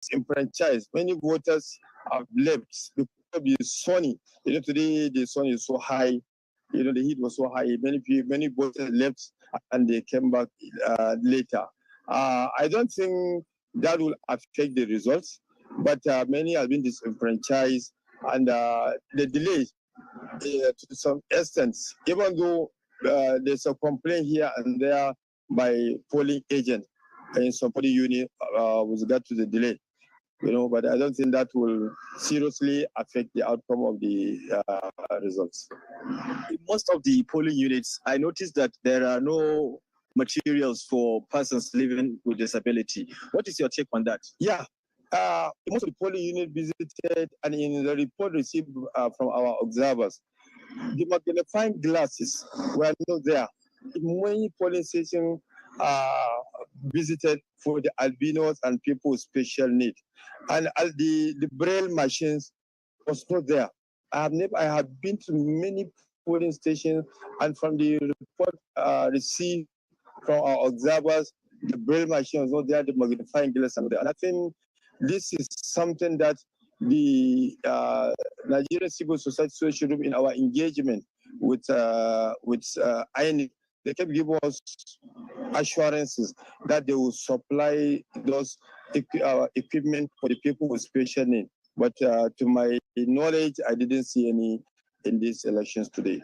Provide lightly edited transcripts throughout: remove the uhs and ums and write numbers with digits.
disenfranchised. Many voters have left because of the sunny. Today the sun is so high. The heat was so high. Many voters left and they came back later. I don't think that will affect the results, but many have been disenfranchised, and the delay to some extent, even though there's a complaint here and there by polling agents in some polling unit with regard to the delay. But I don't think that will seriously affect the outcome of the results. In most of the polling units, I noticed that there are no materials for persons living with disability. What is your take on that? Yeah, most of the polling units visited, and in the report received from our observers, the magnifying glasses were not there. In many polling stations visited for the albinos and people with special needs, and the braille machines was not there. I have been to many polling stations, and from the report received from our observers, the braille machine was not there, the magnifying glass was there. And I think this is something that the Nigerian civil society social group, in our engagement with INEC, they kept giving us assurances that they will supply those equipment for the people with special needs. But to my knowledge, I didn't see any in these elections today.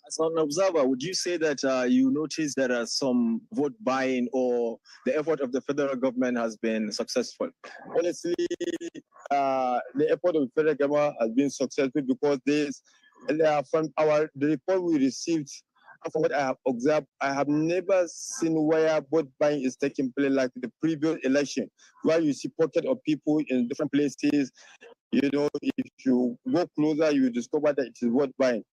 As an observer, would you say that you notice there are some vote buying, or the effort of the federal government has been successful? Honestly, the effort of the federal government has been successful because from the report we received, from what I have observed, I have never seen where vote buying is taking place like the previous election, where you see pockets of people in different places. If you go closer, you discover that it is vote buying.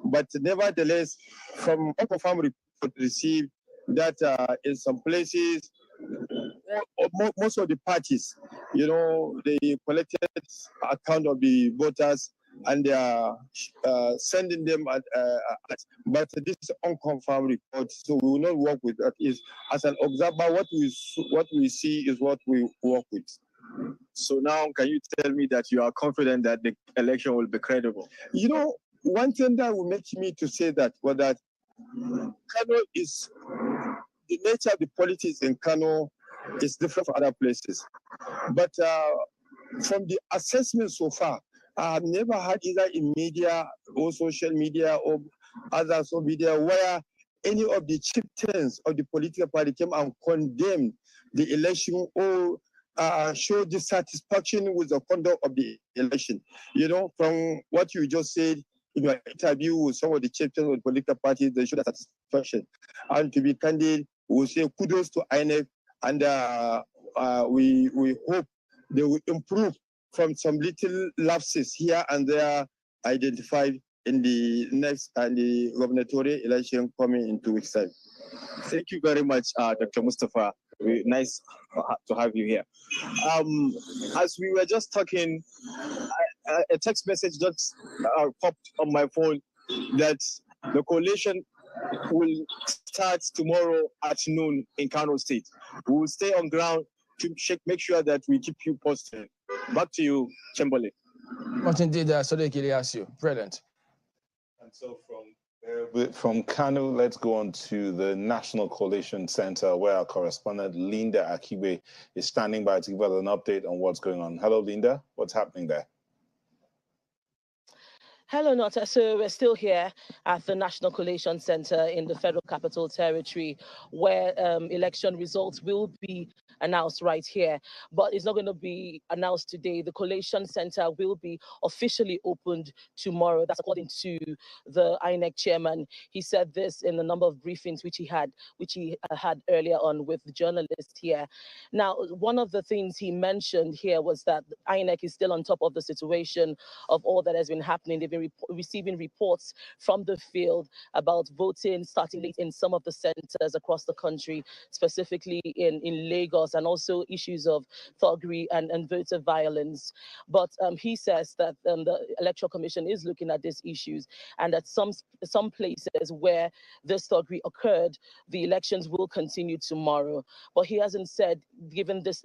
But nevertheless, from unconfirmed report received, that in some places, most of the parties, they collected account of the voters and they are sending them but this is unconfirmed report, so we will not work with that. As an observer, what we see is what we work with. So now, can you tell me that you are confident that the election will be credible? One thing that will make me to say that was that Kano is, the nature of the politics in Kano is different from other places. But from the assessment so far, I have never heard either in media or social media or other social media where any of the chieftains of the political party came and condemned the election or showed dissatisfaction with the conduct of the election. From what you just said in your interview with some of the chieftains of the political parties, they showed satisfaction. And to be candid, we say kudos to INEC, and we hope they will improve from some little lapses here and there identified in the next and the gubernatorial election coming in 2 weeks' time. Thank you very much, Dr. Mustafa. Nice to have you here. As we were just talking, a text message just popped on my phone that the coalition will start tomorrow at noon in Kano State. We will stay on ground to make sure that we keep you posted. Back to you, Chamberlain. Martin did Sadiq Ilyasu. Brilliant. And so from Kano, let's go on to the National Coalition Center, where our correspondent Linda Akibe is standing by to give us an update on what's going on. Hello, Linda. What's happening there? Hello, Nota. So we're still here at the National Coalition Center in the Federal Capital Territory, where election results will be announced right here. But it's not going to be announced today. The Coalition Center will be officially opened tomorrow. That's according to the INEC chairman. He said this in a number of briefings which he had earlier on with the journalists here. Now, one of the things he mentioned here was that INEC is still on top of the situation of all that has been happening. They've been receiving reports from the field about voting starting late in some of the centers across the country, specifically in Lagos. chaos and also issues of thuggery and voter violence. But he says that the Electoral Commission is looking at these issues, and that some places where this thuggery occurred, the elections will continue tomorrow. But he hasn't given this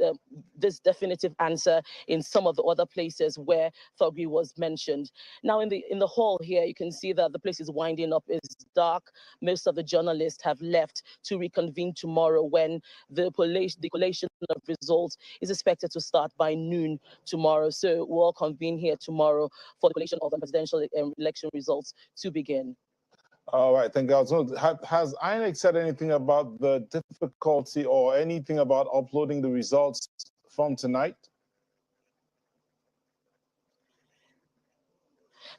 this definitive answer in some of the other places where thuggery was mentioned. Now, in the hall here, you can see that the place is winding up. It's dark. Most of the journalists have left to reconvene tomorrow when the collation of results is expected to start by noon tomorrow. So we'll all convene here tomorrow for the collation of the presidential election results to begin. All right, thank you. So has INEC said anything about the difficulty or anything about uploading the results from tonight?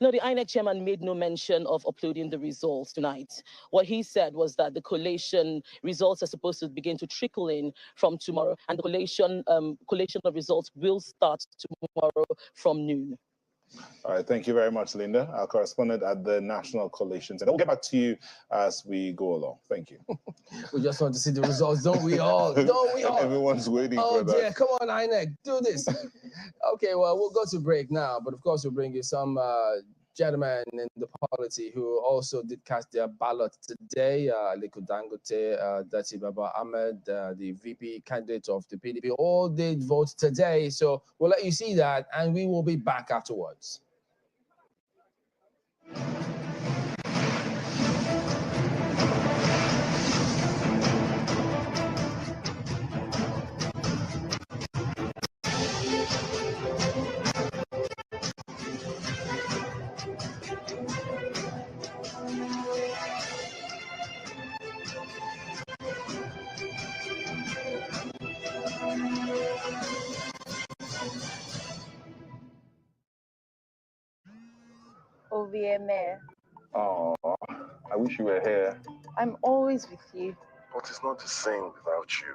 No, the INEC chairman made no mention of uploading the results tonight. What he said was that the collation results are supposed to begin to trickle in from tomorrow, and the collation of results will start tomorrow from noon. All right, thank you very much, Linda, our correspondent at the National Collation Center. We'll get back to you as we go along. Thank you. We just want to see the results, don't we all? Don't we all? Everyone's waiting for that. Oh dear, come on, INEC, do this. Okay, well, we'll go to break now, but of course we'll bring you some gentlemen in the polity who also did cast their ballot today. Aliko Dangote, Dati Baba Ahmed, the VP candidate of the PDP, all did vote today. So we'll let you see that, and we will be back afterwards. OVMA. Oh, I wish you were here. I'm always with you. But it's not the same without you.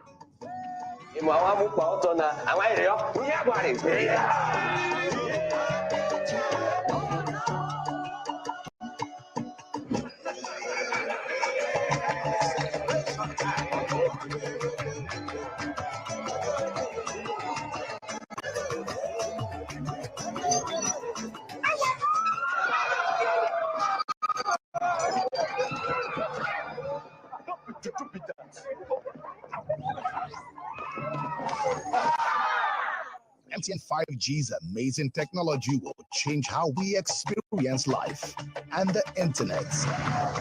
MTN 5G's amazing technology will change how we experience life and the internet.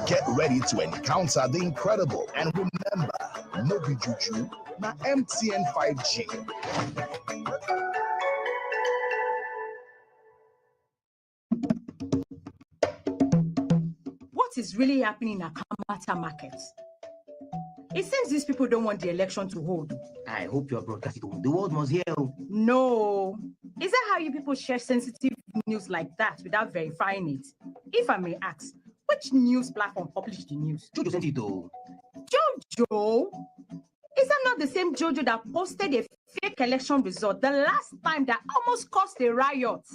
Get ready to encounter the incredible, and remember, no be juju, na MTN 5G. What is really happening in Akamata Market? It seems these people don't want the election to hold. I hope you're broadcasting. The world must hear. No. Is that how you people share sensitive news like that without verifying it? If I may ask, which news platform published the news? Jojo sent it though. Jojo? Is that not the same Jojo that posted a fake election result the last time that almost caused a riot?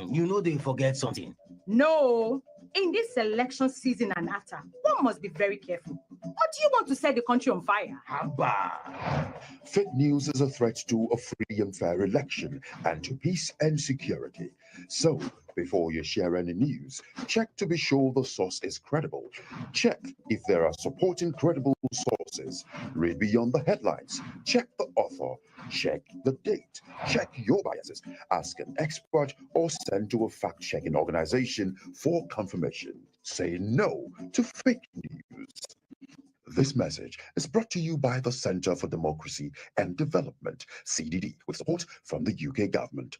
You know they forget something. No. In this election season and after, one must be very careful. Or do you want to set the country on fire? Haba. Fake news is a threat to a free and fair election and to peace and security. So, before you share any news, check to be sure the source is credible. Check if there are supporting credible sources. Read beyond the headlines. Check the author. Check the date. Check your biases. Ask an expert or send to a fact-checking organization for confirmation. Say no to fake news. This message is brought to you by the Center for Democracy and Development, CDD, with support from the UK government.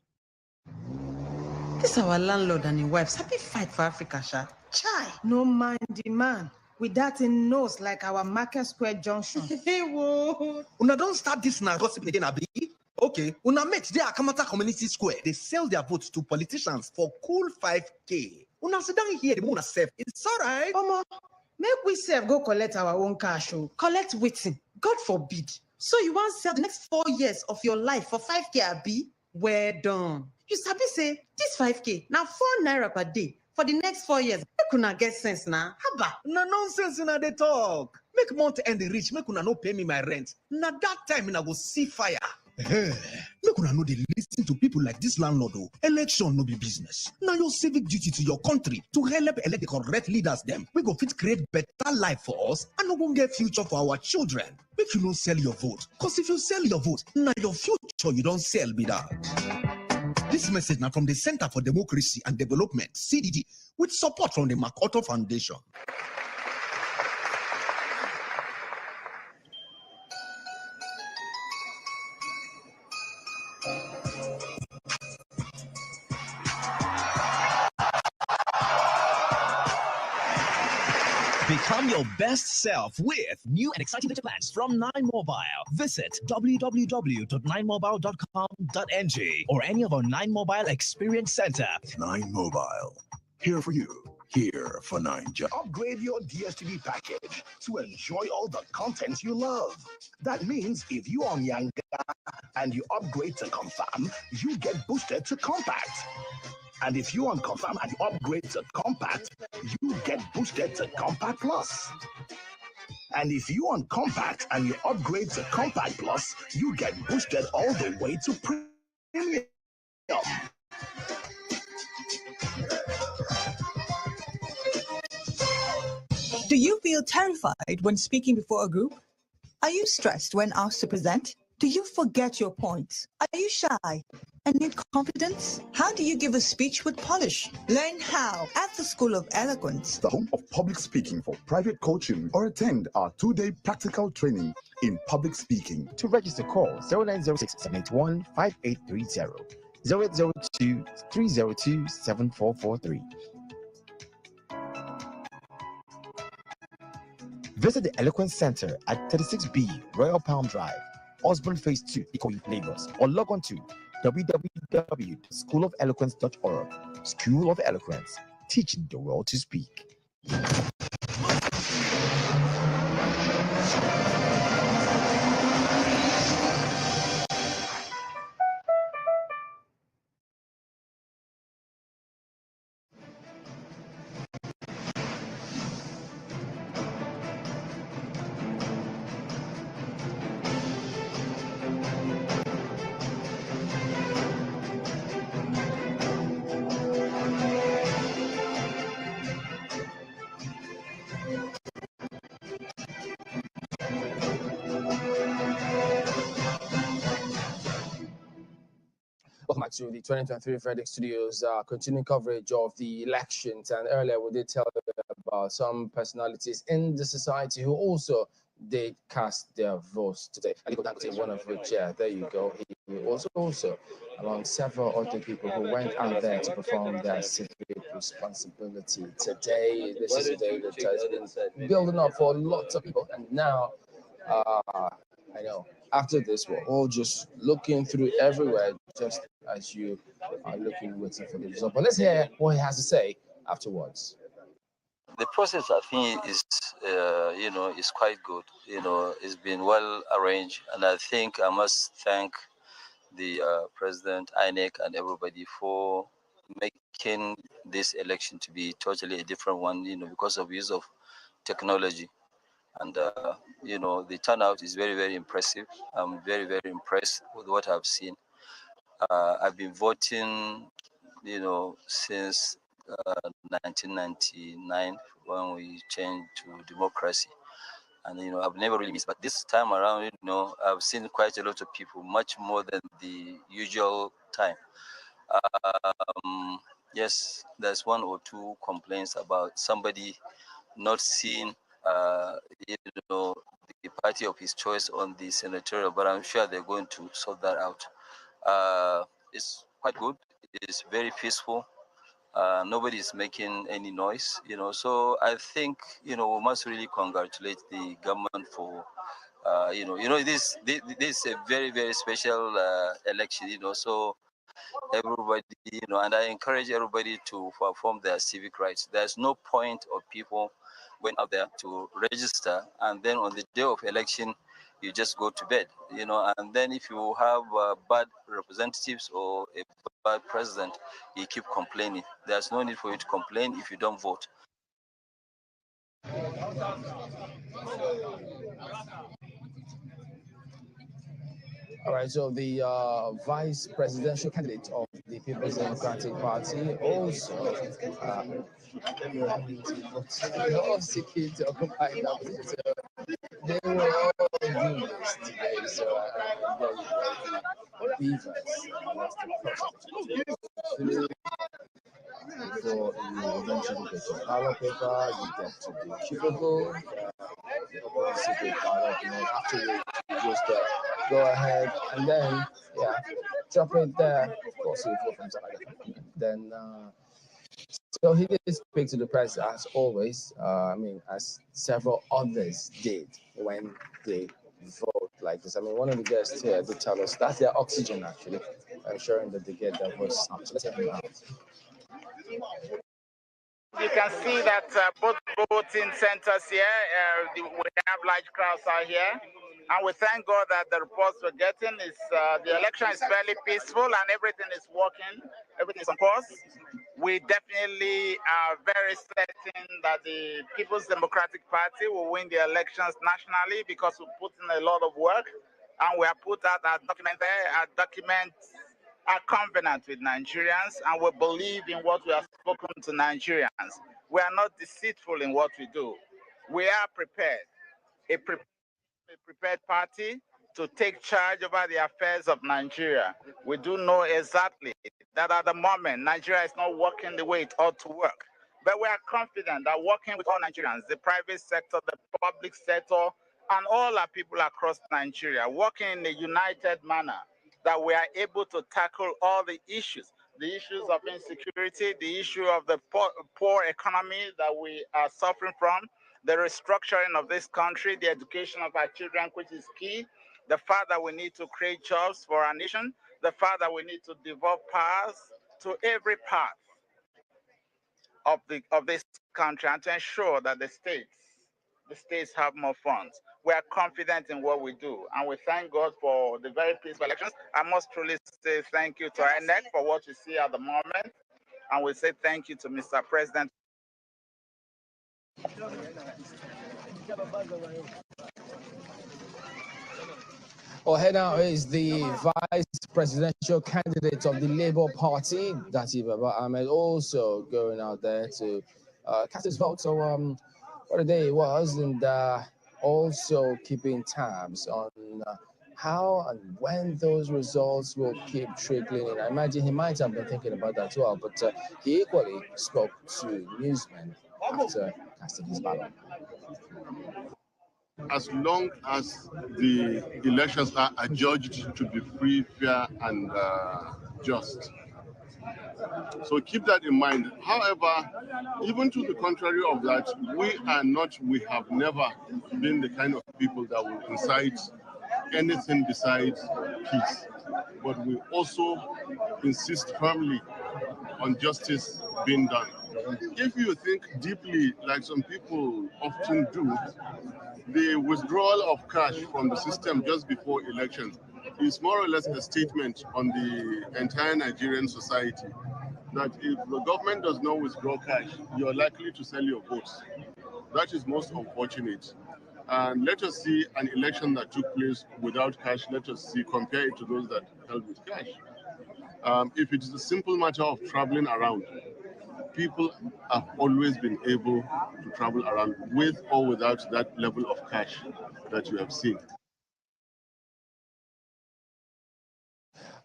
This our landlord and his wives happy fight for Africa, Sha. Chai. No man demand. With that in nose like our Market Square Junction. Hey, whoa. Una don't start this now gossip again, Abi. Okay, Una mate they are Akamata Community Square. They sell their votes to politicians for cool 5K. Una sit down here, the Una self. It's all right. Omo, make we self go collect our own cash. Collect waiting. God forbid. So you want to sell the next 4 years of your life for 5K, Abi? Well done. You sabi say this 5K now 4 naira per day for the next 4 years. Make una get sense now. Haba. Na nonsense una dey talk. Make month end reach, make una no pay me my rent. Na that time una go see fire. Make una no dey listen to people like this landlord. Oh. Election no be business. Now your civic duty to your country to help elect the correct leaders them. We go fit create better life for us and no go get future for our children. Make you no sell your vote. Because if you sell your vote, now your future you don't sell be that. This message now from the Center for Democracy and Development, CDD, with support from the MacArthur Foundation. Become your best self with new and exciting data plans from 9Mobile. Visit www.9mobile.com.ng or any of our 9Mobile Experience Center. 9Mobile, here for you, here for Nigeria. Upgrade your DSTV package to enjoy all the content you love. That means if you are on Yanga and you upgrade to Confirm, you get boosted to Compact. And if you on Confirm and you upgrade to Compact, you get boosted to Compact Plus. And if you on Compact and you upgrade to Compact Plus, you get boosted all the way to Premium. Do you feel terrified when speaking before a group? Are you stressed when asked to present? Do you forget your points? Are you shy and need confidence? How do you give a speech with polish? Learn how at the School of Eloquence, the home of public speaking for private coaching, or attend our 2-day practical training in public speaking. To register, call 0906 781 5830, 0802 302 7443. Visit the Eloquence Center at 36B Royal Palm Drive, Osborne Phase 2, Ikoyi, Lagos, or log on to www.schoolofeloquence.org. School of Eloquence, teaching the world to speak. Welcome back to the 2023 Verdict Studios, continuing coverage of the elections. And earlier we did tell you about some personalities in the society who also did cast their votes today. Aliko Dangote, one of which, there you go. He also, among several other people who went out there to perform their civic responsibility today. This is a day that has been building up for lots of people. And now, I know, after this, we're all just looking through everywhere, just as you are looking, waiting for the result. But let's hear what he has to say afterwards. The process, I think, is is quite good. It's been well arranged, and I think I must thank the president, INEC, and everybody for making this election to be totally a different one. Because of use of technology, and the turnout is very, very impressive. I'm very, very impressed with what I've seen. I've been voting, since 1999 when we changed to democracy, and I've never really missed. But this time around, I've seen quite a lot of people, much more than the usual time. Yes, there's one or two complaints about somebody not seeing, the party of his choice on the senatorial, but I'm sure they're going to sort that out. It's quite good. It's very peaceful. Nobody is making any noise, So I think, we must really congratulate the government for, this is a very, very special election, So everybody, and I encourage everybody to perform their civic rights. There's no point of people going out there to register, and then on the day of election, you just go to bed, And then if you have bad representatives or a bad president, you keep complaining. There's no need for you to complain if you don't vote. All right, so the vice presidential candidate of the People's Democratic Party also seeking to occupy that position. So they were all doing this today. So there you go, the beavers. That's the process. Before you eventually get your ballot paper, you get to the cubicle, secret ballot, and then afterwards you just go ahead and then, drop it there. Of course, you vote from somebody. Then, so he did speak to the press as always. As several others did when they vote like this. One of the guests here did tell us that's their oxygen actually, ensuring that they get their voice out. So let's hear him out. You can see that both voting centers here, we have large crowds out here. And we thank God that the reports we're getting is the election is fairly peaceful and everything is working, everything is on course. We definitely are very certain that the People's Democratic Party will win the elections nationally because we put in a lot of work and we have put out our document there. Our documents are confident with Nigerians and we believe in what we have spoken to Nigerians. We are not deceitful in what we do. We are prepared, a prepared party to take charge over the affairs of Nigeria. We do know exactly that at the moment, Nigeria is not working the way it ought to work. But we are confident that working with all Nigerians, the private sector, the public sector, and all our people across Nigeria, working in a united manner, that we are able to tackle all the issues of insecurity, the issue of the poor economy that we are suffering from, the restructuring of this country, the education of our children, which is key, the fact that we need to create jobs for our nation, the fact that we need to develop powers to every part of this country and to ensure that the states have more funds. We are confident in what we do, and we thank God for the very peaceful elections. I must truly say thank you to INEC for what you see at the moment, and we say thank you to Mr. President. Well, here now is the vice presidential candidate of the Labour Party, Dati Baba Ahmed, also going out there to cast his vote. So what a day it was, and also keeping tabs on how and when those results will keep trickling in. I imagine he might have been thinking about that as well, but he equally spoke to newsmen after casting his ballot. As long as the elections are adjudged to be free, fair, and just. So keep that in mind. However, even to the contrary of that, we have never been the kind of people that will incite anything besides peace. But we also insist firmly on justice being done. If you think deeply, like some people often do, the withdrawal of cash from the system just before elections is more or less a statement on the entire Nigerian society that if the government does not withdraw cash, you're likely to sell your votes. That is most unfortunate. And let us see an election that took place without cash. Let us see, compare it to those that held with cash. If it is a simple matter of traveling around, people have always been able to travel around with or without that level of cash that you have seen.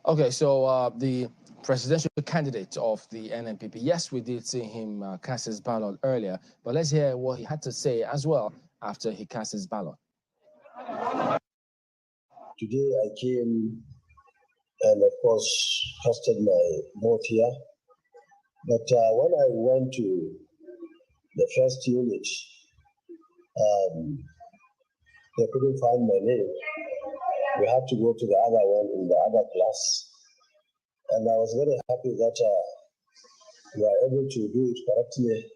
Okay, so the presidential candidate of the NNPP, yes, we did see him cast his ballot earlier, but let's hear what he had to say as well after he cast his ballot. Today I came and of course casted my vote here. But when I went to the first unit, they couldn't find my name. We had to go to the other one in the other class. And I was very happy that we were able to do it correctly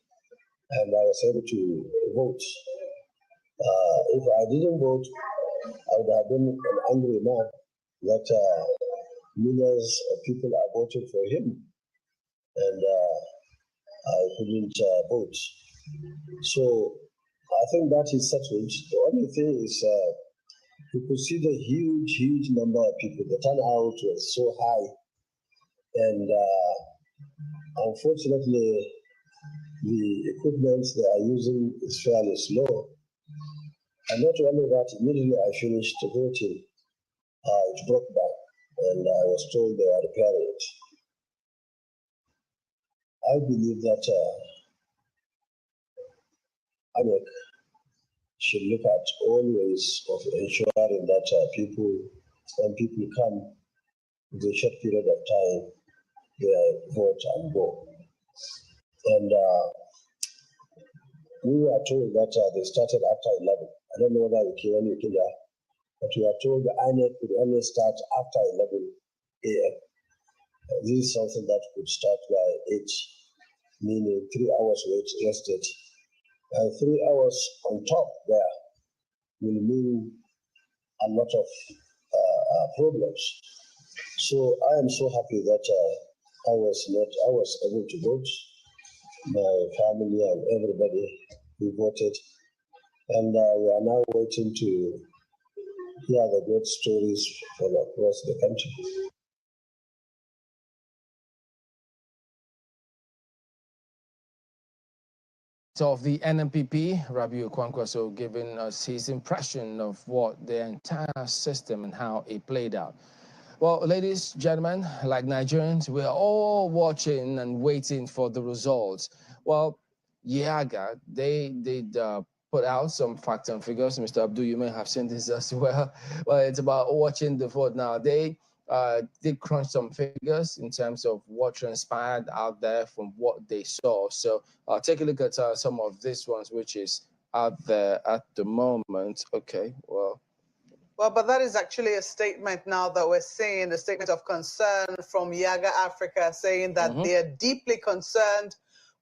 and I was able to vote. If I didn't vote, I would have been an angry man that millions of people are voting for him, and I couldn't vote. So I think that is settled. The only thing is you could see the huge number of people. The turnout was so high, and unfortunately, the equipment they are using is fairly slow. And not only that, immediately I finished voting, it broke down, and I was told they were repairing it. I believe that INEC should look at all ways of ensuring that people, when people come with a short period of time, they vote and go. And we were told that they started after 11. I don't know whether when you came there, but we were told the INEC could only start after 11 a.m. This is something that could start by 8, meaning 3 hours wasted. And 3 hours on top there will mean a lot of problems. So I am so happy that I was able to vote. My family and everybody, we voted. And we are now waiting to hear the great stories from across the country. Of the NMPP, Rabiu Kwankwaso, giving us his impression of what the entire system and how it played out. Well, ladies, gentlemen, like Nigerians, we're all watching and waiting for the results. Well, Yaga, they did put out some facts and figures. Mr. Abdul, you may have seen this as well. Well, it's about watching the vote now. They did crunch some figures in terms of what transpired out there from what they saw. So take a look at some of these ones, which is out there at the moment. Okay, well. Well, but that is actually a statement now that we're seeing, a statement of concern from Yaga Africa, saying that they are deeply concerned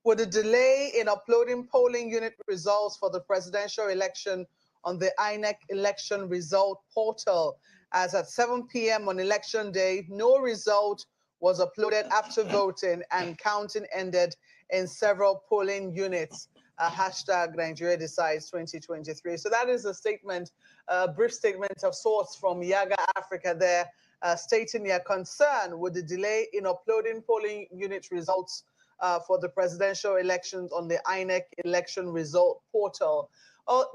with the delay in uploading polling unit results for the presidential election on the INEC election result portal. As at 7 p.m. on election day, no result was uploaded after voting, and counting ended in several polling units. Hashtag Nigeria Decides 2023. So that is a statement, a brief statement of sorts from Yaga Africa there, stating their concern with the delay in uploading polling unit results for the presidential elections on the INEC election result portal.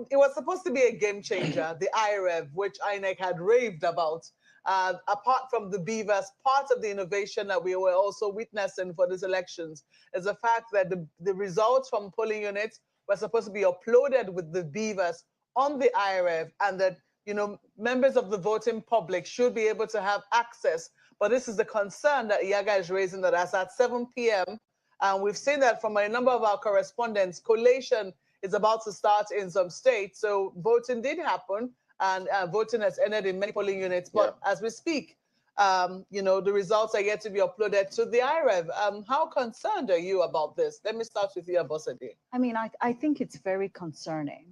It was supposed to be a game changer, the IREV, which INEC had raved about. Apart from the beavers, part of the innovation that we were also witnessing for these elections is the fact that the results from polling units were supposed to be uploaded with the beavers on the IREV, and that, you know, members of the voting public should be able to have access. But this is the concern that Yaga is raising, that as at 7 p.m., and we've seen that from a number of our correspondents, collation is about to start in some states. So voting did happen, and voting has ended in many polling units. But as we speak, you know, the results are yet to be uploaded to the IREV. How concerned are you about this? Let me start with you, Abosade. I mean, I think it's very concerning.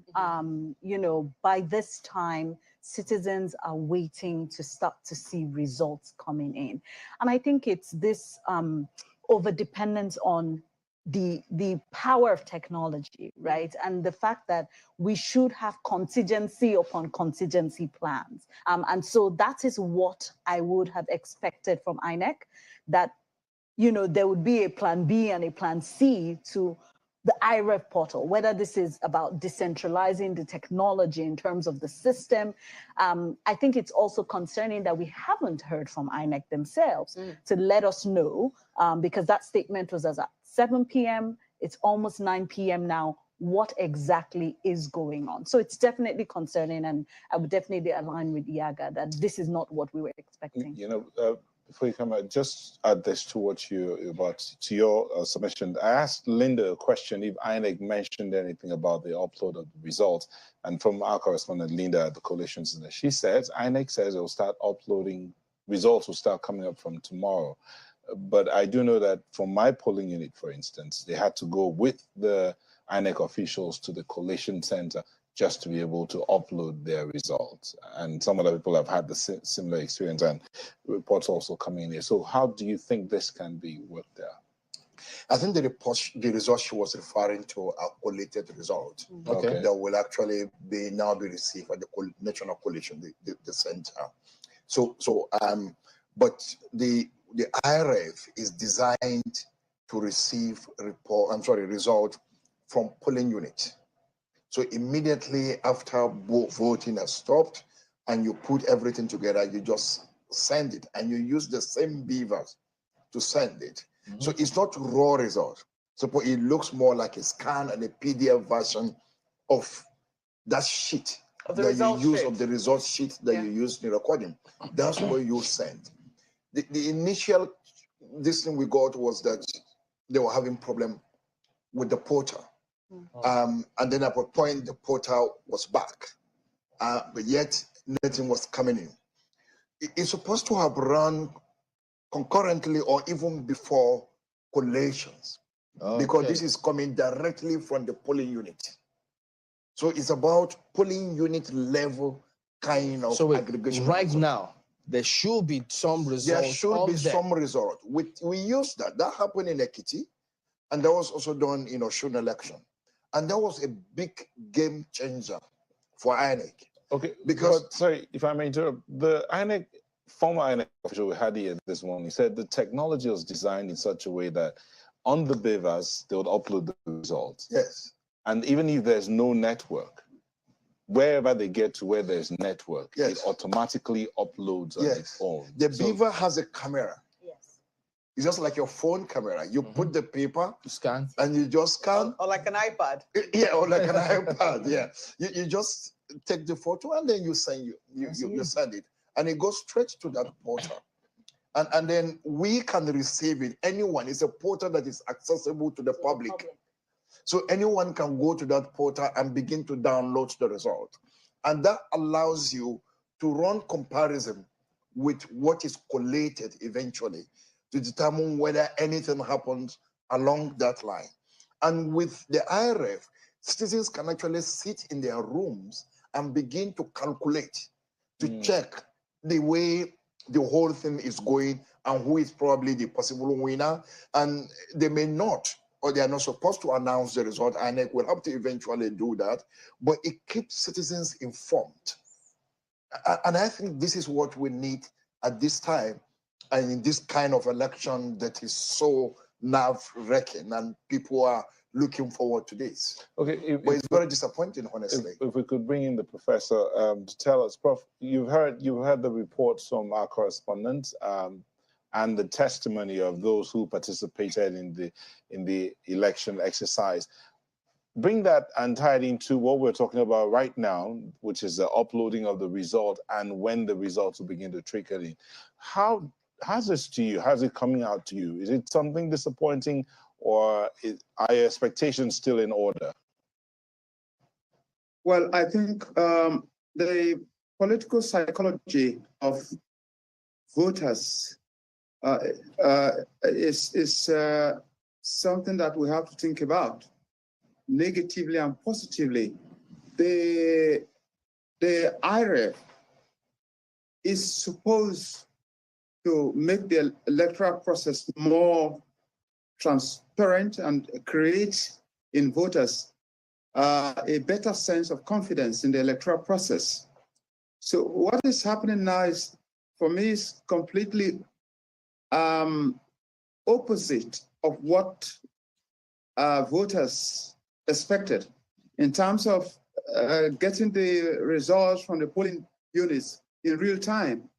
You know, by this time, citizens are waiting to start to see results coming in. And I think it's this over-dependence on the power of technology, right? And the fact that we should have contingency upon contingency plans. And so that is what I would have expected from INEC, that, you know, there would be a plan B and a plan C to the IREV portal, whether this is about decentralizing the technology in terms of the system. I think it's also concerning that we haven't heard from INEC themselves to let us know, because that statement was as at 7 p.m. It's almost 9 p.m. now. What exactly is going on? So it's definitely concerning, and I would definitely align with Yaga that this is not what we were expecting. You know, before you come out, just add this to what to your submission. I asked Linda a question if INEC mentioned anything about the upload of the results, and from our correspondent Linda at the Coalition Center, she says INEC says it will start uploading results, will start coming up from tomorrow. But I do know that from my polling unit, for instance, they had to go with the INEC officials to the Coalition Center just to be able to upload their results. And some other people have had the similar experience, and reports also coming in here. So how do you think this can be worked out? I think the result she was referring to are collated results. Okay. That will actually now be received at the National Coalition, the center. But the IRF is designed to receive result from polling unit. So immediately after voting has stopped and you put everything together, you just send it and you use the same beavers to send it. So it's not raw result. So it looks more like a scan and a PDF version of that sheet Of the that result you use sheet. of the result sheet that you use in the recording. That's what you send. The initial thing we got was that they were having problem with the portal. And then at a point, the portal was back, but yet nothing was coming in. It's supposed to have run concurrently or even before collations, because this is coming directly from the polling unit. So it's about polling unit level kind of aggregation. Right now, there should be some results. There should be some result. We used that. That happened in Ekiti, and that was also done in Osun election. And that was a big game changer for INEC. Okay, but sorry, if I may interrupt, the INEC, former INEC official we had here this morning, said the technology was designed in such a way that on the beavers, they would upload the results. Yes. And even if there's no network, wherever they get to where there's network, it automatically uploads on its own. The beaver has a camera. It's just like your phone camera. You put the paper, scan, and you just scan. Or like an iPad. Yeah, or like an iPad. Yeah, you just take the photo and then you send you send it, and it goes straight to that portal, and then we can receive it. Anyone, it's a portal that is accessible to the public, so anyone can go to that portal and begin to download the result, and that allows you to run comparison with what is collated eventually, to determine whether anything happens along that line. And with the IRF, citizens can actually sit in their rooms and begin to calculate, to check the way the whole thing is going and who is probably the possible winner. And they may not, or they are not supposed to announce the result. INEC will have to eventually do that, but it keeps citizens informed. And I think this is what we need at this time, and in this kind of election that is so nerve-wracking, and people are looking forward to this. Okay, but it's very disappointing, honestly. If we could bring in the professor to tell us, Prof, you've heard the reports from our correspondents and the testimony of those who participated in the election exercise. Bring that and tie it into what we're talking about right now, which is the uploading of the result and when the results will begin to trickle in. How's this to you? How's it coming out to you? Is it something disappointing, or are your expectations still in order? Well, I think the political psychology of voters is something that we have to think about negatively and positively. The IRF is supposed to make the electoral process more transparent and create in voters a better sense of confidence in the electoral process. So what is happening now is, for me, is completely opposite of what voters expected in terms of getting the results from the polling units in real time.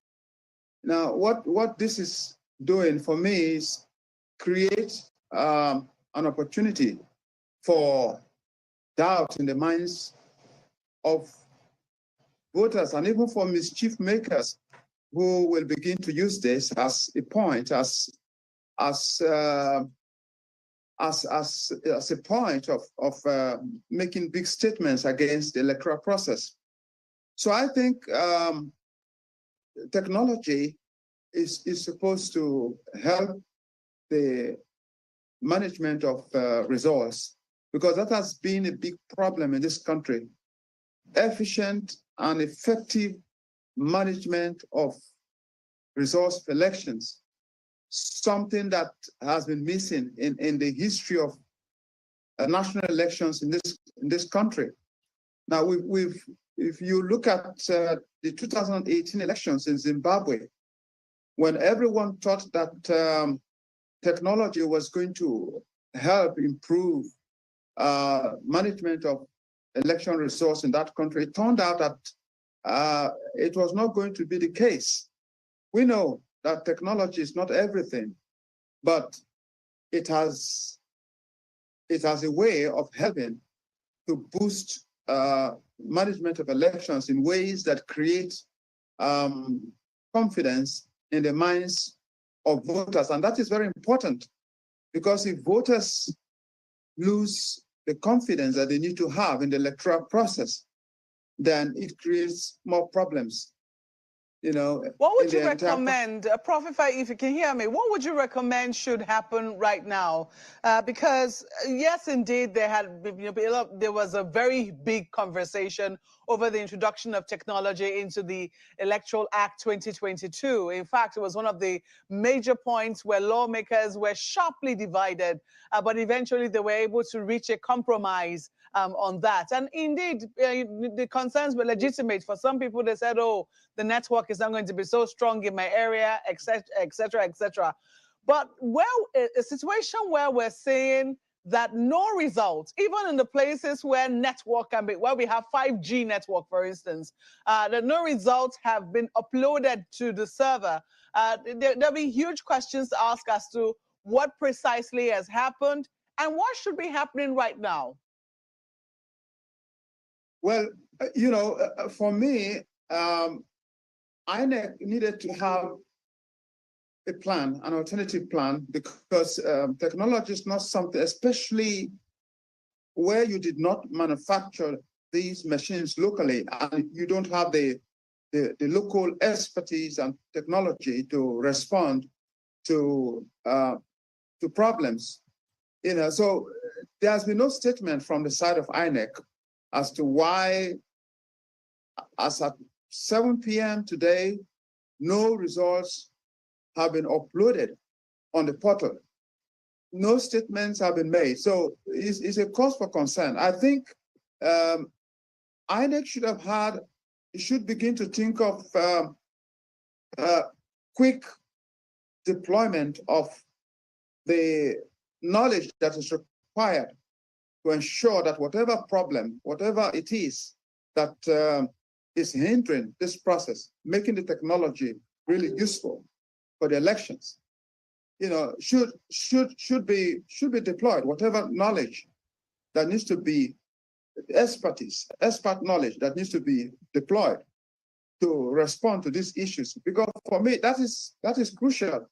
Now, what this is doing for me is create an opportunity for doubt in the minds of voters, and even for mischief makers who will begin to use this as a point, as a point of making big statements against the electoral process. So I think technology is supposed to help the management of results, because that has been a big problem in this country. efficient and effective management of resource elections, something that has been missing in the history of national elections in this country. Now, if you look at the 2018 elections in Zimbabwe, when everyone thought that technology was going to help improve management of election resource in that country, it turned out that it was not going to be the case. We know that technology is not everything, but it has a way of helping to boost management of elections in ways that create confidence in the minds of voters. And that is very important, because if voters lose the confidence that they need to have in the electoral process, then it creates more problems. You know, what would you recommend, Prof, if you can hear me, what would you recommend should happen right now? Because yes, indeed, there was a very big conversation over the introduction of technology into the Electoral Act 2022. In fact, it was one of the major points where lawmakers were sharply divided, but eventually they were able to reach a compromise on that. And indeed, the concerns were legitimate. For some people, they said, oh, the network is not going to be so strong in my area, etc., etc., etc. But a situation where we're saying that no results, even in the places where network can be, where we have 5G network, for instance, that no results have been uploaded to the server, there'll be huge questions to ask as to what precisely has happened and what should be happening right now. Well, you know, for me, INEC needed to have a plan, an alternative plan, because technology is not something, especially where you did not manufacture these machines locally and you don't have the local expertise and technology to respond to problems. You know, so there has been no statement from the side of INEC as to why, as at 7 p.m. today, no results have been uploaded on the portal. No statements have been made. So it's a cause for concern. I think INEC should begin to think of quick deployment of the knowledge that is required to ensure that whatever problem, whatever it is that is hindering this process, making the technology really useful for the elections, you know, should be deployed. Whatever knowledge that needs to be expert knowledge that needs to be deployed to respond to these issues. Because for me, that is crucial.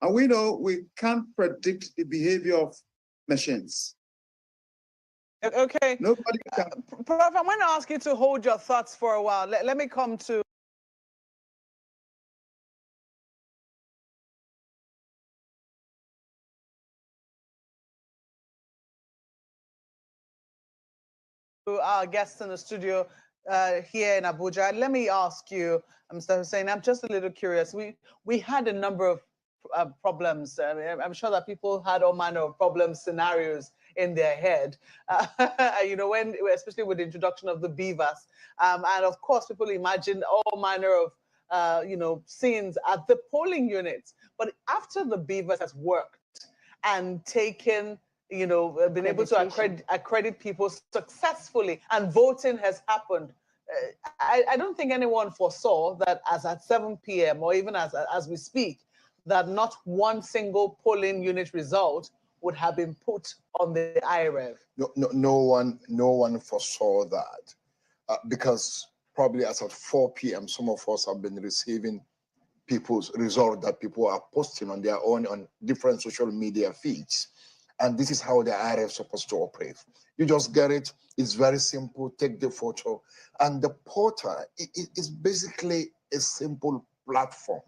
And we know we can't predict the behavior of machines. Okay. Nobody can. Prof, I'm going to ask you to hold your thoughts for a while. Let me come to our guests in the studio here in Abuja. Let me ask you, Mr. Hussein, I'm just a little curious. We had a number of problems. I'm sure that people had all manner of problem scenarios in their head, you know, especially with the introduction of the beavers. And of course, people imagined all manner of, you know, scenes at the polling units. But after the beavers has worked and taken, you know, been able to accredit people successfully and voting has happened, I don't think anyone foresaw that as at 7 p.m. or even as we speak, that not one single polling unit result would have been put on the IREV. No one foresaw that because probably as at 4 p.m. some of us have been receiving people's result that people are posting on their own on different social media feeds. And this is how the IREV is supposed to operate. You just get it. It's very simple. Take the photo. And the portal is basically a simple platform.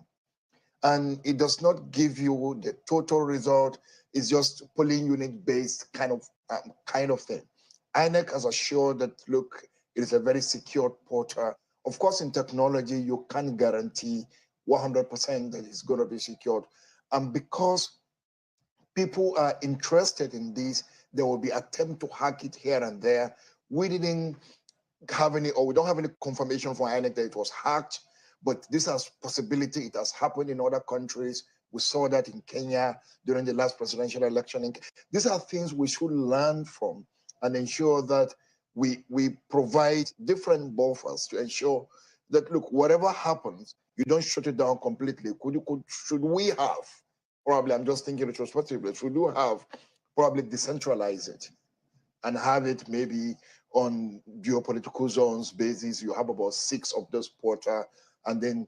And it does not give you the total result. It's just polling unit based kind of thing. INEC has assured that, look, It is a very secure portal. Of course, in technology, you can't guarantee 100% that it's going to be secured. And because people are interested in this, there will be attempt to hack it here and there. We didn't have any, or we don't have any confirmation from INEC that it was hacked, but this has possibility. It has happened in other countries. We saw that in Kenya during the last presidential election. These are things we should learn from and ensure that we provide different buffers to ensure that, look, whatever happens, you don't shut it down completely. Should we have, probably, I'm just thinking retrospectively, should we have probably decentralize it and have it maybe on geopolitical zones basis? You have about 6 of those portals, and then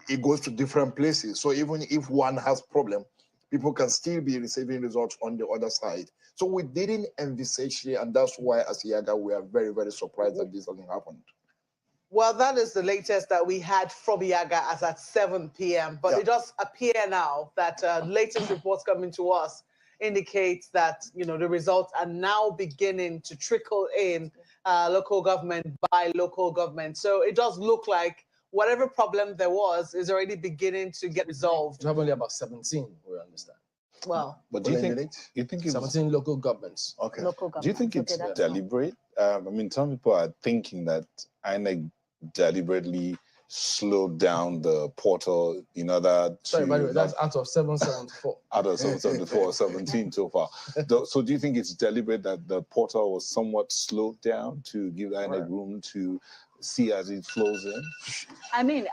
it goes to different places. So even if one has problem, people can still be receiving results on the other side. So we didn't envisage it, and that's why as Yaga, we are very, very surprised that this hasn't happened. Well, that is the latest that we had from Yaga as at 7 p.m. But it does appear now that latest reports coming to us indicates that, you know, the results are now beginning to trickle in local government by local government. So it does look like whatever problem there was is already beginning to get resolved. We have only about 17, we understand. Well, but do you think it's 17 local governments? Okay. Local Do you think governments. it's deliberate? I mean, some people are thinking that INEC deliberately slowed down the portal in order to... Sorry, by the way, that's out of 774. Out of 774, 17 so far. So do you think it's deliberate that the portal was somewhat slowed down to give INEC room to see as it flows in? I mean,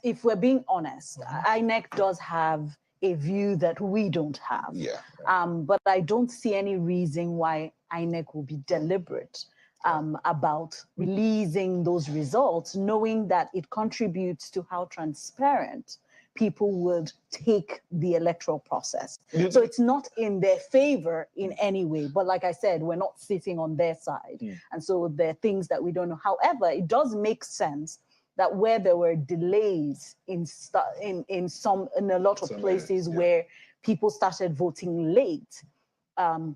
if we're being honest, INEC does have a view that we don't have. Yeah. But I don't see any reason why INEC will be deliberate about releasing those results, knowing that it contributes to how transparent people would take the electoral process. So it's not in their favor in any way. But like I said, we're not sitting on their side. And so there are things that we don't know. However, it does make sense that where there were delays in a lot of places where people started voting late,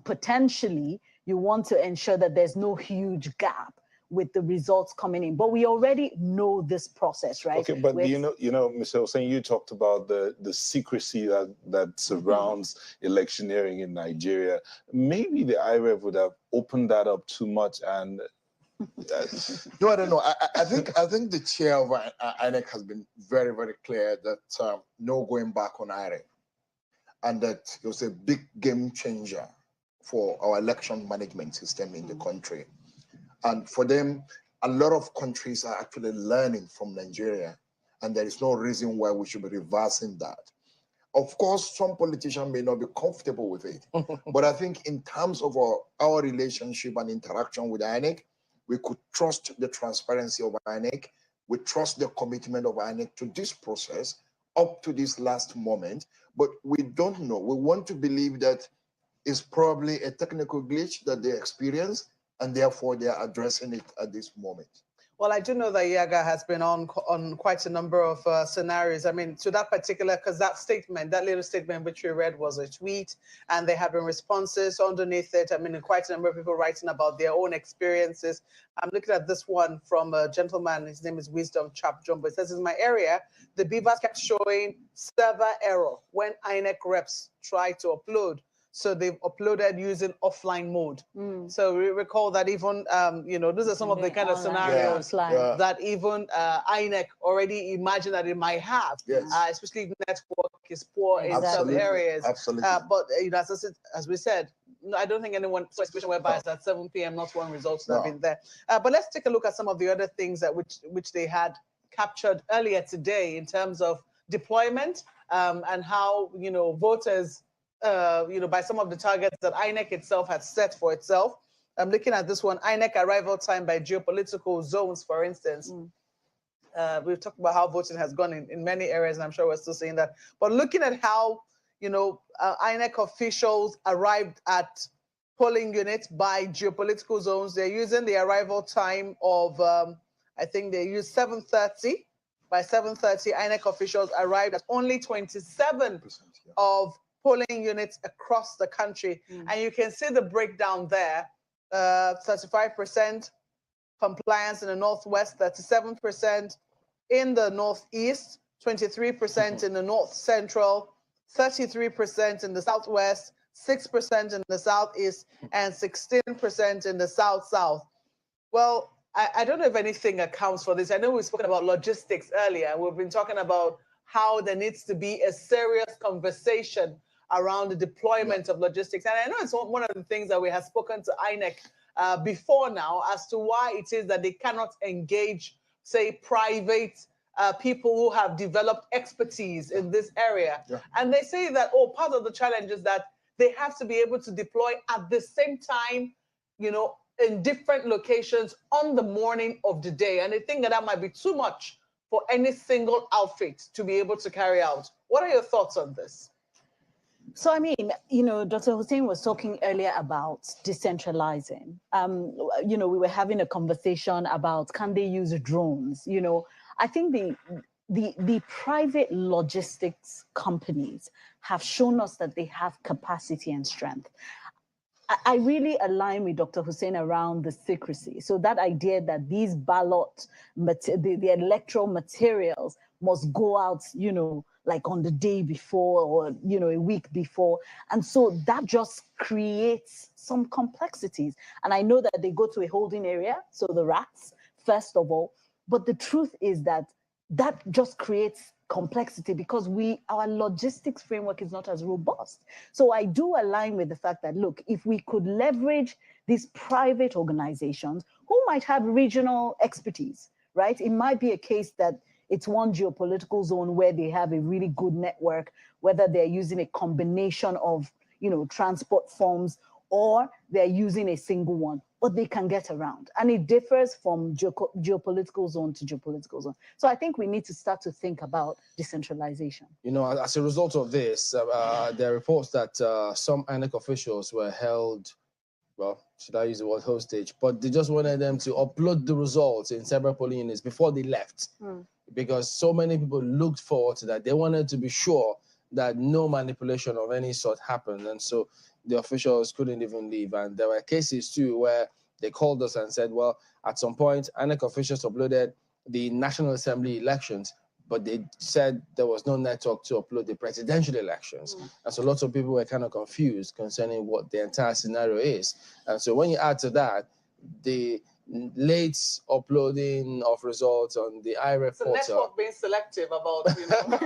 potentially you want to ensure that there's no huge gap with the results coming in. But we already know this process, right? Okay, but you know, Mr. Hussein, you talked about the secrecy that surrounds electioneering in Nigeria. Maybe the IREF would have opened that up too much and no, I don't know. I think the chair of INEC has been very, very clear that no going back on IREF, and that it was a big game changer for our election management system in the country. And for them, a lot of countries are actually learning from Nigeria, and there is no reason why we should be reversing that. Of course, some politicians may not be comfortable with it, but I think in terms of our relationship and interaction with INEC, we could trust the transparency of INEC. We trust the commitment of INEC to this process up to this last moment, but we don't know. We want to believe that it's probably a technical glitch that they experienced, and therefore they are addressing it at this moment. Well, I do know that Yaga has been on quite a number of scenarios. I mean, to that particular, because that statement, that little statement which we read was a tweet, and there have been responses underneath it. I mean, quite a number of people writing about their own experiences. I'm looking at this one from a gentleman, his name is Wisdom Chap Jumbo. It says, in my area, the beavers kept showing server error when INEC reps tried to upload. So they've uploaded using offline mode. So we recall that even, you know, these are some of the kind of scenarios that even INEC already imagined that it might have, especially if network is poor in some areas. But, you know, as we said, I don't think anyone saw a situation whereby it's at 7 p.m. not one results that have been there. But let's take a look at some of the other things that which they had captured earlier today in terms of deployment and how, you know, voters, you know, by some of the targets that INEC itself had set for itself. I'm looking at this one, INEC arrival time by geopolitical zones, for instance. We've talked about how voting has gone in many areas, and I'm sure we're still seeing that. But looking at how, you know, INEC officials arrived at polling units by geopolitical zones, they're using the arrival time of, I think they use 7:30. By 7:30, INEC officials arrived at only 27% of polling units across the country. And you can see the breakdown there, 35% compliance in the Northwest, 37% in the Northeast, 23% in the North Central, 33% in the Southwest, 6% in the Southeast, and 16% in the South-South. Well, I don't know if anything accounts for this. I know we've spoken about logistics earlier. We've been talking about how there needs to be a serious conversation around the deployment of logistics. And I know it's one of the things that we have spoken to INEC before now as to why it is that they cannot engage, say, private people who have developed expertise in this area. And they say that, oh, part of the challenge is that they have to be able to deploy at the same time, you know, in different locations on the morning of the day. And they think that that might be too much for any single outfit to be able to carry out. What are your thoughts on this? So, I mean, you know, Dr. Hussein was talking earlier about decentralizing. You know, we were having a conversation about, can they use drones? You know, I think the private logistics companies have shown us that they have capacity and strength. I really align with Dr. Hussein around the secrecy. So that idea that these ballot, the electoral materials must go out, you know, like on the day before or, you know, a week before. And so that just creates some complexities. And I know that they go to a holding area, so the rats, first of all. But the truth is that that just creates complexity because our logistics framework is not as robust. So I do align with the fact that, look, if we could leverage these private organizations who might have regional expertise, right? It might be a case that it's one geopolitical zone where they have a really good network, whether they're using a combination of, you know, transport forms or they're using a single one, but they can get around. And it differs from geopolitical zone to geopolitical zone. So I think we need to start to think about decentralization. You know, as a result of this, there are reports that some INEC officials were held, well, should I use the word hostage, but they just wanted them to upload the results in several polling units before they left. Because so many people looked forward to that. They wanted to be sure that no manipulation of any sort happened. And so the officials couldn't even leave. And there were cases too where they called us and said, well, at some point, INEC officials uploaded the National Assembly elections, but they said there was no network to upload the presidential elections. And so lots of people were kind of confused concerning what the entire scenario is. And so when you add to that, the late uploading of results on the IREF So portal. network being selective about, you know,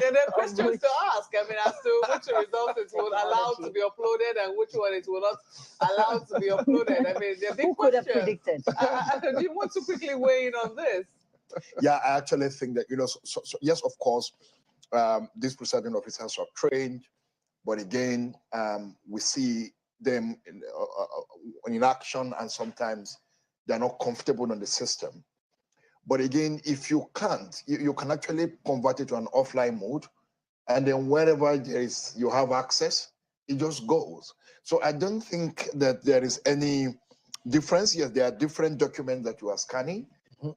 there are questions to ask. I mean, as to which results it would allow to be uploaded and which one it will not allow to be uploaded. I mean, there are big Who could have predicted? Do you want to quickly weigh in on this? Yeah, I actually think that, you know, so yes, of course, these presiding officers are trained, but again, we see them in action, and sometimes they're not comfortable in the system. But again, if you can't, you can actually convert it to an offline mode, and then wherever there is, you have access, it just goes. So I don't think that there is any difference. Yes, there are different documents that you are scanning,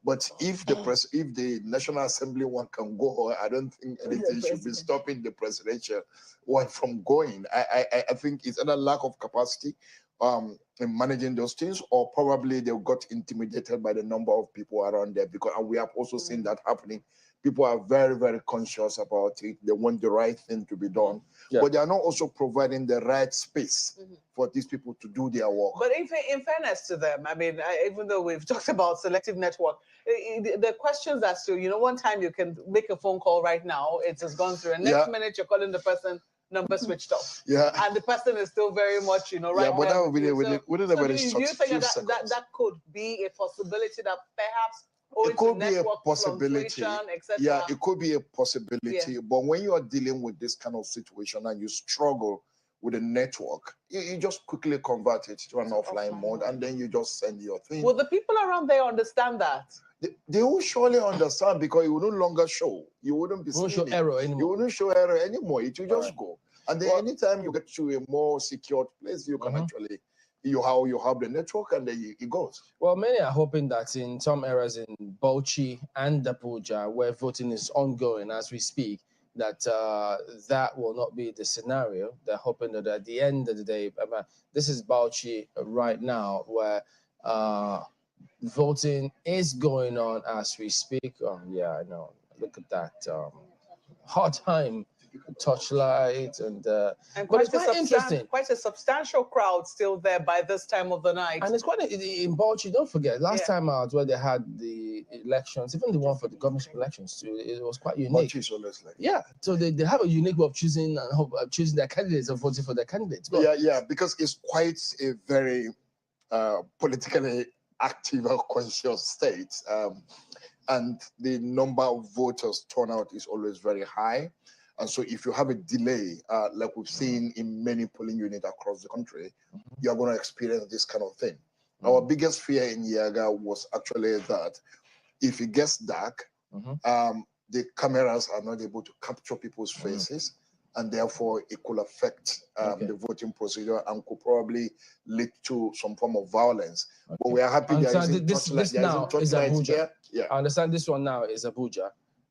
but if the National Assembly one can go, I don't think anything should be stopping the presidential one from going. I think it's either lack of capacity in managing those things, or probably they got intimidated by the number of people around there, because and we have also seen that happening. People are very, very conscious about it. They want the right thing to be done, but they are not also providing the right space for these people to do their work. But in fairness to them, I mean, even though we've talked about selective network, the questions as to, you know, one time you can make a phone call right now, it has gone through, and next minute you're calling the person, number switched off. And the person is still very much, you know, right. But that would be within a very short do you think seconds. that could be a possibility that perhaps it could be a possibility. Yeah, it could be a possibility. But when you are dealing with this kind of situation and you struggle with a network, you just quickly convert it to an offline mode, and then you just send your thing. Will the people around there understand that? They will surely understand, because it will no longer show. You wouldn't be seeing show error anymore. You wouldn't show error anymore. It will just go. And then anytime you get to a more secured place, you can actually, you have the network, and then it goes. Well, many are hoping that in some areas in Bauchi and Abuja, where voting is ongoing as we speak, that that will not be the scenario. They're hoping that at the end of the day, this is Bauchi right now, where voting is going on as we speak. Yeah, I know. Look at that. Hard time, torchlight, and but it's quite interesting. Quite a substantial crowd still there by this time of the night. And it's quite in Bauchi. Don't forget, last time out where they had the elections, even the one for the governorship elections too, it was quite unique. Bauchi is always like yeah. So they have a unique way of choosing their candidates and voting for their candidates. Yeah, because it's quite a very politically active or conscious state. And the number of voters turnout is always very high. And so if you have a delay, like we've seen in many polling units across the country, you're going to experience this kind of thing. Our biggest fear in Yaga was actually that if it gets dark, the cameras are not able to capture people's faces, and therefore it could affect the voting procedure and could probably lead to some form of violence. But we are happy this now is Abuja. Yeah. I understand this one now is Abuja.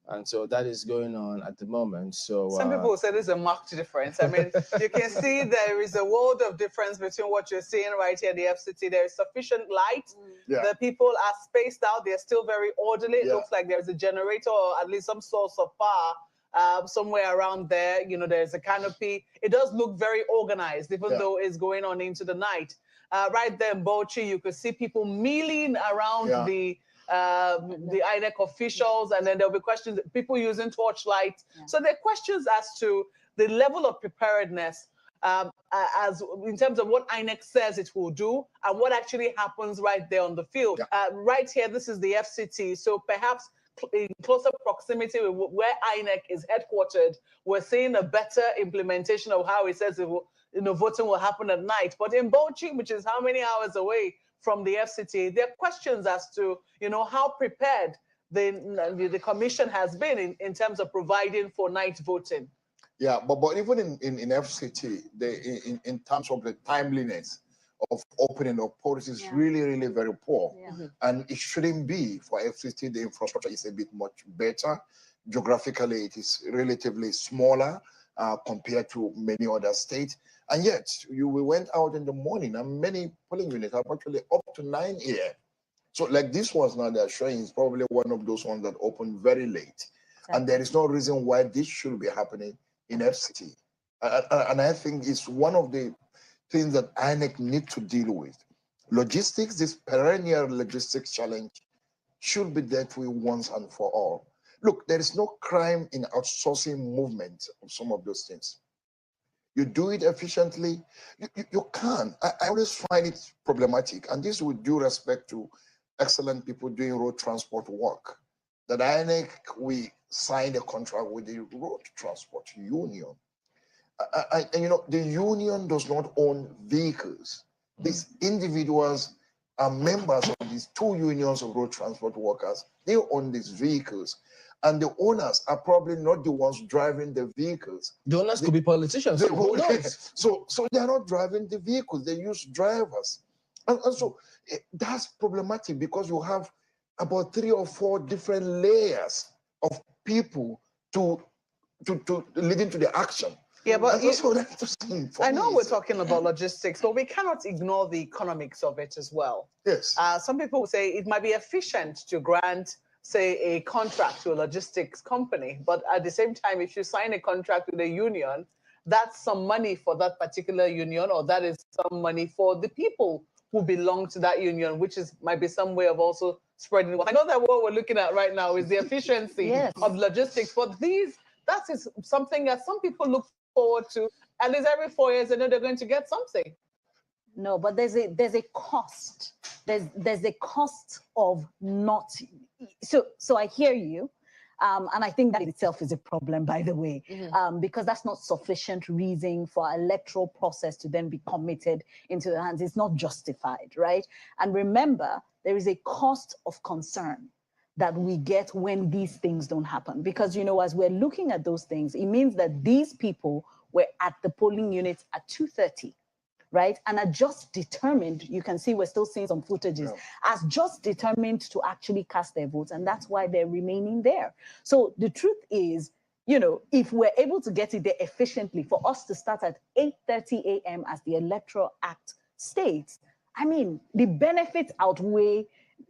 And so that is going on at the moment. So some people say there's a marked difference. I mean, you can see there is a world of difference between what you're seeing right here at the FCT. There is sufficient light. The people are spaced out. They're still very orderly. It looks like there's a generator or at least some source of power somewhere around there. You know, there's a canopy. It does look very organized, even though it's going on into the night. Right there in Bauchi, you could see people milling around the INEC officials, and then there'll be questions, people using torchlight. So there are questions as to the level of preparedness as in terms of what INEC says it will do and what actually happens right there on the field. Right here, this is the FCT. So perhaps in closer proximity with where INEC is headquartered, we're seeing a better implementation of how it says it will, voting will happen at night. But in Bauchi, which is how many hours away from the FCT, there are questions as to, how prepared the commission has been in terms of providing for night voting. Yeah, but even in FCT, in terms of the timeliness of opening of polls is really, really very poor. And it shouldn't be for FCT. The infrastructure is a bit much better. Geographically, it is relatively smaller compared to many other states. And yet, we went out in the morning, and many polling units are actually up to 9 a.m. So like this one's now they're showing is probably one of those ones that opened very late. And there is no reason why this should be happening in FCT. And I think it's one of the things that INEC need to deal with. Logistics, this perennial logistics challenge should be dealt with once and for all. Look, there is no crime in outsourcing movement of some of those things. You do it efficiently, you can. I always find it problematic, and this with due respect to excellent people doing road transport work. That INEC, we signed a contract with the road transport union. And the union does not own vehicles. These individuals are members of these two unions of road transport workers. They own these vehicles. And the owners are probably not the ones driving the vehicles. The owners could be politicians. Who knows? So they're not driving the vehicles. They use drivers. And so that's problematic because you have about 3 or 4 different layers of people to leading to the action. Yeah, but I know we're talking about logistics, but we cannot ignore the economics of it as well. Yes. Some people will say it might be efficient to grant, say, a contract to a logistics company, but at the same time, if you sign a contract with a union, that's some money for that particular union, or that is some money for the people who belong to that union, which might be some way of also spreading. I know that what we're looking at right now is the efficiency of logistics, but that is something that some people look forward to. At least every 4 years, they know they're going to get something. No, but there's a cost. There's a cost of not. So I hear you. And I think that itself is a problem, by the way, because that's not sufficient reason for our electoral process to then be committed into the hands. It's not justified, right? And remember, there is a cost of concern that we get when these things don't happen. Because, as we're looking at those things, it means that these people were at the polling units at 2:30. Right? And are just determined, you can see we're still seeing some footages, as just determined to actually cast their votes. And that's why they're remaining there. So the truth is, if we're able to get it there efficiently, for us to start at 8:30 a.m. as the Electoral Act states, I mean, the benefits outweigh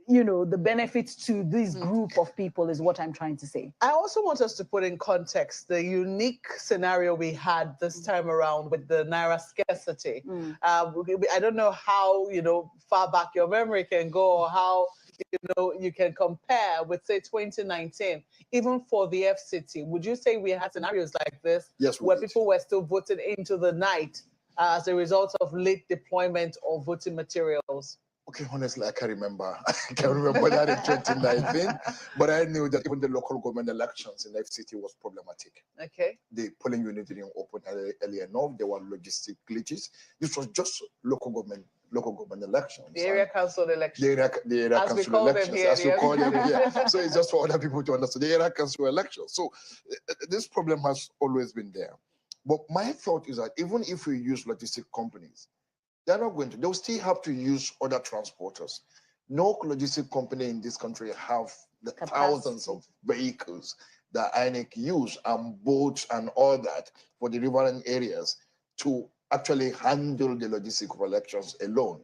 you know, the benefits to this group of people is what I'm trying to say. I also want us to put in context the unique scenario we had this time around with the Naira scarcity. I don't know how, you know, far back your memory can go, or how, you know, you can compare with, say, 2019, even for the FCT. Would you say we had scenarios like this? Yes, where people were still voting into the night as a result of late deployment of voting materials? Okay, honestly, I can't remember. I can't remember that in 2019, but I knew that even the local government elections in FCT was problematic. Okay. The polling unit didn't open early enough. There were logistic glitches. This was just local government elections. The area council elections. The area As we council call them elections, here, as you yes. call them here. So it's just for other people to understand the area council elections. So this problem has always been there. But my thought is that even if we use logistic companies, they're not going to. They'll still have to use other transporters. No logistic company in this country have the thousands of vehicles that INEC use and boats and all that for the riverine areas to actually handle the logistic of elections alone.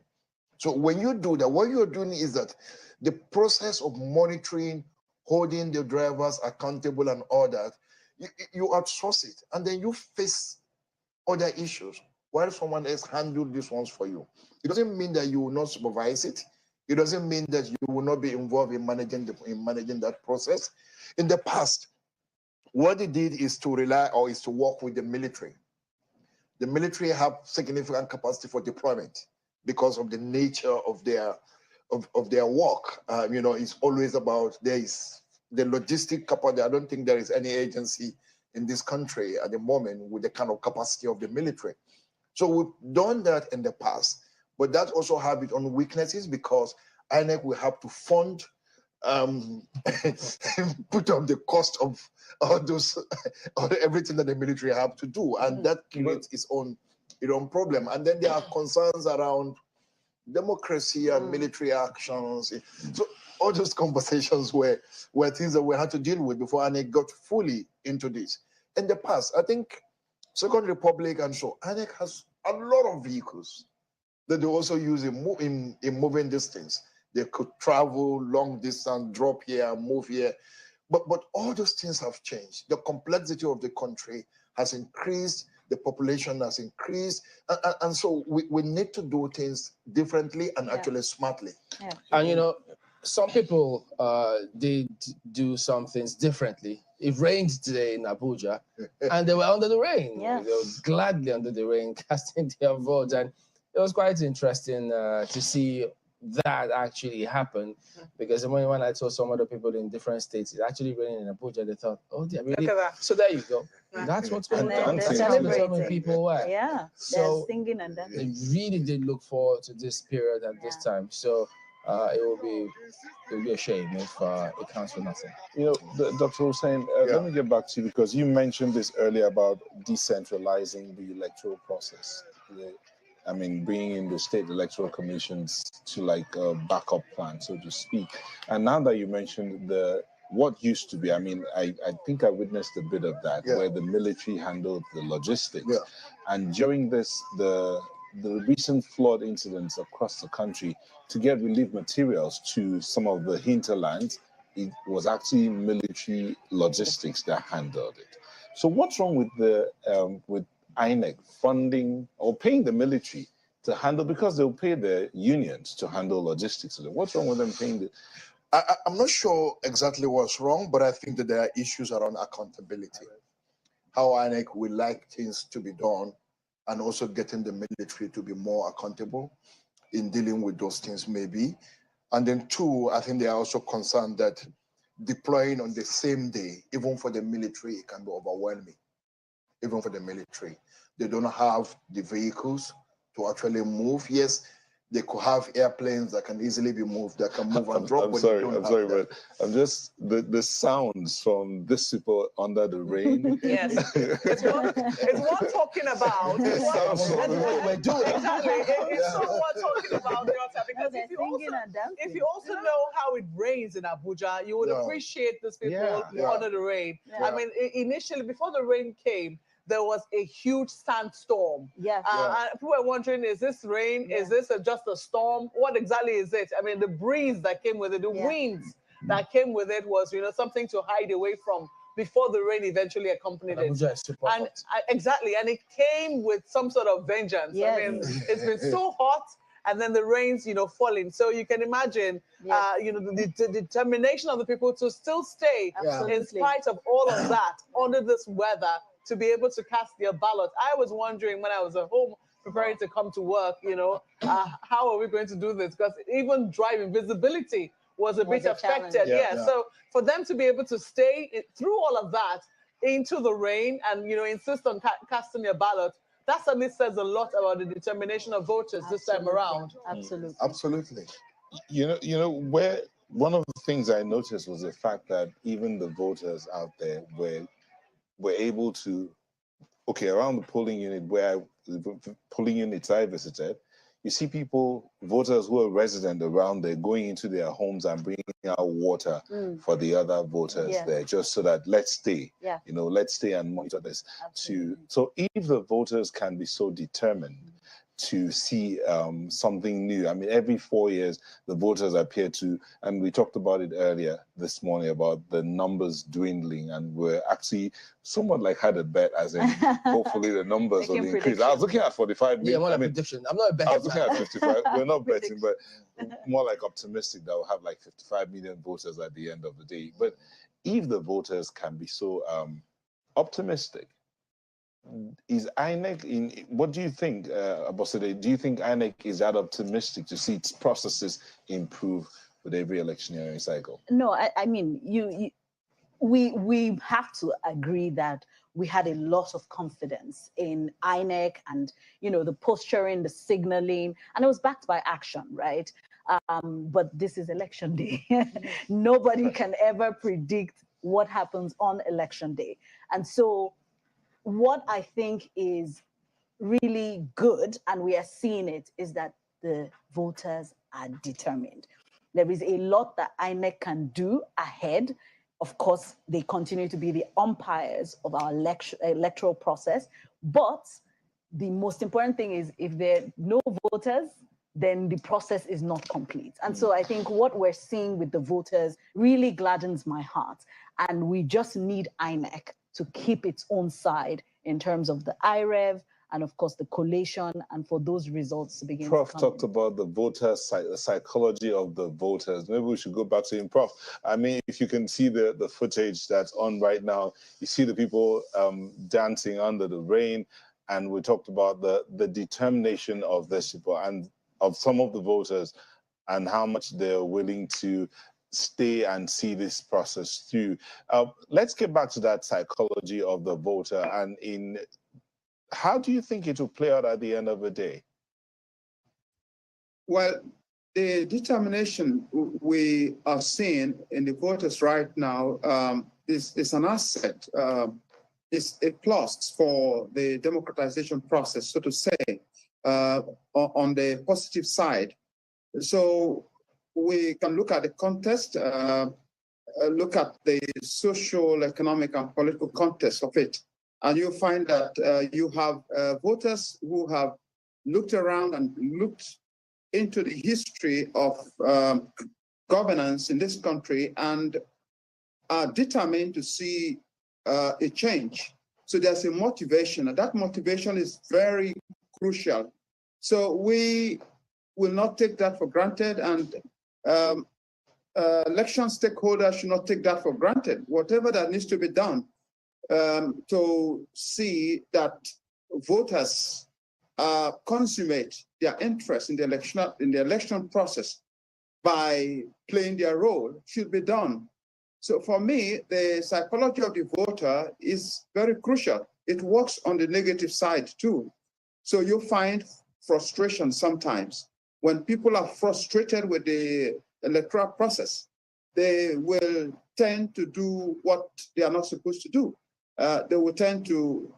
So when you do that, what you're doing is that the process of monitoring, holding the drivers accountable and all that, you outsource it, and then you face other issues while someone else handle these ones for you. It doesn't mean that you will not supervise it. It doesn't mean that you will not be involved in managing that process. In the past, what they did is to rely or is to work with the military. The military have significant capacity for deployment because of the nature of their work. You know, it's always about there is the logistic capacity. I don't think there is any agency in this country at the moment with the kind of capacity of the military. So we've done that in the past, but that also have its own weaknesses because INEC will have to fund, put on the cost of all those, everything that the military have to do, and that creates its own problem. And then there are concerns around democracy and military actions. So all those conversations were things that we had to deal with before INEC got fully into this. In the past, I think Second Republic and so, INEC has a lot of vehicles that they also use in moving distance. They could travel long distance, drop here, move here. But all those things have changed. The complexity of the country has increased, the population has increased, and so we need to do things differently and actually smartly. And you know, some people did do some things differently. It rained today in Abuja, and they were under the rain. Yes. They were gladly under the rain, casting their votes, and it was quite interesting to see that actually happen. Because when I saw some other people in different states, it's actually raining in Abuja, they thought, oh, they're really. So there you go. That's what's going on. They're Celebrating people were. Yeah, So they're singing and dancing. they really did look forward to this period at this time. So it will be a shame if it counts for nothing. You know, Dr. Hussein, let me get back to you because you mentioned this earlier about decentralizing the electoral process. I mean, bringing in the state electoral commissions to like a backup plan, so to speak. And now that you mentioned what used to be, I mean, I think I witnessed a bit of that, where the military handled the logistics. And during this, the recent flood incidents across the country, to get relief materials to some of the hinterlands, it was actually military logistics that handled it. So what's wrong with INEC funding or paying the military to handle, because they'll pay the unions to handle logistics? What's wrong with them paying the... I'm not sure exactly what's wrong, but I think that there are issues around accountability. How INEC would like things to be done, and also getting the military to be more accountable in dealing with those things maybe. And then two, I think they are also concerned that deploying on the same day, even for the military, it can be overwhelming. Even for the military, they don't have the vehicles to actually move. Yes, they could have airplanes that can easily be moved, that can move and drop. I'm sorry, but I'm just the sounds from this people under the rain. Yes, it's what talking about. It's what we're doing. Exactly, it's not what talking about, because if you also know how it rains in Abuja, you would appreciate these people under the rain. I mean, initially, before the rain came, there was a huge sandstorm. Yes. People were wondering, is this rain? Is this just a storm? What exactly is it? I mean, the breeze that came with it, the winds that came with it was, something to hide away from before the rain eventually accompanied it. And exactly, and it came with some sort of vengeance. Yes. I mean, it's been so hot, and then the rains, falling. So you can imagine, the determination of the people to still stay in spite of all of that under this weather to be able to cast their ballot. I was wondering when I was at home preparing to come to work, how are we going to do this? Because even driving visibility was a bit affected. So for them to be able to stay through all of that into the rain and, insist on casting their ballot, that certainly says a lot about the determination of voters this time around. Absolutely. Absolutely. Where one of the things I noticed was the fact that even the voters out there were able to, around the polling units I visited, you see voters who are resident around there going into their homes and bringing out water for the other voters there, just so that let's stay and monitor this. So if the voters can be so determined to see something new. I mean, every 4 years, the voters appear to, and we talked about it earlier this morning about the numbers dwindling, and we're actually somewhat like had a bet, as in hopefully the numbers will increase. I was looking at 45 million. Yeah, more like prediction. I'm not a betting. I was looking at 55. We're not betting, but more like optimistic that we'll have like 55 million voters at the end of the day. But if the voters can be so optimistic, is INEC what do you think, Abosede? Do you think INEC is that optimistic to see its processes improve with every electioneering cycle? No, I mean, we have to agree that we had a lot of confidence in INEC and, the posturing, the signaling, and it was backed by action, right? But this is election day. Nobody can ever predict what happens on election day. And so what I think is really good, and we are seeing it, is that the voters are determined. There is a lot that INEC can do ahead. Of course, they continue to be the umpires of our electoral process. But the most important thing is if there are no voters, then the process is not complete. And so I think what we're seeing with the voters really gladdens my heart. And we just need INEC to keep its own side in terms of the IREV and, of course, the collation, and for those results to begin Prof to come talked about the voter psychology of the voters. Maybe we should go back to him. Prof, I mean, if you can see the footage that's on right now, you see the people dancing under the rain, and we talked about the determination of these people and of some of the voters and how much they're willing to stay and see this process through. Let's get back to that psychology of the voter, and how do you think it will play out at the end of the day? Well, the determination we are seeing in the voters right now is an asset. It's a plus for the democratization process, so to say, on the positive side. So we can look at the context, look at the social, economic, and political context of it. And you'll find that you have voters who have looked around and looked into the history of governance in this country and are determined to see a change. So there's a motivation, and that motivation is very crucial. So we will not take that for granted, and election stakeholders should not take that for granted. Whatever that needs to be done to see that voters consummate their interest in the election process by playing their role should be done. So for me, the psychology of the voter is very crucial. It works on the negative side too. So you find frustration sometimes. When people are frustrated with the electoral process, they will tend to do what they are not supposed to do. They will tend to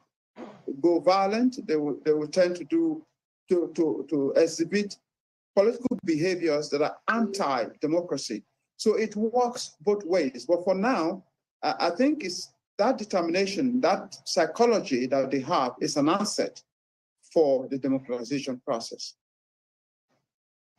go violent. They will tend to exhibit political behaviors that are anti-democracy. So it works both ways. But for now, I think it's that determination, that psychology that they have is an asset for the democratization process.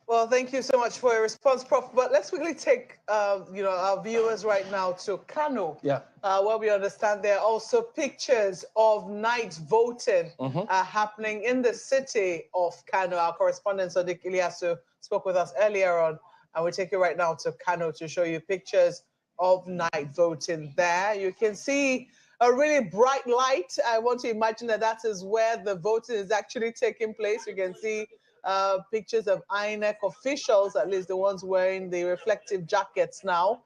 Well, thank you so much for your response, Prof. But let's quickly take, our viewers right now to Kano, where we understand there are also pictures of night voting happening in the city of Kano. Our correspondent, Sadiq Ilyasu, spoke with us earlier on, and we take you right now to Kano to show you pictures of night voting there. You can see a really bright light. I want to imagine that is where the voting is actually taking place. You can see pictures of INEC officials, at least the ones wearing the reflective jackets now,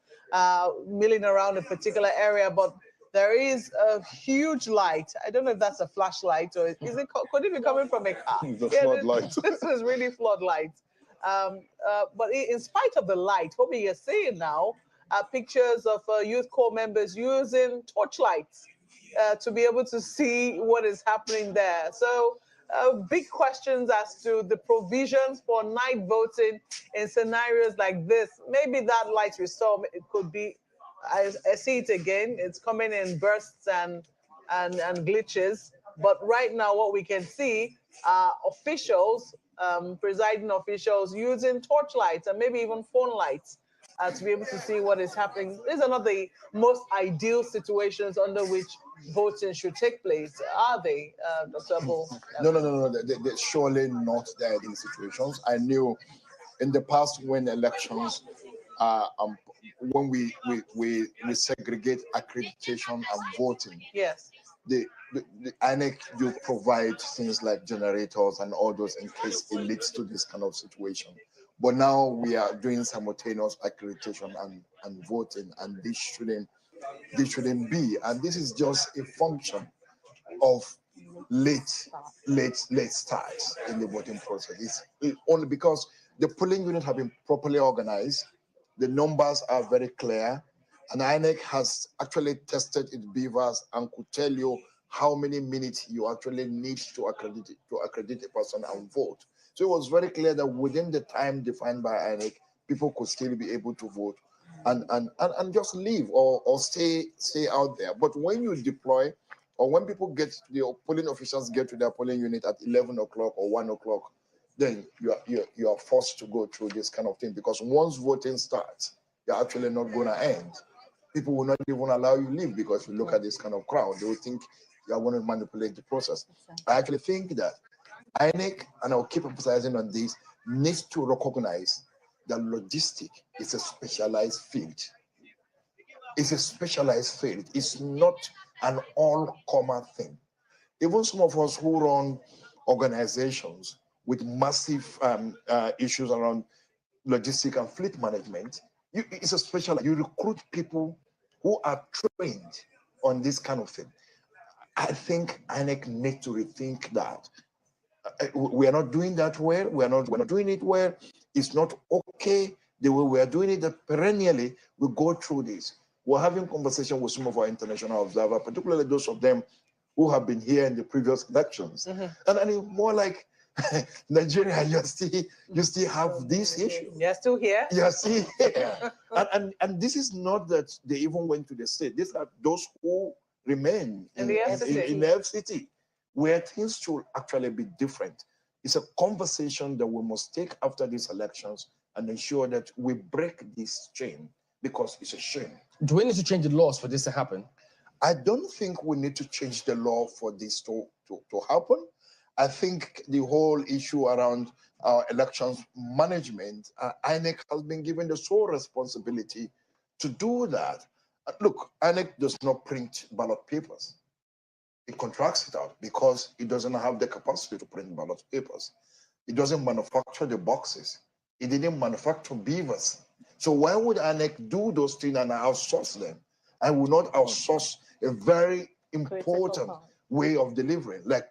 milling around a particular area. But there is a huge light. I don't know if that's a flashlight or could it be coming from a car? The floodlight. This is really floodlight. But in spite of the light, what we are seeing now are pictures of youth corps members using torchlights to be able to see what is happening there. So big questions as to the provisions for night voting in scenarios like this. Maybe that light we saw, it could be, I see it again, it's coming in bursts and glitches. But right now what we can see are officials, presiding officials using torchlights and maybe even phone lights to be able to see what is happening. These are not the most ideal situations under which voting should take place, are they, Dr. Abu? No. They're surely not the ideal situations. I knew in the past when elections, when we segregate accreditation and voting. Yes. The INEC do provide things like generators and all those in case it leads to this kind of situation. But now we are doing simultaneous accreditation and voting, and this shouldn't be. And this is just a function of late starts in the voting process. It's only because the polling units have been properly organized, the numbers are very clear, and INEC has actually tested its beavers and could tell you how many minutes you actually need to accredit a person and vote. So it was very clear that within the time defined by INEC, people could still be able to vote and just leave or stay out there. But when you deploy, or when people the polling officials get to their polling unit at 11 o'clock or 1 o'clock, then you are forced to go through this kind of thing, because once voting starts, you're actually not going to end. People will not even allow you to leave, because if you look at this kind of crowd, they will think you are going to manipulate the process. I actually think that INEC, and I'll keep emphasizing on this, needs to recognize that logistics is a specialized field. It's a specialized field. It's not an all-common thing. Even some of us who run organizations with massive issues around logistics and fleet management, it's a special. You recruit people who are trained on this kind of thing. I think INEC needs to rethink that. We are not doing that well. We're not doing it well. It's not okay the way we are doing it. That perennially we go through this. We're having conversation with some of our international observers, particularly those of them who have been here in the previous elections, and it's more like Nigeria. You still have this issue. You're still here. You're still here, and this is not that they even went to the state. These are those who remain in the FCT, where things should actually be different. It's a conversation that we must take after these elections and ensure that we break this chain, because it's a shame. Do we need to change the laws for this to happen? I don't think we need to change the law for this to happen. I think the whole issue around our elections management, INEC has been given the sole responsibility to do that. Look, INEC does not print ballot papers. It contracts it out because it doesn't have the capacity to print ballot papers. It doesn't manufacture the boxes. It didn't manufacture beavers. So why would INEC do those things and outsource them? I will not outsource a very important way of delivering, like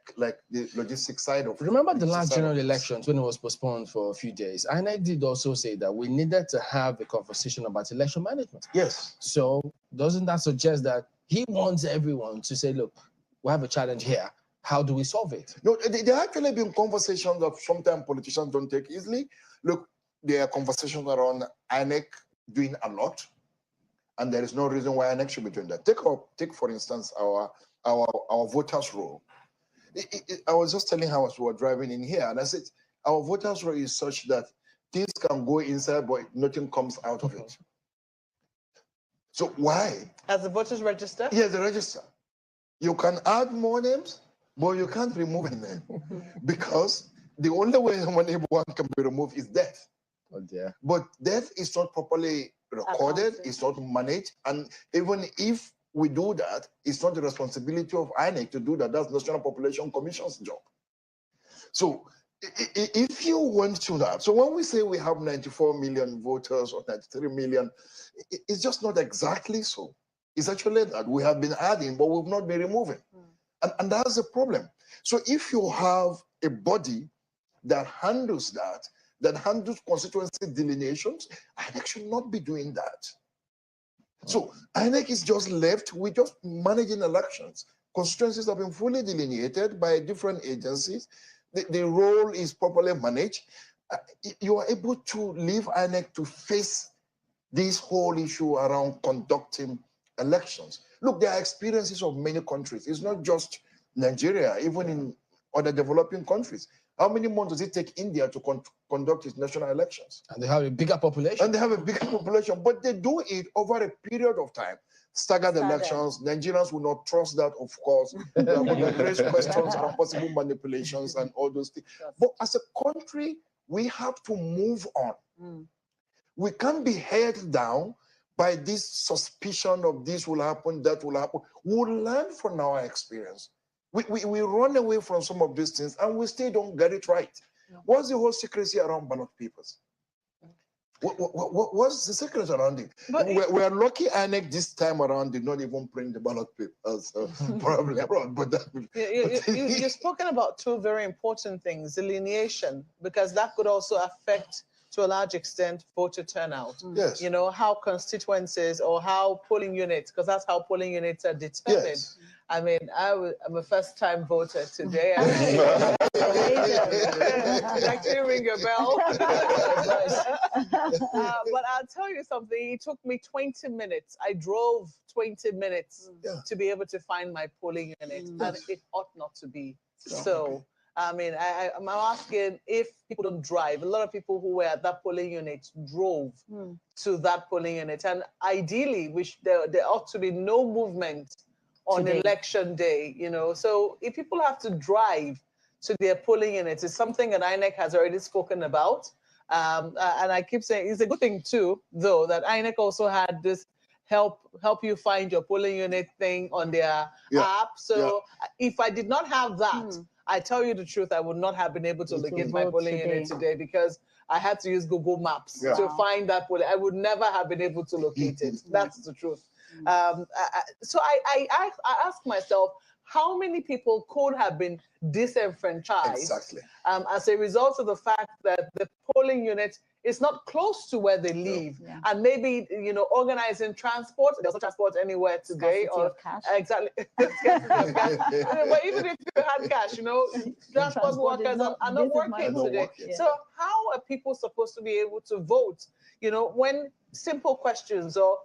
the logistics side of it. Remember the last general elections when it was postponed for a few days? INEC did also say that we needed to have a conversation about election management. Yes. So doesn't that suggest that he wants everyone to say, look, we have a challenge here. How do we solve it? No, there have actually been conversations that sometimes politicians don't take easily. Look, there are conversations around INEC doing a lot, and there is no reason why INEC should be doing that. Take for instance, our voters' roll. I was just telling how we were driving in here, and I said, our voters' roll is such that things can go inside, but nothing comes out of it. So why? As the voters register? Yes, the register. You can add more names, but you can't remove a name because the only way one can be removed is death. Oh dear. But death is not properly recorded, it's not managed, and even if we do that, it's not the responsibility of INEC to do that. That's National Population Commission's job. So if you went to that, so when we say we have 94 million voters or 93 million, it's just not exactly so. It's actually that we have been adding, but we've not been removing. And that's the problem. So if you have a body that handles that, that handles constituency delineations, INEC should not be doing that. So INEC is just left with just managing elections. Constituencies have been fully delineated by different agencies. The role is properly managed. You are able to leave INEC to face this whole issue around conducting elections. Look, there are experiences of many countries. It's not just Nigeria, even in other developing countries. How many months does it take India to conduct its national elections? And they have a bigger population. And they have a bigger population, but they do it over a period of time. Staggered elections, Nigerians will not trust that, of course. They are going to raise questions on possible manipulations and all those things. But as a country, we have to move on. We can't be held down by this suspicion of this will happen, that will happen. We'll learn from our experience. We run away from some of these things and we still don't get it right. What's the whole secrecy around ballot papers? What's the secret around it? We're lucky INEC this time around did not even print the ballot papers. Probably wrong, but you've spoken about two very important things, delineation, because that could also affect to a large extent voter turnout. Yes. You know, how constituencies or how polling units, because that's how polling units are determined. Yes. I mean, I'm a first-time voter today. Actually ring a bell. But I'll tell you something. It took me 20 minutes. I drove 20 minutes to be able to find my polling unit, and it ought not to be so. I mean, I'm asking if people don't drive. A lot of people who were at that polling unit drove to that polling unit, and ideally, there ought to be no movement on election day, you know. So if people have to drive to their polling units, it's something that INEC has already spoken about. And I keep saying it's a good thing too, though, that INEC also had this help you find your polling unit thing on their app. So if I did not have that, I tell you the truth, I would not have been able to locate my polling unit today because I had to use Google Maps to find that polling. I would never have been able to locate it. That's the truth. So I ask myself, how many people could have been disenfranchised as a result of the fact that the polling unit is not close to where they live, and maybe, you know, organizing transport. There's no transport anywhere today, or cash. Exactly. But even if you had cash, you know, transport workers are not working today. So how are people supposed to be able to vote? You know, when simple questions or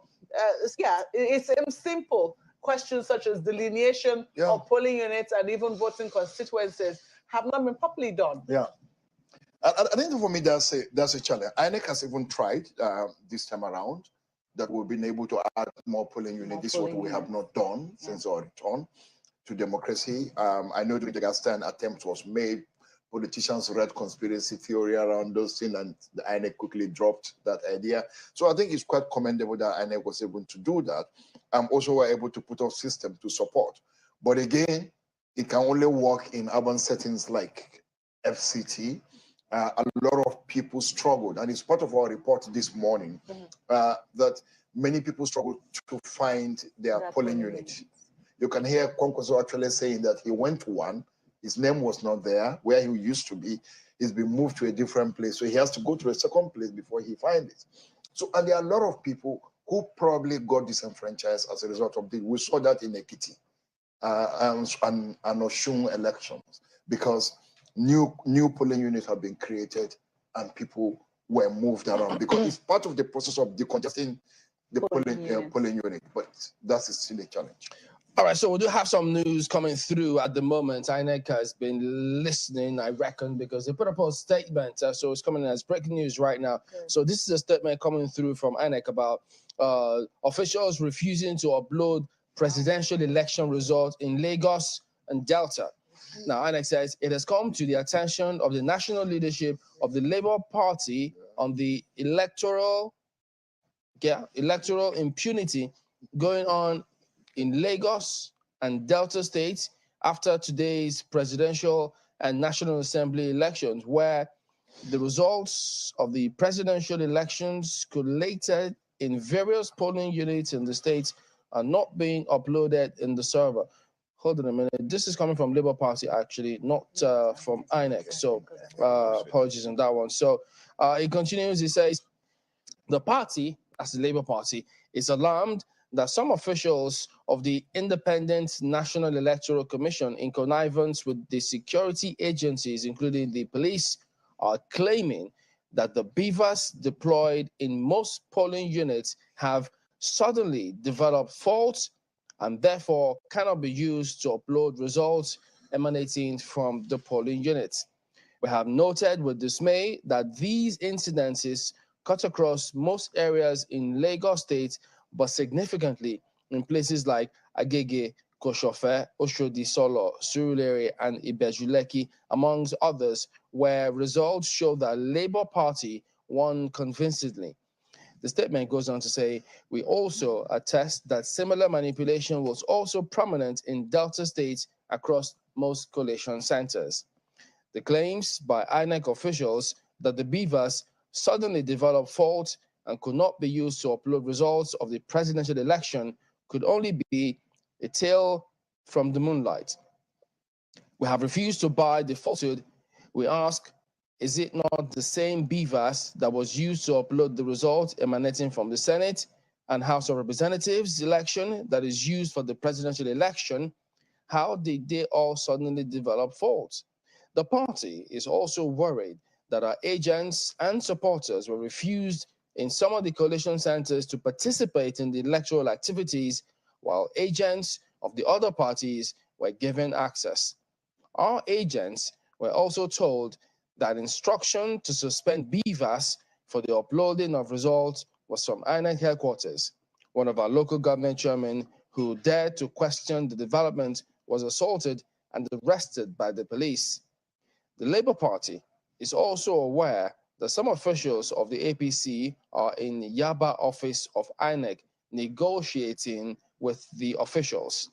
it's simple questions such as delineation of polling units and even voting constituencies have not been properly done. I think for me that's a challenge. INEC has even tried this time around that we've been able to add more polling units. This is what we have not done since our return to democracy. I know during the Gaston attempt was made. Politicians read conspiracy theory around those things, and the INEC quickly dropped that idea. So I think it's quite commendable that INEC was able to do that. Also, we're able to put up system to support. But again, it can only work in urban settings like FCT. A lot of people struggled, and it's part of our report this morning that many people struggled to find their polling unit. You can hear Kwankwaso actually saying that he went to one. His name was not there where he used to be. He's been moved to a different place. So he has to go to a second place before he finds it. So, and there are a lot of people who probably got disenfranchised as a result of this. We saw that in Ekiti and Osun elections, because new polling units have been created and people were moved around, because it's part of the process of decongesting the polling unit, but that's still a challenge. All right, so we do have some news coming through at the moment. INEC has been listening, I reckon, because they put up a statement. So it's coming in as breaking news right now. So this is a statement coming through from INEC about officials refusing to upload presidential election results in Lagos and Delta. Now, INEC says it has come to the attention of the national leadership of the Labour Party on the electoral impunity going on in Lagos and Delta states after today's presidential and National Assembly elections, where the results of the presidential elections collated in various polling units in the states are not being uploaded in the server. Hold on a minute. This is coming from Labour Party, actually, not from INEC. So apologies on that one. So it continues. It says, the party, as the Labour Party, is alarmed that some officials of the Independent National Electoral Commission, in connivance with the security agencies, including the police, are claiming that the beavers deployed in most polling units have suddenly developed faults and therefore cannot be used to upload results emanating from the polling units. We have noted with dismay that these incidences cut across most areas in Lagos State, but significantly in places like Agege, Koshofe, Oshodi Solo, Surulere, and Ibejuleki, amongst others, where results show that Labour Party won convincingly. The statement goes on to say, we also attest that similar manipulation was also prominent in Delta State across most collation centers. The claims by INEC officials that the beavers suddenly developed faults and could not be used to upload results of the presidential election could only be a tale from the moonlight. We have refused to buy the falsehood. We ask, is it not the same beavers that was used to upload the results emanating from the Senate and House of Representatives election that is used for the presidential election? How did they all suddenly develop faults? The party is also worried that our agents and supporters were refused in some of the coalition centers to participate in the electoral activities, while agents of the other parties were given access. Our agents were also told that instruction to suspend beavers for the uploading of results was from INEC headquarters. One of our local government chairmen who dared to question the development was assaulted and arrested by the police. The Labour Party is also aware that some officials of the APC are in the Yaba office of INEC negotiating with the officials.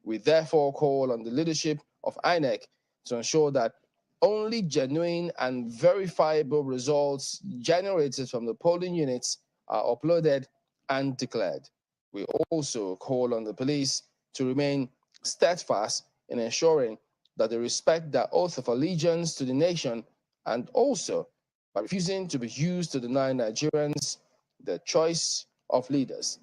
We therefore call on the leadership of INEC to ensure that only genuine and verifiable results generated from the polling units are uploaded and declared. We also call on the police to remain steadfast in ensuring that they respect their oath of allegiance to the nation, and also by refusing to be used to deny Nigerians their choice of leaders.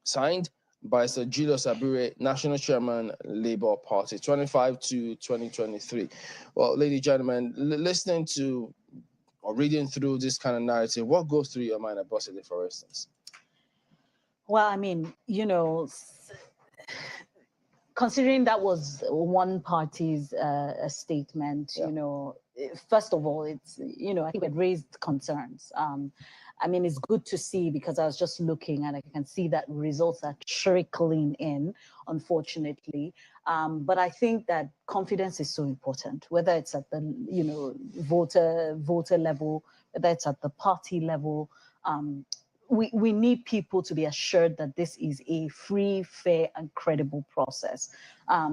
Signed by Sir Julius Abure, National Chairman, Labour Party, 25 to 2023. Well, ladies and gentlemen, listening to or reading through this kind of narrative, what goes through your mind about it, for instance? Well, I mean, considering that was one party's statement, first of all, it's, I think it raised concerns. I mean, it's good to see, because I was just looking and I can see that results are trickling in, unfortunately. But I think that confidence is so important, whether it's at the, voter level, whether it's at the party level. We need people to be assured that this is a free, fair, and credible process.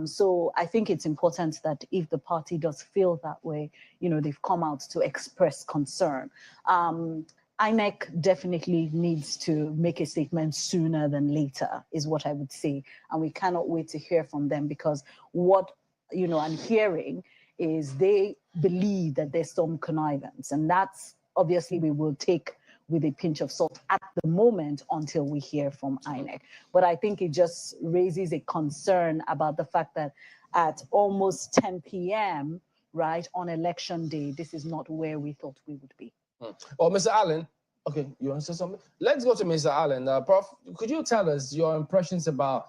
So I think it's important that if the party does feel that way, they've come out to express concern. INEC definitely needs to make a statement sooner than later, is what I would say. And we cannot wait to hear from them, because what I'm hearing is they believe that there's some connivance. And that's obviously we will take with a pinch of salt at the moment until we hear from INEC. But I think it just raises a concern about the fact that at almost 10 p.m., right, on election day, this is not where we thought we would be. Well, Mr. Allen, Okay, you want to say something? Let's go to Mr. Allen. Prof, could you tell us your impressions about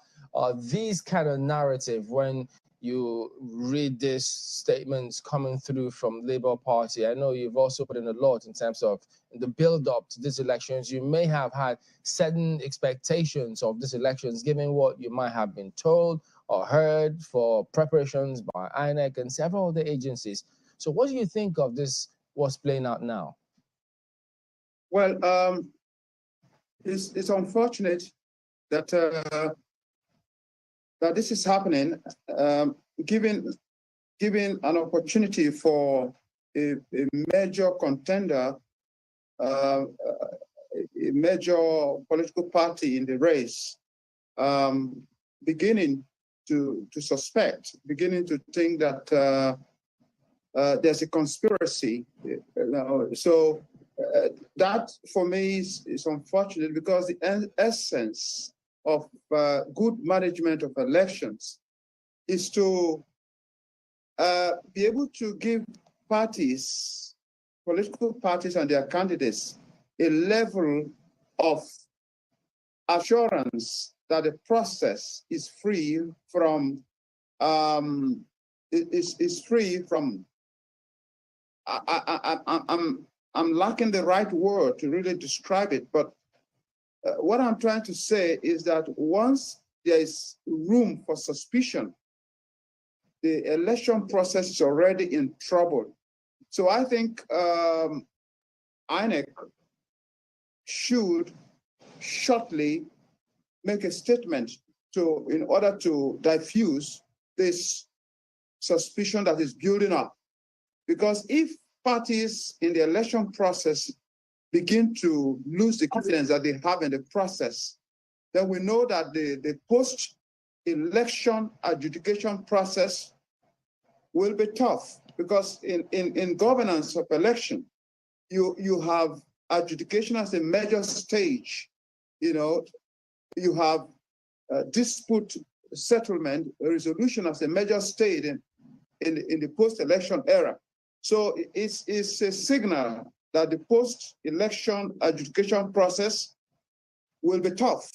these kind of narrative when you read these statements coming through from Labour Party? I know you've also put in a lot in terms of the build-up to these elections. You may have had certain expectations of these elections, given what you might have been told or heard for preparations by INEC and several other agencies. So what do you think of this, what's playing out now? Well, it's unfortunate that that this is happening, given an opportunity for a major contender, a major political party in the race, beginning to suspect, beginning to think that there's a conspiracy. So that for me is unfortunate, because the essence of good management of elections is to be able to give parties, political parties and their candidates, a level of assurance that the process is free from I'm lacking the right word to really describe it, but what I'm trying to say is that once there is room for suspicion, the election process is already in trouble. So I think INEC should shortly make a statement in order to diffuse this suspicion that is building up. Because if parties in the election process begin to lose the confidence that they have in the process, then we know that the post-election adjudication process will be tough, because in governance of election, you have adjudication as a major stage. You have dispute settlement resolution as a major stage in the post-election era. So it's a signal that the post-election adjudication process will be tough.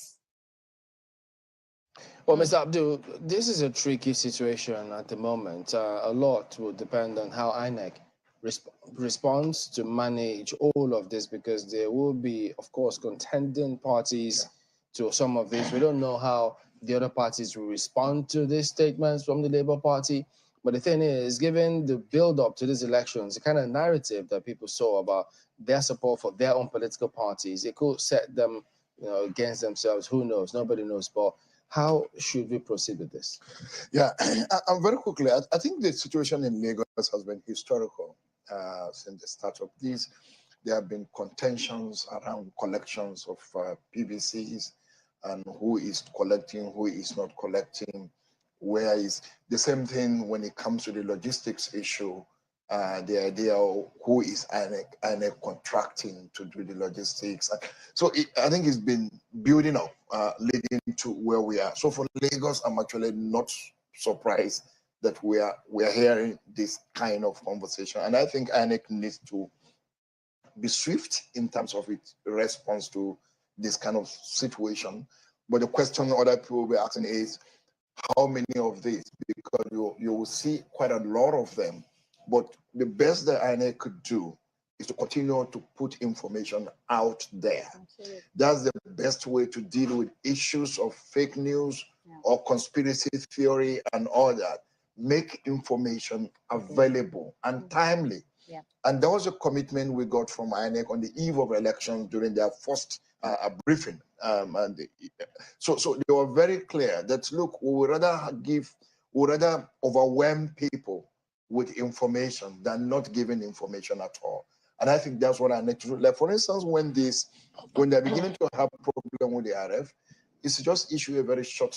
Well, Mr. Abdul, this is a tricky situation at the moment. A lot will depend on how INEC responds to manage all of this, because there will be, of course, contending parties to some of this. We don't know how the other parties will respond to these statements from the Labour Party. But the thing is, given the build-up to these elections, the kind of narrative that people saw about their support for their own political parties, it could set them, against themselves. Who knows? Nobody knows. But how should we proceed with this? Yeah, and very quickly, I think the situation in Lagos has been historical since the start of this. There have been contentions around collections of PVCs and who is collecting, who is not collecting, where is the same thing when it comes to the logistics issue, the idea of who is INEC contracting to do the logistics. So I think it's been building up, leading to where we are. So for Lagos, I'm actually not surprised that we are hearing this kind of conversation. And I think INEC needs to be swift in terms of its response to this kind of situation. But the question other people will be asking is, how many of these? Because you will see quite a lot of them. But the best that INEC could do is to continue to put information out there. Absolutely. That's the best way to deal with issues of fake news or conspiracy theory and all that. Make information available and timely. Yeah. And that was a commitment we got from INEC on the eve of elections during their first briefing. So they were very clear that, look, we would rather overwhelm people with information than not giving information at all. And I think that's what I need to do. Like, for instance, when they're beginning to have problem with the RF, is to just issue a very short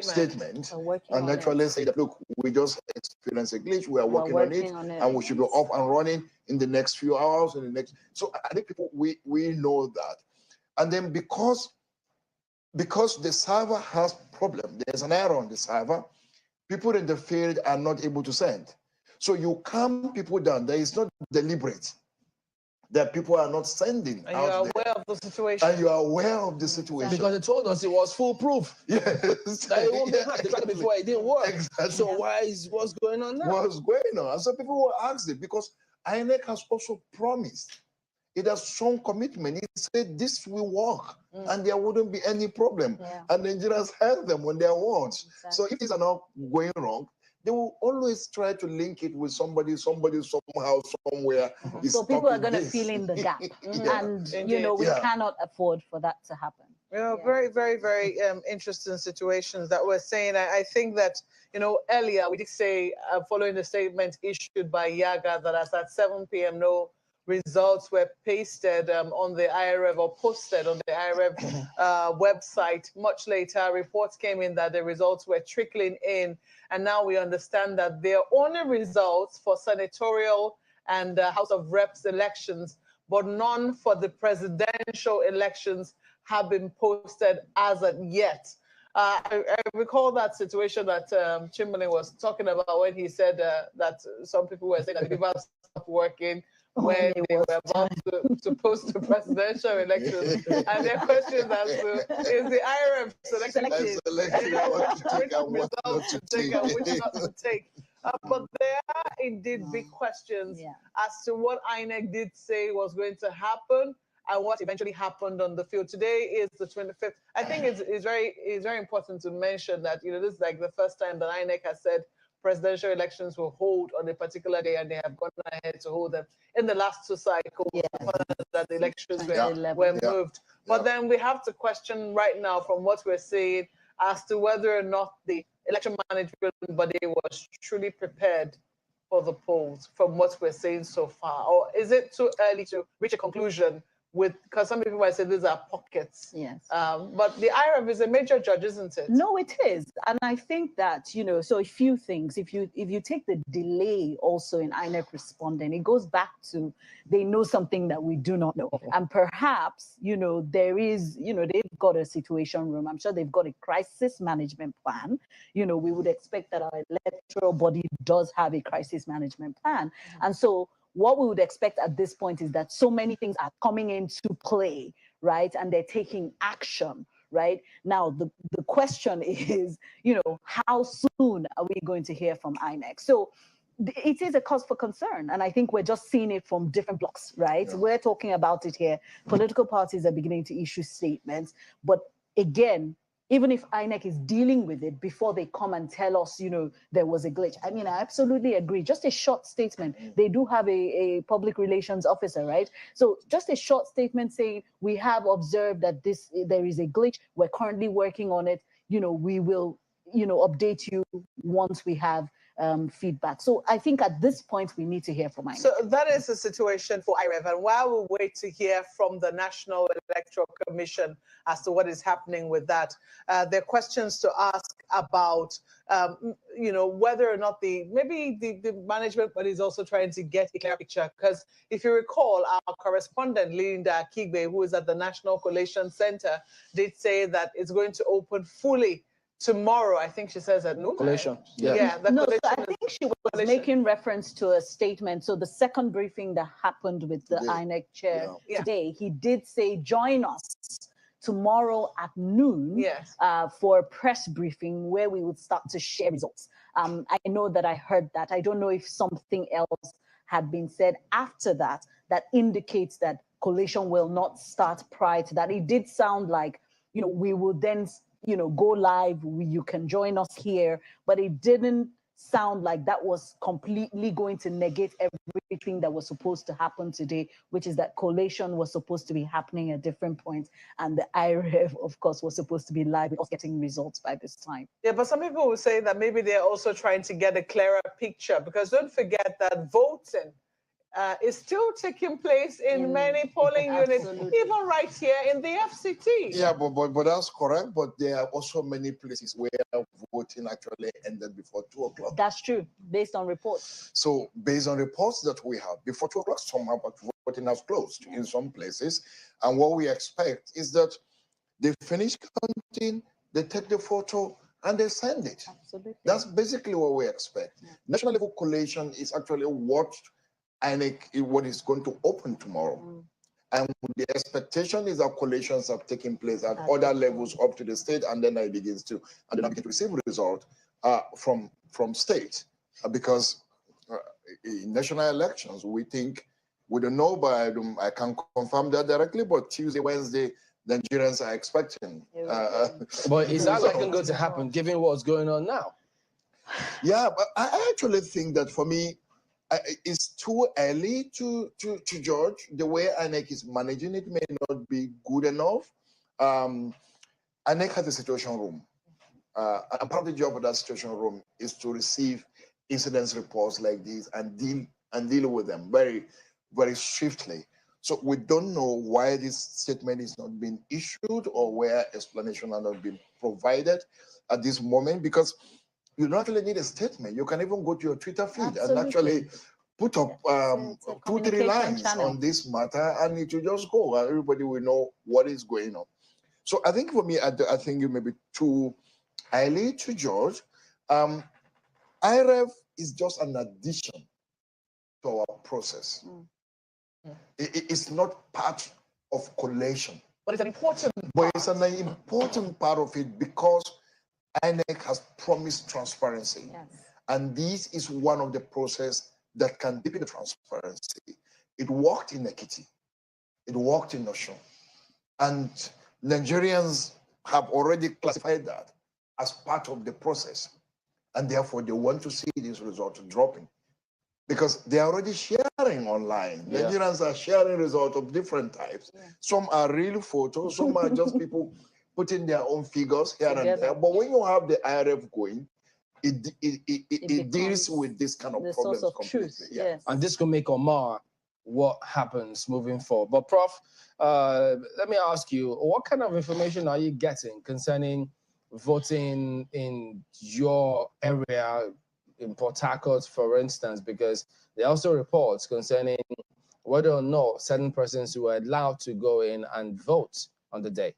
statement and actually say that, look, we just experienced a glitch, we are working on it, and we should be off and running in the next few hours. So I think people, we know that. And then because the server has problem, there's an error on the server, people in the field are not able to send. So you calm people down. There is not deliberate. that people are not sending And out you're there. aware of the situation. And you are aware of the situation. Because they told us it was foolproof. Yes. That it won't be hacked. They tried it before, it didn't work. Exactly. So what's going on now? What's going on? And so people will ask it because INEC has also promised. It has shown commitment. It said this will work and there wouldn't be any problem. And Nigerians heard them when they are words. Exactly. So if things are not going wrong, they will always try to link it with somebody somehow, somewhere. is So people are stopping going to this. fill in the gap. Yeah. And, you know, we cannot afford for that to happen. Very, very, very interesting situations that we're saying. I think that, you know, earlier we did say, following the statement issued by Yaga, that as at 7 p.m., no results were pasted on the IREV or posted on the IREV website. Much later, reports came in that the results were trickling in. And now we understand that there are only results for senatorial and House of Reps elections, but none for the presidential elections have been posted as of yet. I recall that situation that Chimberlain was talking about when he said that some people were saying that the people have stopped working when they were about to post the presidential elections. And their questions as to, is the IRF selective which results to take and which not to take? But there are indeed big questions as to what INEC did say was going to happen and what eventually happened on the field. Today is the 25th. I think it's very important to mention that, you know, this is like the first time that INEC has said presidential elections will hold on a particular day, and they have gone ahead to hold them. In the last two cycles, that the elections were moved. But then we have to question right now, from what we're seeing, as to whether or not the election management body was truly prepared for the polls, from what we're seeing so far. Or is it too early to reach a conclusion with, because some people might say these are pockets. Yes. But the IRF is a major judge, isn't it? No, it is. And I think that, you know, so a few things, if you take the delay also in INEC responding, it goes back to they know something that we do not know. And perhaps, you know, there is, you know, they've got a situation room. I'm sure they've got a crisis management plan. You know, we would expect that our electoral body does have a crisis management plan. And so what we would expect at this point is that so many things are coming into play, right? And they're taking action, right? Now, the question is, you know, how soon are we going to hear from INEC? So it is a cause for concern. And I think we're just seeing it from different blocks, right? We're talking about it here. Political parties are beginning to issue statements. But again, even if INEC is dealing with it before they come and tell us, you know, there was a glitch. I mean, I absolutely agree. Just a short statement. They do have a public relations officer, right? So just a short statement saying, we have observed that there is a glitch. We're currently working on it. You know, we will, you know, update you once we have feedback. So I think at this point, we need to hear from INEC. So that is the situation for IREV. And while we wait to hear from the National Electoral Commission as to what is happening with that, there are questions to ask about, you know, whether or not maybe the management body is also trying to get a clear picture. Because if you recall, our correspondent, Linda Akigbe, who is at the National Collation Center, did say that it's going to open fully tomorrow. I think she says at noon. Collation. No, so I think she was making reference to a statement. So the second briefing that happened with the INEC chair today, he did say, join us tomorrow at noon for a press briefing where we would start to share results. I know that I heard that. I don't know if something else had been said after that that indicates that collation will not start prior to that. It did sound like, you know, we will then, you know, go live, you can join us here, but it didn't sound like that was completely going to negate everything that was supposed to happen today, which is that collation was supposed to be happening at different points, and the IREV, of course, was supposed to be live with us getting results by this time. Yeah, but some people will say that maybe they're also trying to get a clearer picture, because don't forget that voting is still taking place in many polling units, even right here in the FCT. Yeah, but that's correct. But there are also many places where voting actually ended before 2 o'clock. That's true, based on reports. So based on reports that we have, before 2 o'clock, somehow voting has closed in some places. And what we expect is that they finish counting, they take the photo, and they send it. Absolutely. That's basically what we expect. National level collation is actually what INEC what is going to open tomorrow. And the expectation is that collations are taking place at other levels up to the state, and then it begins to, and then I begin to receive result from state, because in national elections, we think, we don't know, but I can't confirm that directly, but Tuesday, Wednesday, the Nigerians are expecting. But is that likely going to happen given what's going on now? Yeah, but I actually think that for me, it's too early to judge. The way INEC is managing it may not be good enough. INEC has a situation room. And part of the job of that situation room is to receive incidents reports like this and deal with them very, very swiftly. So we don't know why this statement is not being issued or where explanation are not being provided at this moment, because you don't actually need a statement. You can even go to your Twitter feed and actually put up 2-3 lines on this matter, and it will just go, and everybody will know what is going on. So I think for me, I think it may be too early to judge. IREF is just an addition to our process. It's not part of collation. But it's an important But it's an important part of it because INEC has promised transparency. And this is one of the process that can deepen the transparency. It worked in Ekiti. It worked in Osun. And Nigerians have already classified that as part of the process. And therefore, they want to see this result dropping, because they are already sharing online. Nigerians are sharing results of different types. Some are real photos, some are just people putting their own figures here and there. But when you have the IRF going, it deals with this kind of problems completely. And this could make or mar what happens moving forward. But Prof, let me ask you, what kind of information are you getting concerning voting in your area, in Port Harcourt, for instance? Because there are also reports concerning whether or not certain persons were allowed to go in and vote on the day.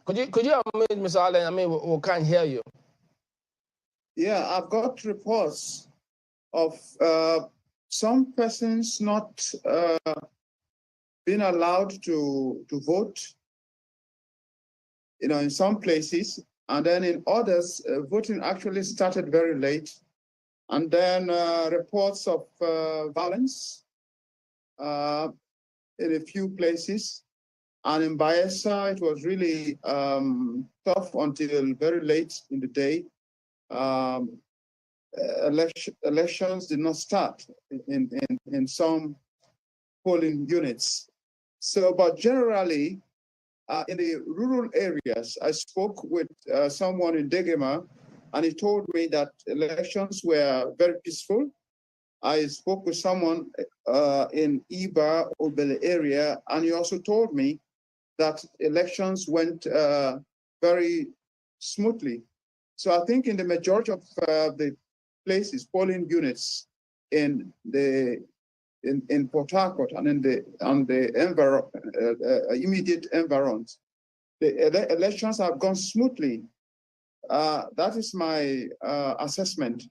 Could you unmute, Mr. Allen? I mean, we can't hear you. Yeah, I've got reports of some persons not being allowed to vote, in some places, and then in others, voting actually started very late. And then reports of violence in a few places. And in Bayelsa, it was really tough until very late in the day. Elections did not start in some polling units. So, but generally, in the rural areas, I spoke with someone in Degema, and he told me that elections were very peaceful. I spoke with someone in Iba, Obele area, and he also told me that elections went very smoothly. So I think in the majority of the places, polling units in Port Harcourt and in the immediate environs, the elections have gone smoothly. That is my assessment.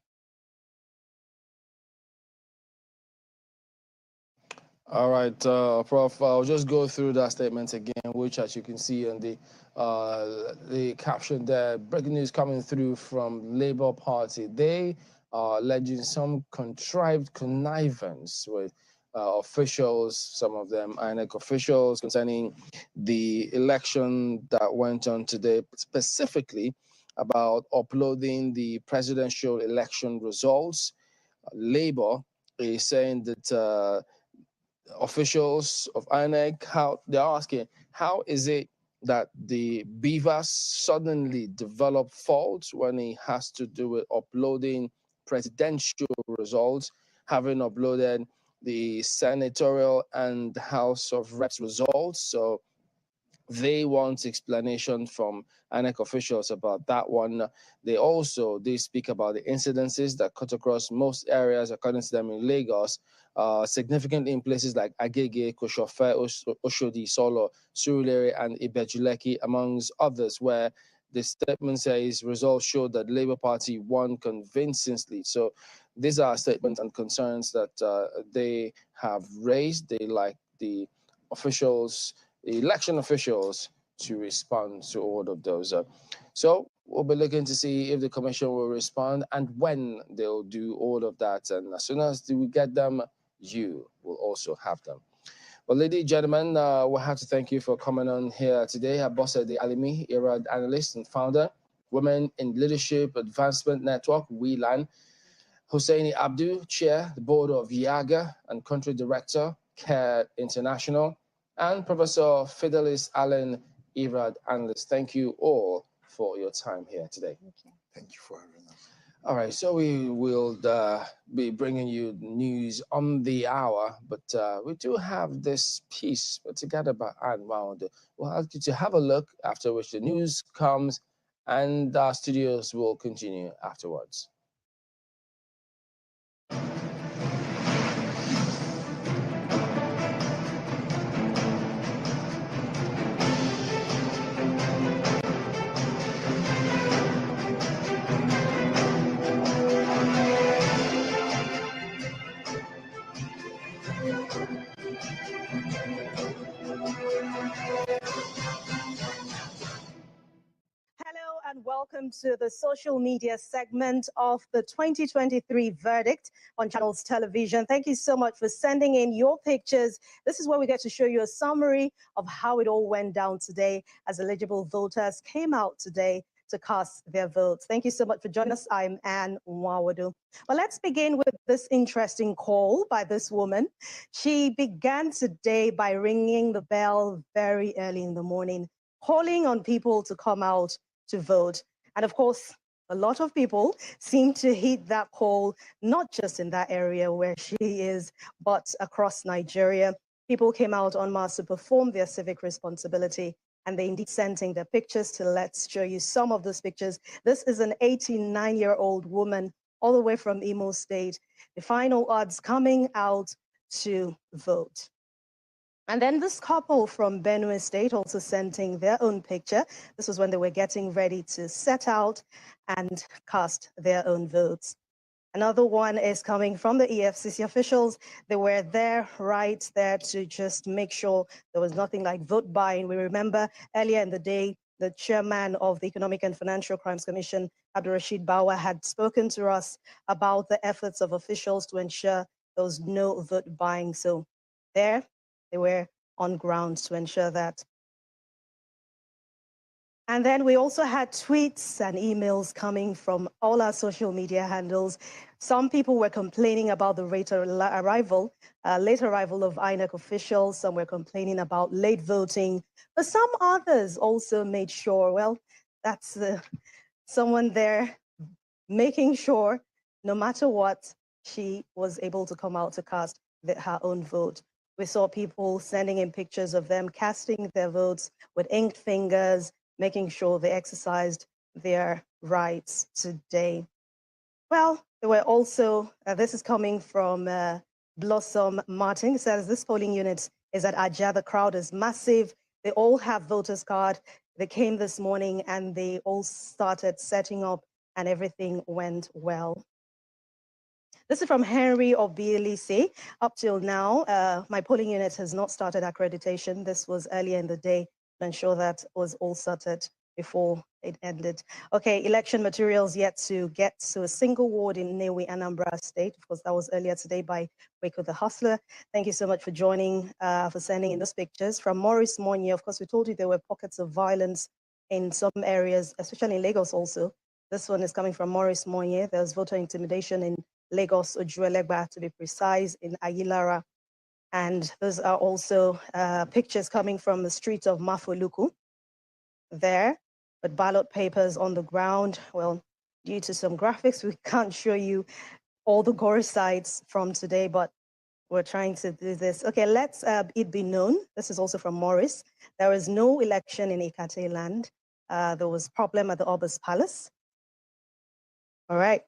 All right, Prof, I'll just go through that statement again, which, as you can see on the caption there, breaking news coming through from Labour Party. They are alleging some contrived connivance with officials, some of them INEC officials, concerning the election that went on today, specifically about uploading the presidential election results. Labour is saying that officials of INEC, they're asking, how is it that the beaver suddenly develop faults when it has to do with uploading presidential results, having uploaded the senatorial and House of Reps results? So they want explanation from INEC officials about that one. They speak about the incidences that cut across most areas, according to them, in Lagos, significantly in places like Agege, Koshofe, Oshodi, Solo, Surulere, and Ibejuleki, amongst others, where The statement says results showed that Labour Party won convincingly. So these are statements and concerns that they have raised. They like the officials, the election officials, to respond to all of those. So we'll be looking to see if the commission will respond and when they'll do all of that. And as soon as we get them, you will also have them. Well, ladies and gentlemen, we have to thank you for coming on here today. Abosede Alimi, ERAD analyst and founder, Women in Leadership Advancement Network, WELAN. Husseini Abdu, chair, the board of YAGA and country director, CARE International, and Professor Fidelis Allen, ERAD analyst. Thank you all for your time here today. Thank you for having us. All right, so we will be bringing you news on the hour, but we do have this piece put together by Anne Wound. We'll ask you to have a look, after which the news comes, and our studios will continue afterwards. Hello and welcome to the social media segment of the 2023 verdict on Channels Television. Thank you so much for sending in your pictures. This is where we get to show you a summary of how it all went down today as eligible voters came out today to cast their votes. Thank you so much for joining us. I'm Anne Nwawadu. Well, let's begin with this interesting call by this woman. She began today by ringing the bell very early in the morning, calling on people to come out to vote. And of course, a lot of people seem to heed that call, not just in that area where she is, but across Nigeria. People came out en masse to perform their civic responsibility, and they indeed sent in their pictures. Let's show you some of those pictures. This is an 89-year-old woman all the way from Imo State. The final odds coming out to vote. And then this couple from Benue State also sent in their own picture. This was when they were getting ready to set out and cast their own votes. Another one is coming from the EFCC officials. They were there, right there, to just make sure there was nothing like vote buying. We remember earlier in the day, the chairman of the Economic and Financial Crimes Commission, Abdurrashid Bawa, had spoken to us about the efforts of officials to ensure there was no vote buying. So there, they were on ground to ensure that. And then we also had tweets and emails coming from all our social media handles. Some people were complaining about the later arrival of INEC officials. Some were complaining about late voting, but some others also made sure, well, that's someone there making sure no matter what, she was able to come out to cast her own vote. We saw people sending in pictures of them casting their votes with inked fingers, making sure they exercised their rights today. Well, there were also, this is coming from Blossom Martin. It says this polling unit is at Ajah. The crowd is massive. They all have voters card. They came this morning and they all started setting up and everything went well. This is from Henry of BLEC. Up till now, my polling unit has not started accreditation. This was earlier in the day to ensure that was all sorted before it ended. Okay, election materials yet to get to a single ward in Newi, Anambra State. Of course, that was earlier today by Waco the Hustler. Thank you so much for joining, for sending in those pictures. From Maurice Monye, of course, we told you there were pockets of violence in some areas, especially in Lagos also. This one is coming from Maurice Monye. There was voter intimidation in Lagos, Ojuelegba, to be precise, in Ayilara. And those are also pictures coming from the streets of Mafoluku there, but ballot papers on the ground. Well, due to some graphics, we can't show you all the gore sites from today, but we're trying to do this. Okay, let's it be known. This is also from Morris. There was no election in Ikate land. There was problem at the Oba's Palace. All right.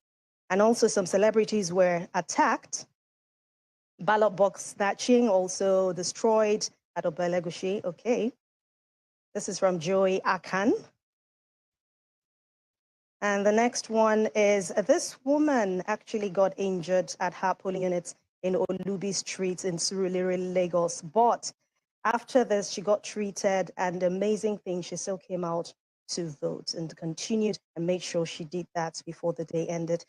And also some celebrities were attacked. Ballot box snatching also destroyed at Obelegushi. Okay. This is from Joey Akan. And the next one is this woman actually got injured at her polling unit in Olubi Street in Surulere, Lagos. But after this, she got treated, and the amazing thing, she still came out to vote and continued and made sure she did that before the day ended.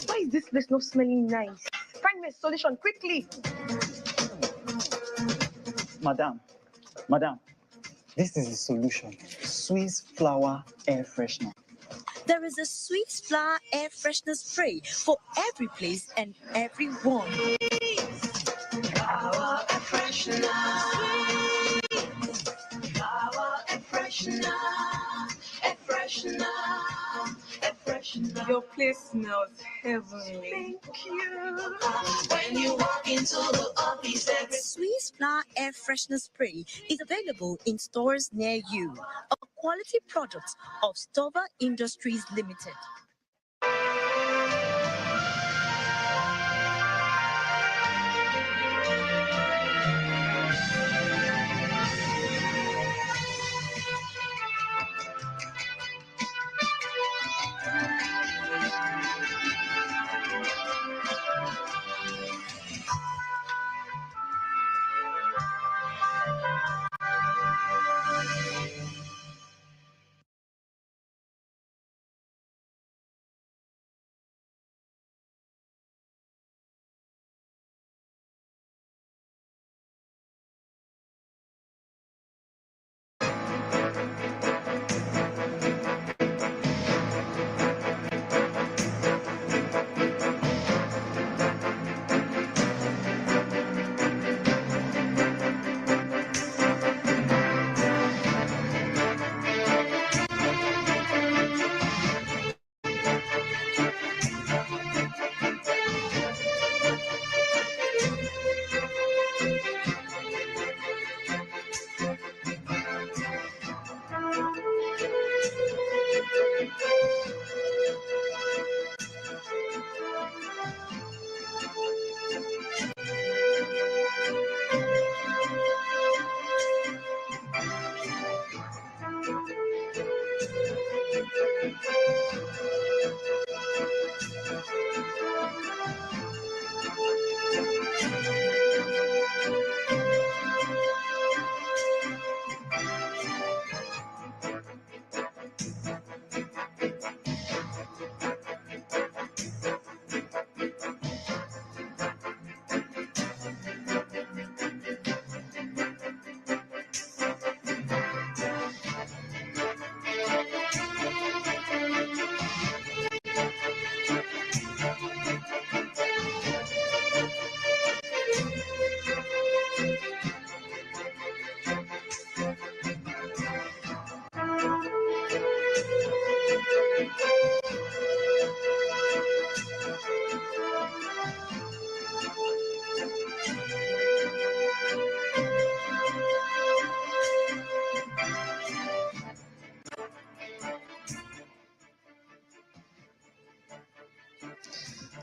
Why is this place not smelling nice? Find me a solution quickly. Madam, this is the solution. Swiss flower air freshener. There is a Swiss flower air freshener spray for every place and everyone. Flower air freshener. Flower air freshener. Air freshener. Air freshener. Your place smells heavenly. Thank you. When you walk into the office, Swiss flower air freshener spray is available in stores near you. A quality product of Stover Industries Limited.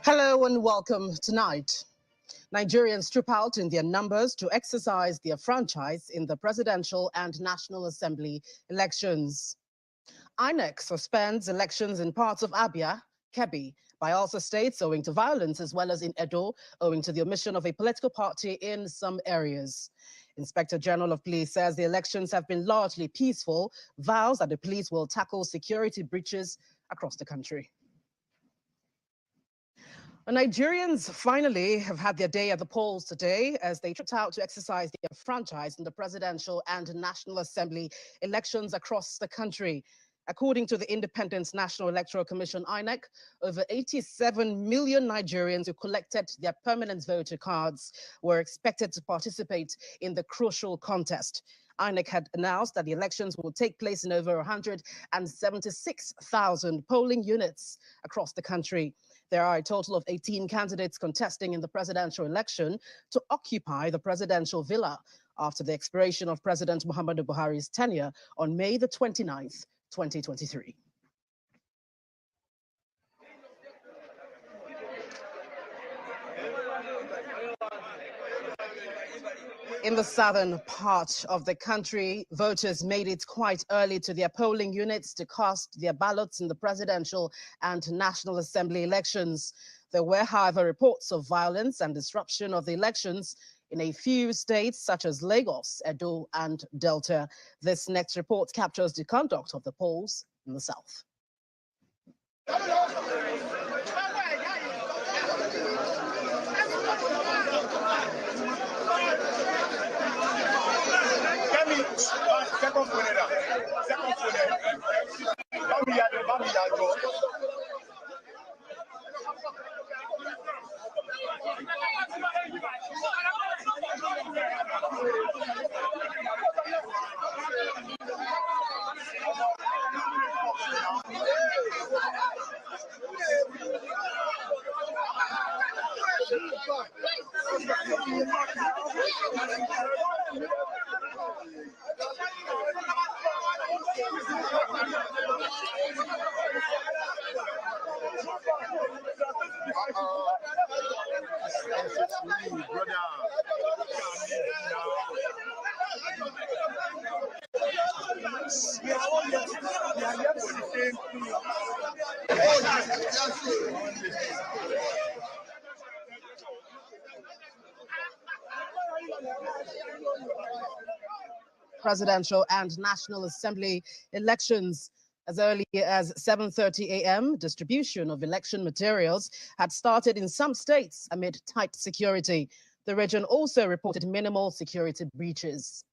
Hello and welcome tonight. Nigerians troop out in their numbers to exercise their franchise in the presidential and National Assembly elections. INEC suspends elections in parts of Abia, Kebbi, Bayelsa states owing to violence, as well as in Edo owing to the omission of a political party in some areas. Inspector General of Police says the elections have been largely peaceful, vows that the police will tackle security breaches across the country. Nigerians finally have had their day at the polls today as they tripped out to exercise their franchise in the presidential and National Assembly elections across the country. According to the Independent National Electoral Commission, INEC, over 87 million Nigerians who collected their permanent voter cards were expected to participate in the crucial contest. INEC had announced that the elections will take place in over 176,000 polling units across the country. There are a total of 18 candidates contesting in the presidential election to occupy the presidential villa after the expiration of President Muhammadu Buhari's tenure on May the 29th, 2023. In the southern part of the country, voters made it quite early to their polling units to cast their ballots in the presidential and National Assembly elections. There were, however, reports of violence and disruption of the elections in a few states such as Lagos, Edo, and Delta. This next report captures the conduct of the polls in the south. Presidential and National Assembly elections. As early as 7:30 a.m., distribution of election materials had started in some states amid tight security. The region also reported minimal security breaches.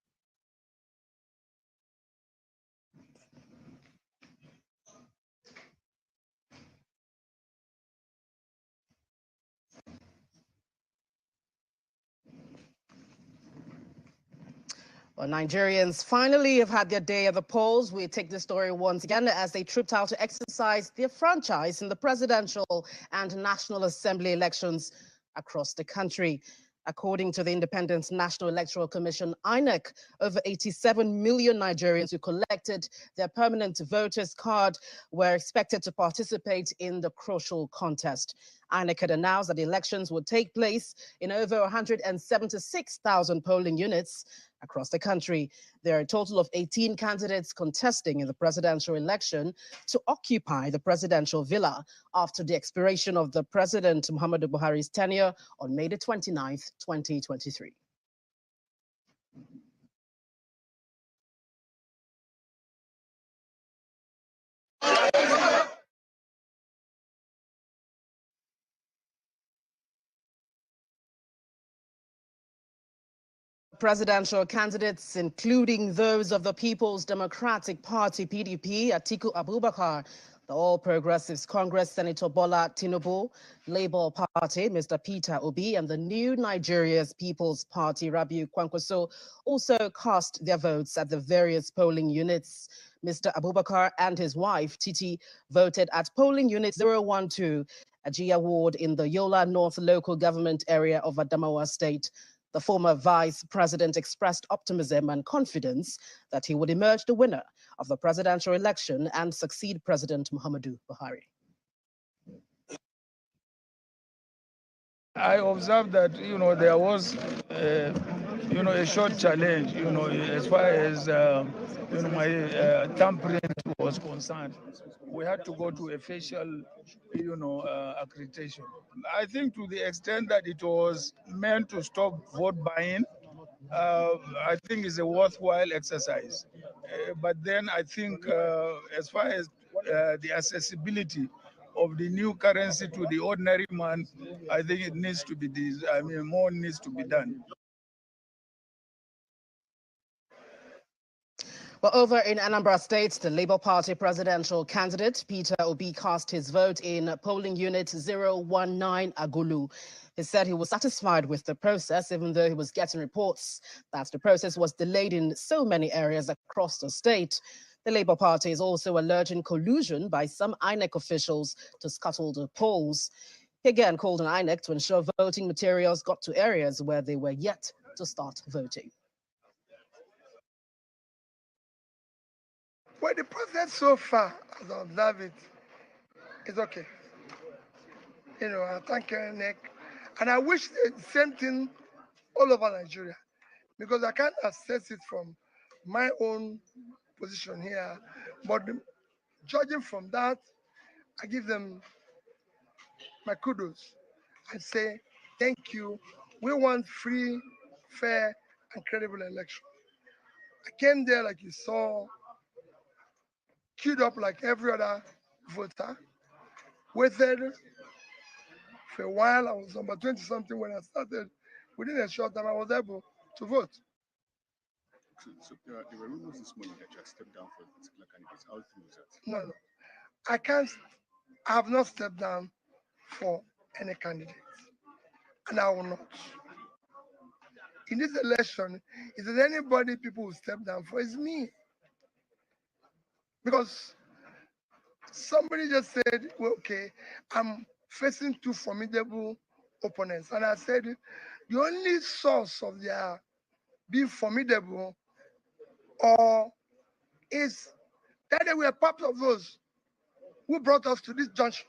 Well, Nigerians finally have had their day at the polls. We take this story once again as they tripped out to exercise their franchise in the presidential and National Assembly elections across the country. According to the Independent National Electoral Commission, INEC, over 87 million Nigerians who collected their permanent voters card were expected to participate in the crucial contest. INEC had announced that the elections would take place in over 176,000 polling units across the country. There are a total of 18 candidates contesting in the presidential election to occupy the presidential villa after the expiration of the President Muhammadu Buhari's tenure on May the 29th, 2023. Presidential candidates, including those of the People's Democratic Party, PDP, Atiku Abubakar, the All Progressives Congress, Senator Bola Tinubu, Labour Party, Mr. Peter Obi, and the New Nigeria's People's Party, Rabiu Kwankwaso, also cast their votes at the various polling units. Mr. Abubakar and his wife, Titi, voted at polling unit 012, Ajia Ward in the Yola North local government area of Adamawa State. The former vice president expressed optimism and confidence that he would emerge the winner of the presidential election and succeed President Muhammadu Buhari. I observed that, there was, a short challenge, as far as, my thumbprint was concerned. We had to go to a facial, accreditation. I think to the extent that it was meant to stop vote buying, I think it's a worthwhile exercise. But then I think as far as the accessibility of the new currency to the ordinary man, I think it needs to be more needs to be done. Well, over in Anambra State, the Labour Party presidential candidate Peter Obi cast his vote in polling unit 019 Agulu. He said he was satisfied with the process, even though he was getting reports that the process was delayed in so many areas across the state. The Labour Party is also alleging collusion by some INEC officials to scuttle the polls. He again called on INEC to ensure voting materials got to areas where they were yet to start voting. Well, the process so far, as I observe it, is okay. You know, I thank NIC, and I wish the same thing all over Nigeria, because I can't assess it from my own position here. But judging from that, I give them my kudos and say, thank you. We want free, fair, and credible election. I came there, like you saw, queued up like every other voter, waited for a while. I was number 20-something when I started. Within a short time, I was able to vote. So there were rumors this morning that you had stepped down for a particular candidate. How true is that? No. I have not stepped down for any candidate, and I will not. In this election, if there's anybody people will step down for, it's me. Because somebody just said, well, okay, I'm facing two formidable opponents. And I said, the only source of their being formidable is that they were part of those who brought us to this junction.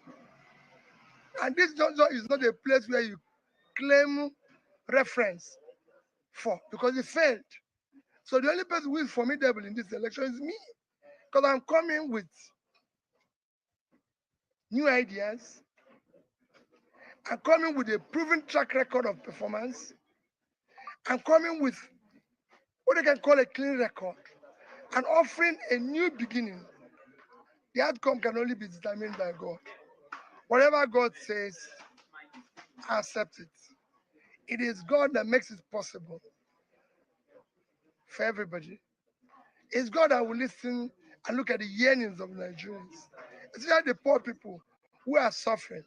And this junction is not a place where you claim reference for, because it failed. So the only person who is formidable in this election is me, because I'm coming with new ideas. I'm coming with a proven track record of performance. I'm coming with what I can call a clean record and offering a new beginning. The outcome can only be determined by God. Whatever God says, I accept it. It is God that makes it possible for everybody. It's God that will listen and look at the yearnings of Nigerians, especially the poor people who are suffering.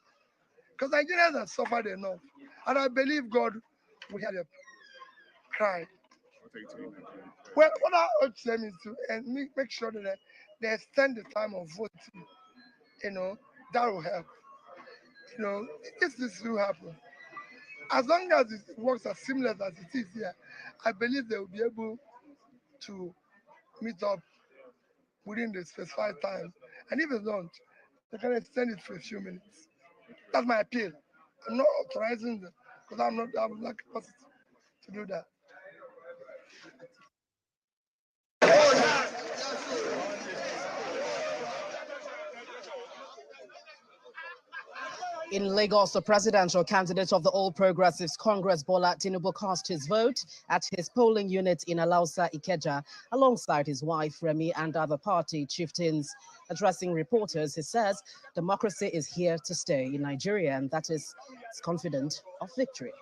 Because Nigerians have suffered enough. And I believe God will hear them cry. Well, what I urge them is to make sure that they extend the time of voting. You know, that will help. You know, if this will happen, as long as it works as seamless as it is here, I believe they will be able to meet up within the specified time. And if they don't, they can extend it for a few minutes. That's my appeal. I'm not authorizing them because I'm not capacity to do that. In Lagos, the presidential candidate of the All Progressives Congress, Bola Tinubu, cast his vote at his polling unit in Alausa, Ikeja, alongside his wife, Remi, and other party chieftains. Addressing reporters, he says democracy is here to stay in Nigeria, and that is confident of victory.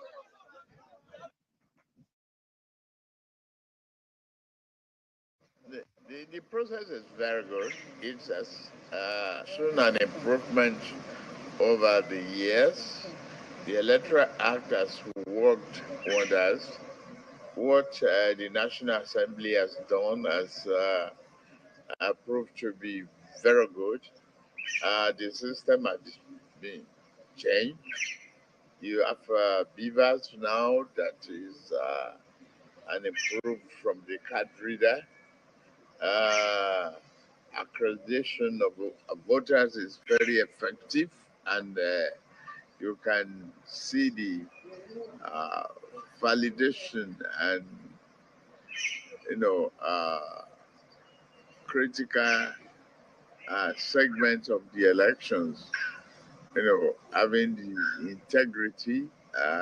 The process is very good. It has shown an improvement over the years. The Electoral Act has worked wonders. What the National Assembly has done has proved to be very good. The system has been changed. You have beavers now that is an improved from the card reader. Accreditation of voters is very effective, and you can see the validation and critical segments of the elections, having the integrity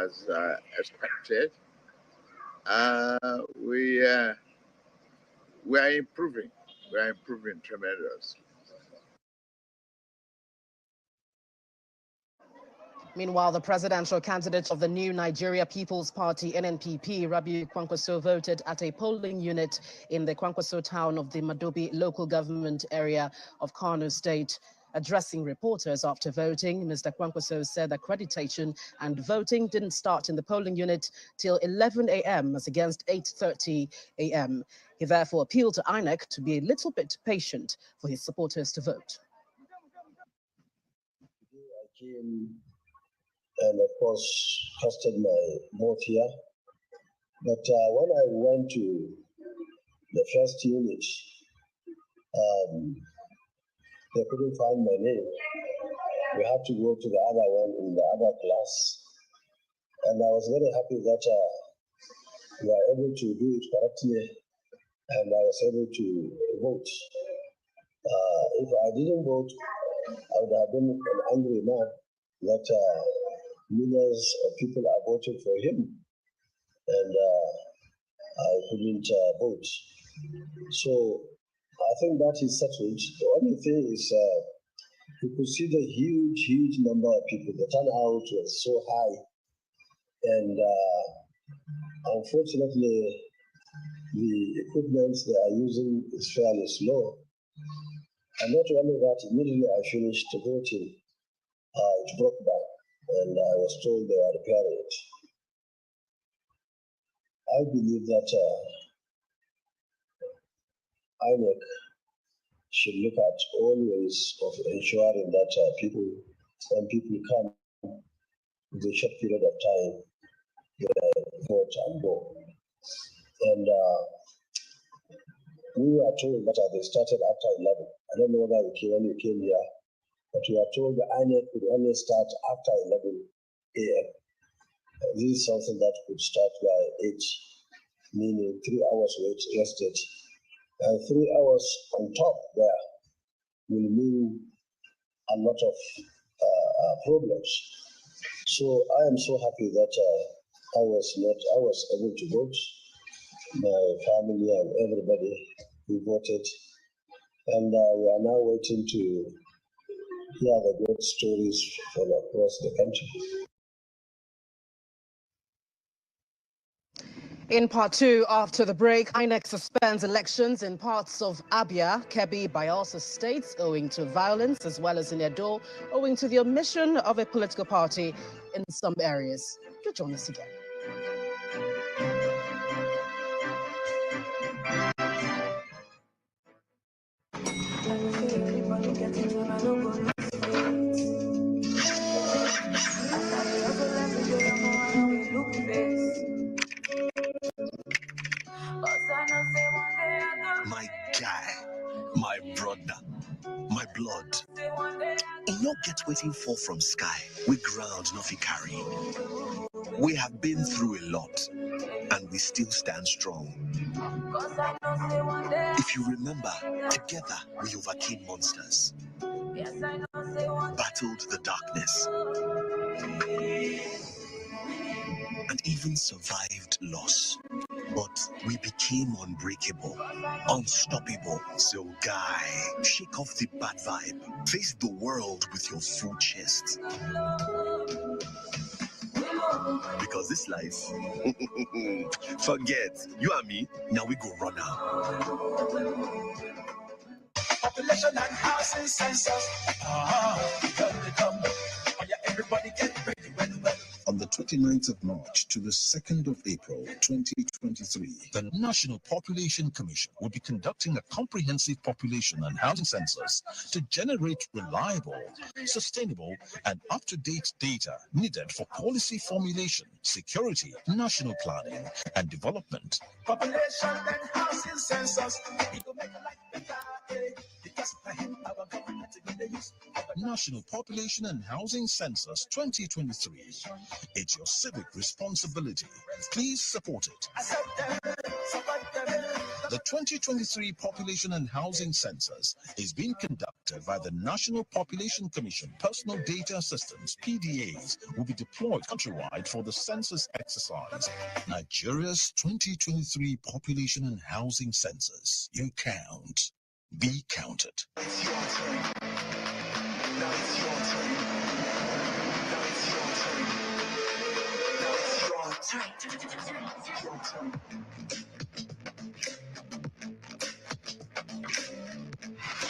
as expected. We are improving. We are improving tremendously. Meanwhile, the presidential candidate of the new Nigeria People's Party, NNPP, Rabiu Kwankwaso, voted at a polling unit in the Kwankwaso town of the Madobi local government area of Kano State. Addressing reporters after voting, Mr. Kwankwaso said accreditation and voting didn't start in the polling unit till 11 a.m. as against 8:30 a.m. He therefore appealed to INEC to be a little bit patient for his supporters to vote. I came and of course casted my vote here. But when I went to the first unit, they couldn't find my name. We had to go to the other one in the other class. And I was very happy that we were able to do it correctly and I was able to vote. If I didn't vote, I would have been an angry man that millions of people are voting for him and I couldn't vote. So I think that is settled. The only thing is you could see the huge number of people. The turnout was so high. And unfortunately, the equipment they are using is fairly slow. And not only that, immediately I finished voting, it broke down. And I was told they were repairing it. I believe that INEC should look at all ways of ensuring that when people come with a short period of time, they vote and go. And we were told that they started after 11. I don't know whether when you came here, but we were told the INEC could only start after 11 a.m. This is something that could start by 8, meaning 3 hours rested. And 3 hours on top there will mean a lot of problems. So I am so happy that I was able to vote. My family and everybody who voted. And we are now waiting to hear the great stories from across the country. In part two, after the break, INEC suspends elections in parts of Abia, Kebbi, Bayelsa states owing to violence, as well as in Edo, owing to the omission of a political party in some areas. Do join us again. My guy, my brother, my blood. E no get waiting fall from sky. We ground nothing carry. We have been through a lot, and we still stand strong. If you remember, together we overcame monsters, battled the darkness, and even survived loss. But we became unbreakable, unstoppable. So guy, shake off the bad vibe. Face the world with your full chest. Because this life, forget, you and me, now we go run out. Population and housing census. Come. Everybody get ready. On the 29th of March to the 2nd of April, 2023, the National Population Commission will be conducting a comprehensive population and housing census to generate reliable, sustainable, and up-to-date data needed for policy formulation, security, national planning, and development. Population and housing census. It will make life better. National Population and Housing Census 2023. It's your civic responsibility. Please support it. The 2023 Population and Housing Census is being conducted by the National Population Commission. Personal data assistants, PDAs, will be deployed countrywide for the census exercise. Nigeria's 2023 Population and Housing Census. You count. Be counted. It's your turn. Now it's your turn. Now it's your All right.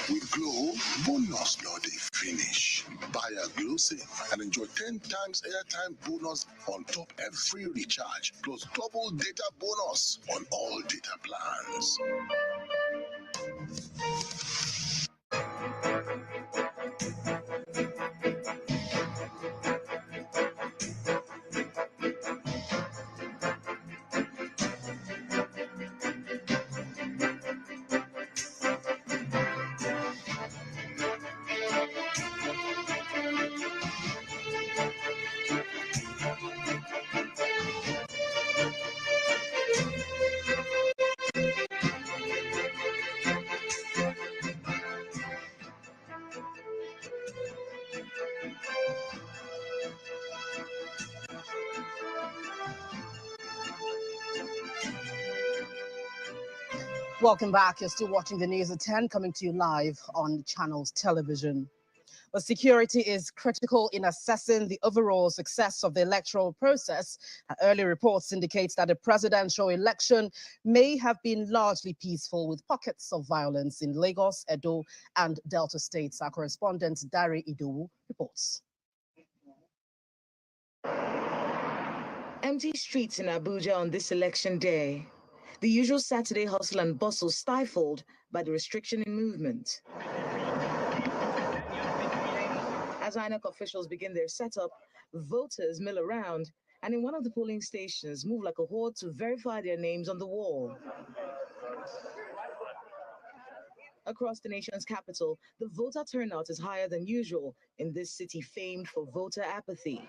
With Glow, bonus no dey finish. Buy a Glow Safe and enjoy 10 times airtime bonus on top every recharge, plus double data bonus on all data plans. Welcome back. You're still watching the news at 10, coming to you live on Channels Television. But security is critical in assessing the overall success of the electoral process. Early reports indicate that the presidential election may have been largely peaceful, with pockets of violence in Lagos, Edo, and Delta states. Our correspondent Dari Idowu reports. Empty streets in Abuja on this election day. The usual Saturday hustle and bustle stifled by the restriction in movement. As INEC officials begin their setup, voters mill around and in one of the polling stations move like a horde to verify their names on the wall. Across the nation's capital, the voter turnout is higher than usual in this city famed for voter apathy.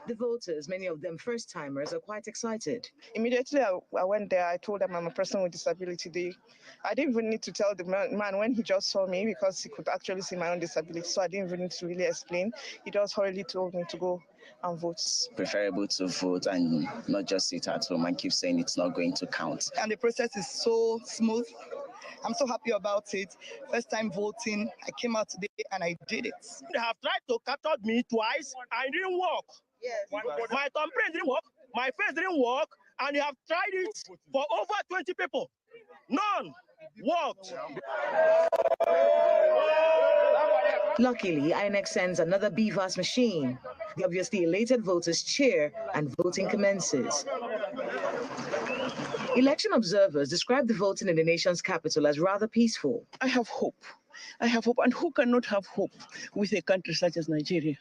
The voters, many of them first-timers, are quite excited. Immediately I went there, I told them I'm a person with disability. I didn't even need to tell the man when he just saw me, because he could actually see my own disability, so I didn't even need to really explain. He just hurriedly told me to go and vote. Preferable to vote and not just sit at home and keep saying it's not going to count. And the process is so smooth. I'm so happy about it. First time voting, I came out today and I did it. They have tried to capture me twice and it didn't work. Yes. My thumbprint didn't work, my face didn't work, and they have tried it for over 20 people. None worked. Luckily, INEC sends another BVAS machine. The obviously elated voters cheer and voting commences. Election observers describe the voting in the nation's capital as rather peaceful. I have hope. I have hope. And who cannot have hope with a country such as Nigeria?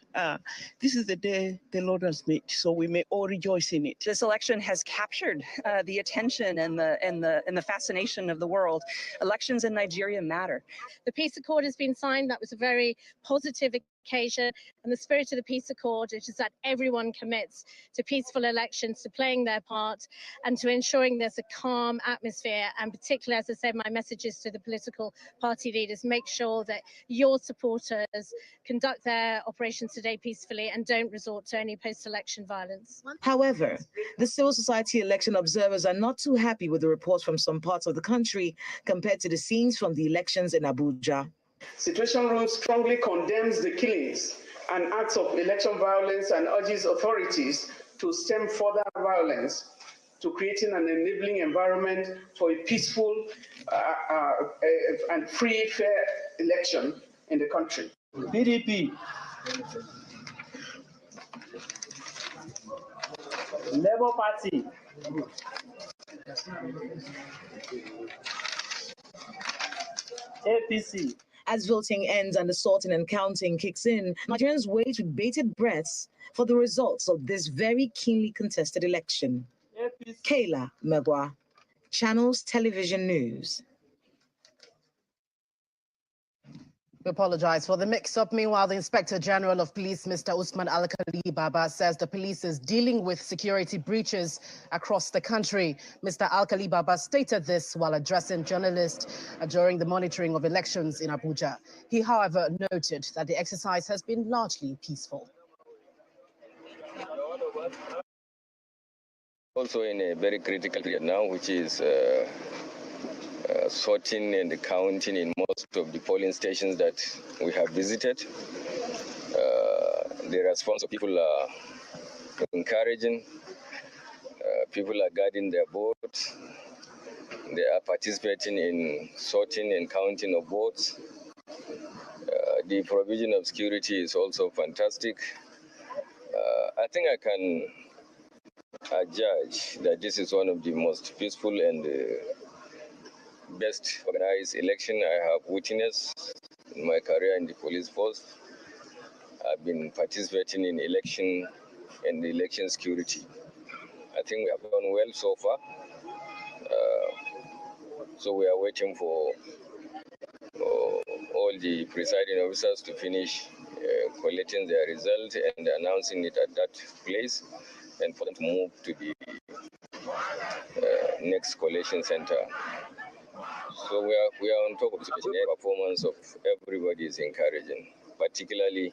This is the day the Lord has made, so we may all rejoice in it. This election has captured the attention and the fascination of the world. Elections in Nigeria matter. The peace accord has been signed. That was a very positive occasion. And the spirit of the peace accord, which is that everyone commits to peaceful elections, to playing their part, and to ensuring there's a calm atmosphere. And particularly, as I said, my message is to the political party leaders: make sure that your supporters conduct their operations today peacefully and don't resort to any post-election violence. However, the civil society election observers are not too happy with the reports from some parts of the country compared to the scenes from the elections in Abuja. Situation Room strongly condemns the killings and acts of election violence and urges authorities to stem further violence to creating an enabling environment for a peaceful and free, fair election in the country. PDP. Labour Party. APC. As voting ends and the sorting and counting kicks in, Nigerians wait with bated breaths for the results of this very keenly contested election. Kayla Megwa, Channels Television News. We apologize for the mix-up. Meanwhile, the Inspector General of Police, Mr. Usman Alkali Baba, says the police is dealing with security breaches across the country. Mr. Alkali Baba stated this while addressing journalists during the monitoring of elections in Abuja. He, however, noted that the exercise has been largely peaceful. Also in a very critical period now, which is sorting and counting in most of the polling stations that we have visited. The response of people are encouraging. People are guarding their votes. They are participating in sorting and counting of votes. The provision of security is also fantastic. I think I can judge that this is one of the most peaceful and best organized election I have witnessed in my career in the police force. I've been participating in election and election security. I think we have done well so far. So we are waiting for all the presiding officers to finish collecting their result and announcing it at that place, and for them to move to the next collation center. So we are on top of the situation. The performance of everybody is encouraging, particularly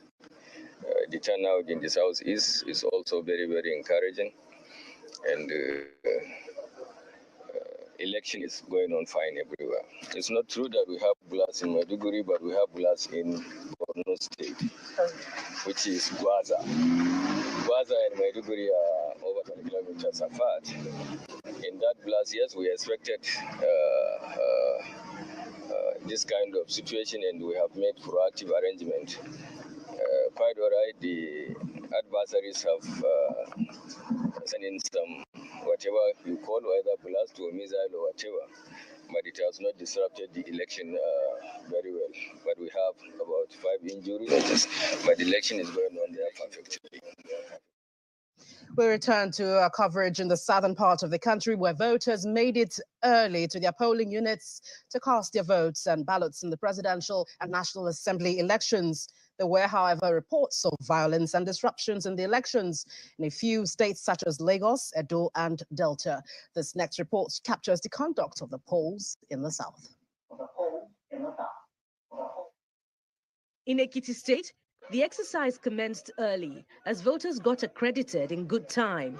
the turnout in the southeast is also very, very encouraging, and election is going on fine everywhere. It's not true that we have bloods in Maiduguri, but we have bloods in Borno State, which is Gwaza. Gwaza and Maiduguri are over 20 kilometers apart. In that blast, yes, we expected this kind of situation, and we have made proactive arrangement. Quite all right, the adversaries have sent in some, whatever you call, either blast or missile or whatever, but it has not disrupted the election very well. But we have about 5 injuries, but the election is going on there perfectly. We return to our coverage in the southern part of the country, where voters made it early to their polling units to cast their votes and ballots in the presidential and National Assembly elections. There were, however, reports of violence and disruptions in the elections in a few states such as Lagos, Edo, and Delta. This next report captures the conduct of the polls in the south. In Ekiti State, the exercise commenced early as voters got accredited in good time.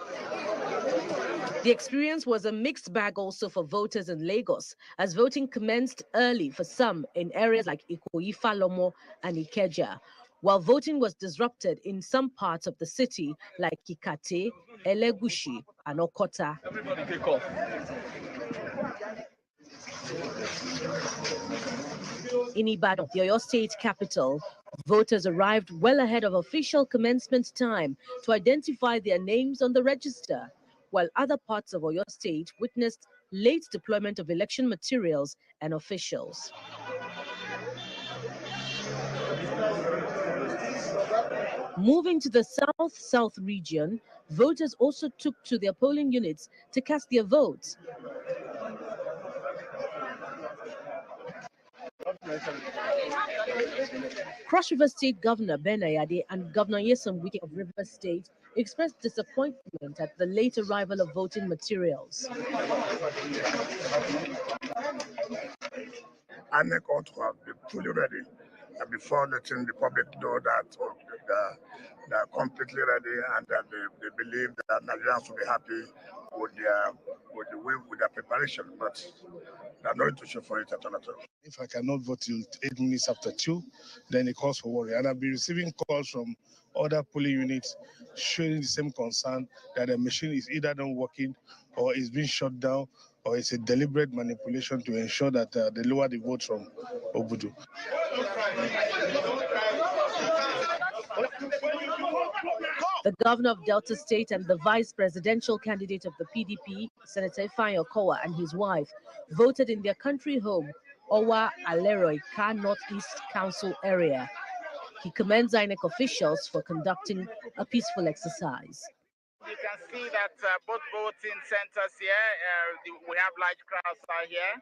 The experience was a mixed bag also for voters in Lagos, as voting commenced early for some in areas like Ikoyi, Falomo, and Ikeja, while voting was disrupted in some parts of the city like Ikate, Elegushi, and Okota. Everybody take off. In Ibadan, the Oyo State capital, voters arrived well ahead of official commencement time to identify their names on the register, while other parts of Oyo State witnessed late deployment of election materials and officials. Moving to the South region, voters also took to their polling units to cast their votes. Cross River State Governor Ben Ayade and Governor Nyesom Wike of River State expressed disappointment at the late arrival of voting materials. INEC ought to have been fully ready before letting the public know that they're completely ready and that they believe that Nigerians will be happy with their preparation. But they're not to show for it at all. If I cannot vote till 8 minutes after 2, then it calls for worry. And I'll be receiving calls from other polling units showing the same concern that the machine is either not working or is being shut down, or it's a deliberate manipulation to ensure that they lower the votes from Obudu. The governor of Delta State and the vice presidential candidate of the PDP, Senator Ifeanyi Okowa, and his wife voted in their country home, Owa Aleroika Northeast Council area. He commends INEC officials for conducting a peaceful exercise. You can see that both voting centers here, we have large crowds out here.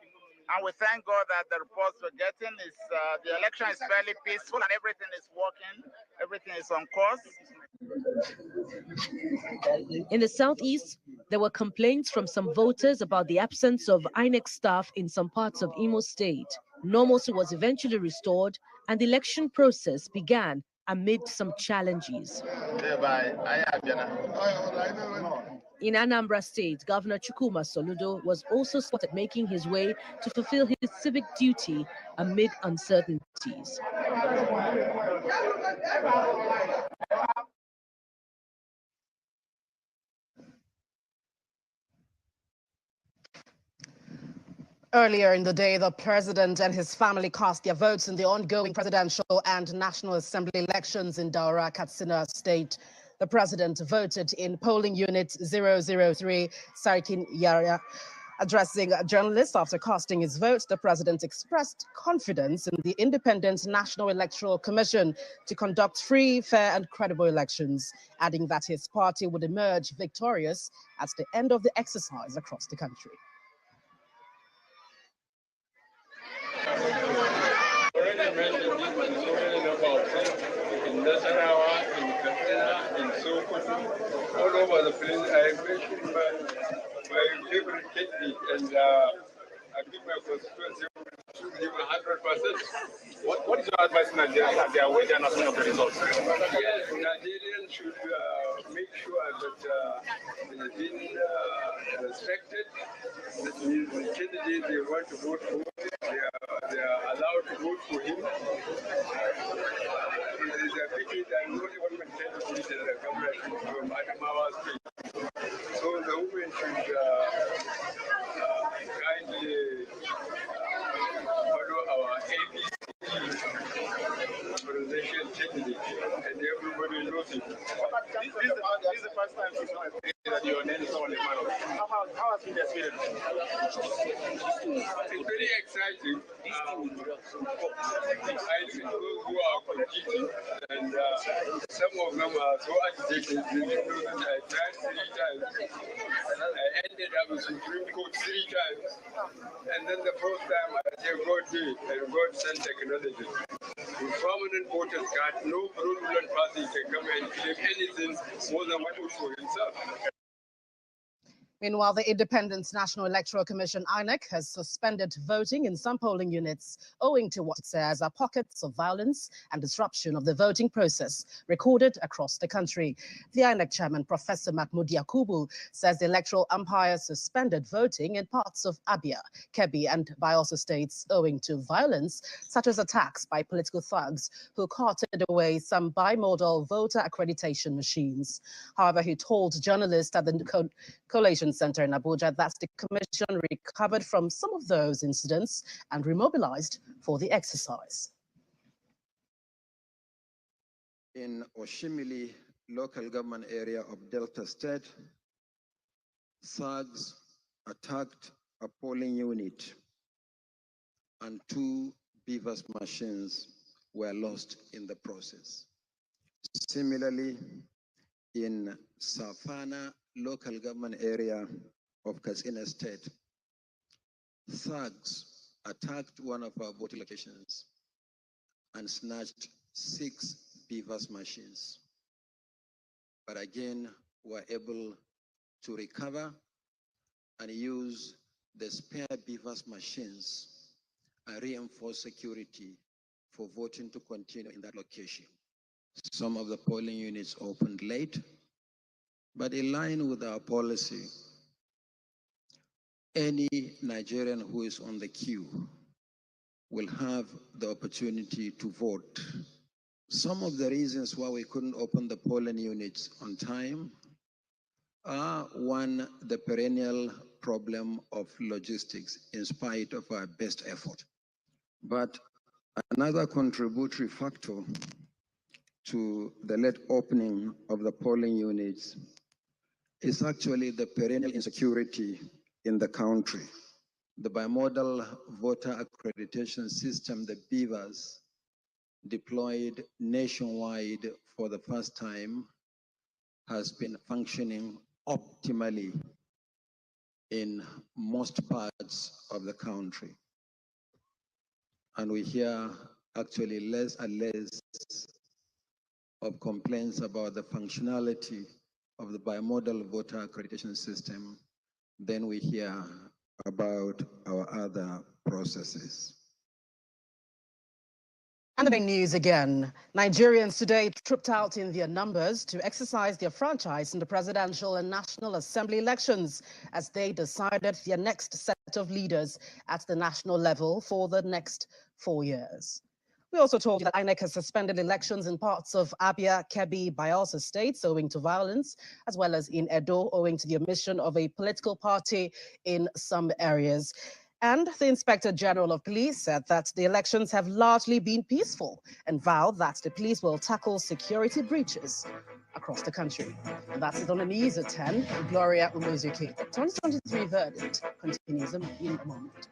And we thank God that the reports we're getting is the election is fairly peaceful and everything is working. Everything is on course. In the southeast, there were complaints from some voters about the absence of INEC staff in some parts of Imo State. Normalcy was eventually restored and the election process began amid some challenges. In Anambra State, Governor Chukwuma Soludo was also spotted making his way to fulfill his civic duty amid uncertainties. Earlier in the day, the president and his family cast their votes in the ongoing presidential and National Assembly elections in Daura, Katsina State. The president voted in polling unit 003, Sarkin Yara. Addressing journalists after casting his vote, the president expressed confidence in the Independent National Electoral Commission to conduct free, fair, and credible elections, adding that his party would emerge victorious at the end of the exercise across the country. Already mentioned this in so many number of things. In Nasarawa, in Katsina, in Sokoto, all over the place. I mentioned my favorite candidate, and I think my constituency should give 100%. What is your advice to Nigerians as they are waiting for the results? Yes, Nigerians should make sure that they are being respected. That means the candidate they want to vote for, they are allowed to vote for him. It is a pity that only one can tell the leader the government from Adamawa State. So the women should kindly follow our ABC presidential candidate, and everybody knows it. This is the first time that your name is on the panel. How has been the experience? It's very exciting. I see those who are competing, and some of them are so agitated. They didn't know that I tried 3 times. I ended up with Supreme Court 3 times. And then the fourth time I said, God did, and God sent technology. With permanent voters card, no fraudulent party can come and claim anything more than what he for himself. Meanwhile, the Independent National Electoral Commission, INEC, has suspended voting in some polling units owing to what it says are pockets of violence and disruption of the voting process recorded across the country. The INEC chairman, Professor Mahmoud Yakubu, says the electoral umpire suspended voting in parts of Abia, Kebbi, and Bayelsa states owing to violence, such as attacks by political thugs who carted away some bimodal voter accreditation machines. However, he told journalists at the Collation Center in Abuja that the commission recovered from some of those incidents and remobilized for the exercise. In Oshimili local government area of Delta State, thugs attacked a polling unit and 2 beavers machines were lost in the process. Similarly, in Safana local government area of Katsina State, thugs attacked one of our voting locations and snatched 6 beavers machines. But again, were able to recover and use the spare beavers machines and reinforce security for voting to continue in that location. Some of the polling units opened late, but in line with our policy, any Nigerian who is on the queue will have the opportunity to vote. Some of the reasons why we couldn't open the polling units on time are, one, the perennial problem of logistics in spite of our best effort. But another contributory factor to the late opening of the polling units is actually the perennial insecurity in the country. The bimodal voter accreditation system, the BVAS, deployed nationwide for the first time, has been functioning optimally in most parts of the country. And we hear actually less and less of complaints about the functionality of the bimodal voter accreditation system than we hear about our other processes. And the big news again. Nigerians today trooped out in their numbers to exercise their franchise in the presidential and National Assembly elections as they decided their next set of leaders at the national level for the next 4 years. We also told you that INEC has suspended elections in parts of Abia, Kebbi, Bayelsa states owing to violence, as well as in Edo owing to the omission of a political party in some areas. And the Inspector General of Police said that the elections have largely been peaceful and vowed that the police will tackle security breaches across the country. And that's it on the news at 10. Gloria Umuzuki. 2023 verdict continues in a moment.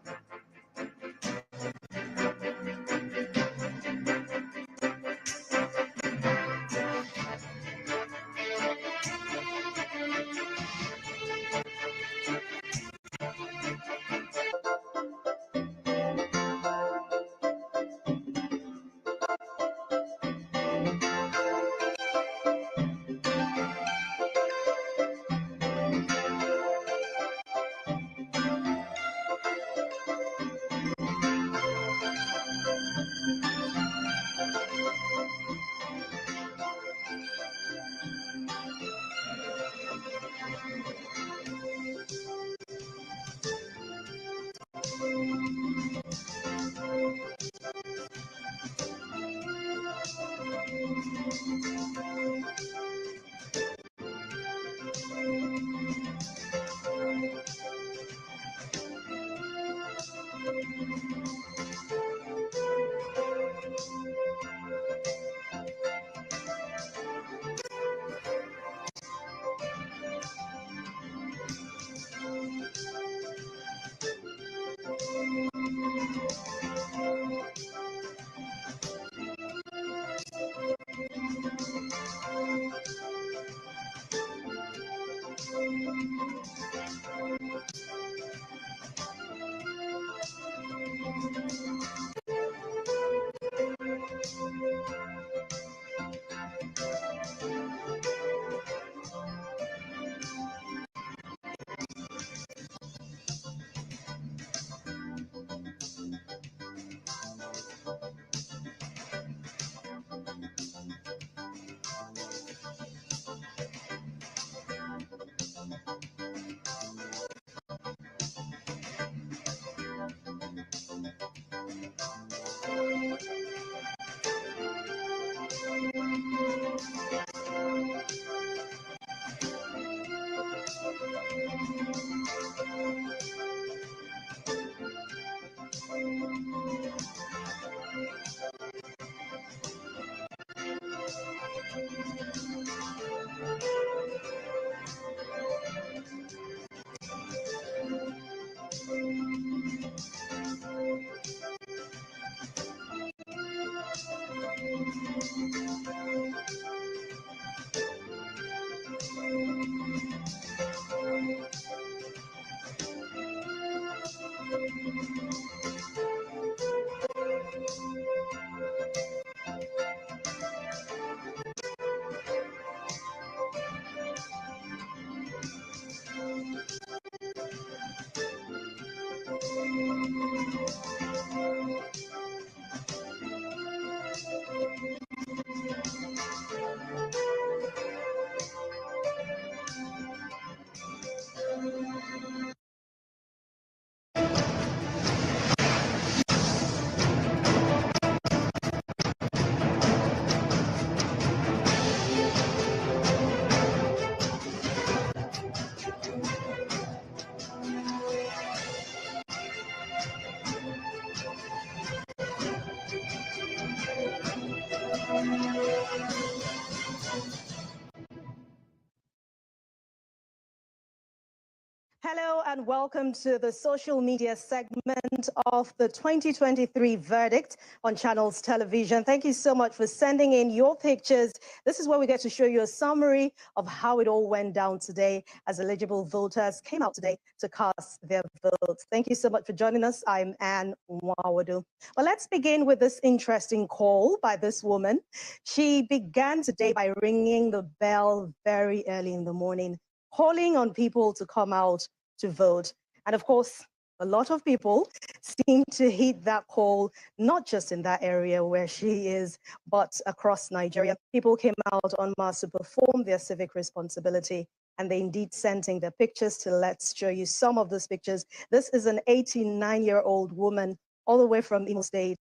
Hello and welcome to the social media segment of the 2023 verdict on Channels Television. Thank you so much for sending in your pictures. This is where we get to show you a summary of how it all went down today as eligible voters came out today to cast their votes. Thank you so much for joining us. I'm Anne Mwawadu. Well, let's begin with this interesting call by this woman. She began today by ringing the bell very early in the morning, calling on people to come out to vote. And of course, a lot of people seem to heed that call, not just in that area where she is, but across Nigeria. People came out en masse to perform their civic responsibility, and they indeed sent in their pictures. Let's show you some of those pictures. This is an 89-year-old woman all the way from Imo State.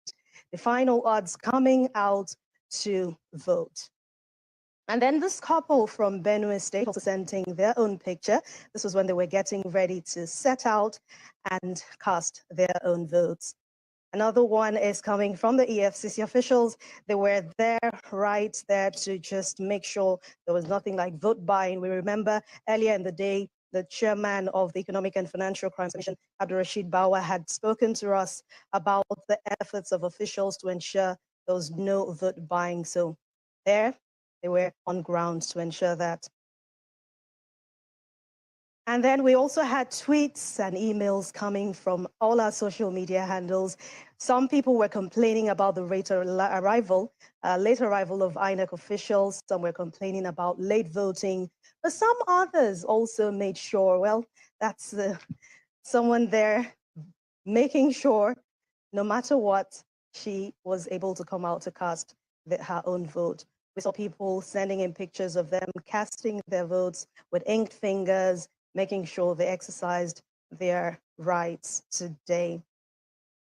The final odds coming out to vote. And then this couple from Benue State also sending their own picture. This was when they were getting ready to set out and cast their own votes. Another one is coming from the EFCC officials. They were there, right there to just make sure there was nothing like vote buying. We remember earlier in the day, the chairman of the Economic and Financial Crimes Commission, Abdul Rashid Bawa, had spoken to us about the efforts of officials to ensure there was no vote buying. So there, they were on ground to ensure that. And then we also had tweets and emails coming from all our social media handles. Some people were complaining about the late arrival of INEC officials. Some were complaining about late voting, but some others also made sure, well, that's someone there making sure no matter what, she was able to come out to cast her own vote. We saw people sending in pictures of them casting their votes with inked fingers, making sure they exercised their rights today.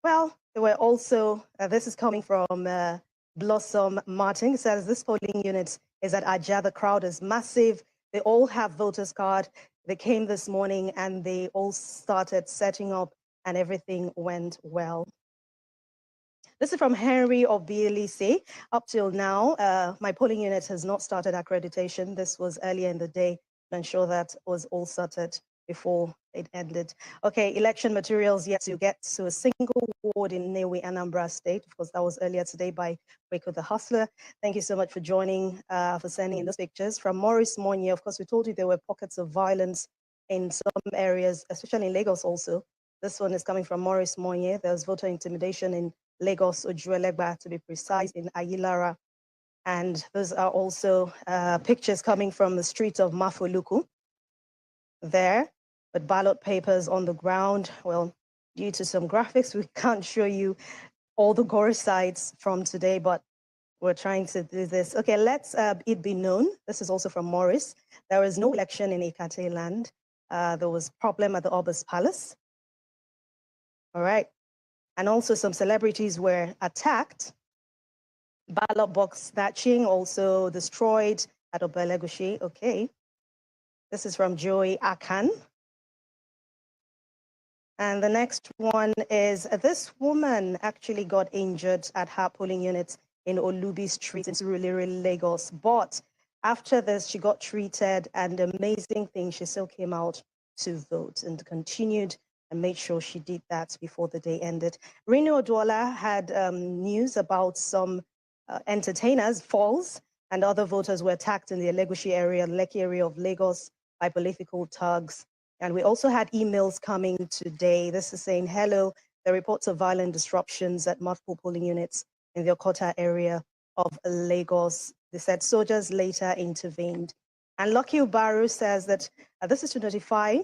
Well, there were also, this is coming from Blossom Martin, says this polling unit is at Ajah. The crowd is massive. They all have voters card. They came this morning and they all started setting up and everything went well. This is from Henry of BLEC. Up till now, my polling unit has not started accreditation. This was earlier in the day to ensure that was all sorted before it ended. Okay, election materials yet to get to a single ward in Newi, Anambra State. Of course, that was earlier today by Waco the Hustler. Thank you so much for joining, for sending in those pictures. From Maurice Monye, of course, we told you there were pockets of violence in some areas, especially in Lagos also. This one is coming from Maurice Monye. There was voter intimidation in Lagos, Ojuelegba to be precise, in Ayilara. And those are also pictures coming from the streets of Mafoluku there, with ballot papers on the ground. Well, due to some graphics, we can't show you all the gore sites from today, but we're trying to do this. Okay, let's it be known. This is also from Morris. There was no election in Ikate land. There was problem at the Obas Palace. All right. And also some celebrities were attacked. Ballot box snatching also destroyed at Obelegushi. Okay. This is from Joey Akan. And the next one is this woman actually got injured at her polling unit in Olubi Street in Surulere, Lagos. But after this, she got treated, and the amazing thing, she still came out to vote and continued and made sure she did that before the day ended. Reno Odwola had news about some entertainers, Falls, and other voters were attacked in the Elegushi area, Lekki area of Lagos by political thugs. And we also had emails coming today. This is saying, hello, there are reports of violent disruptions at multiple polling units in the Okota area of Lagos. They said soldiers later intervened. And Lucky Ubaru says that this is to notify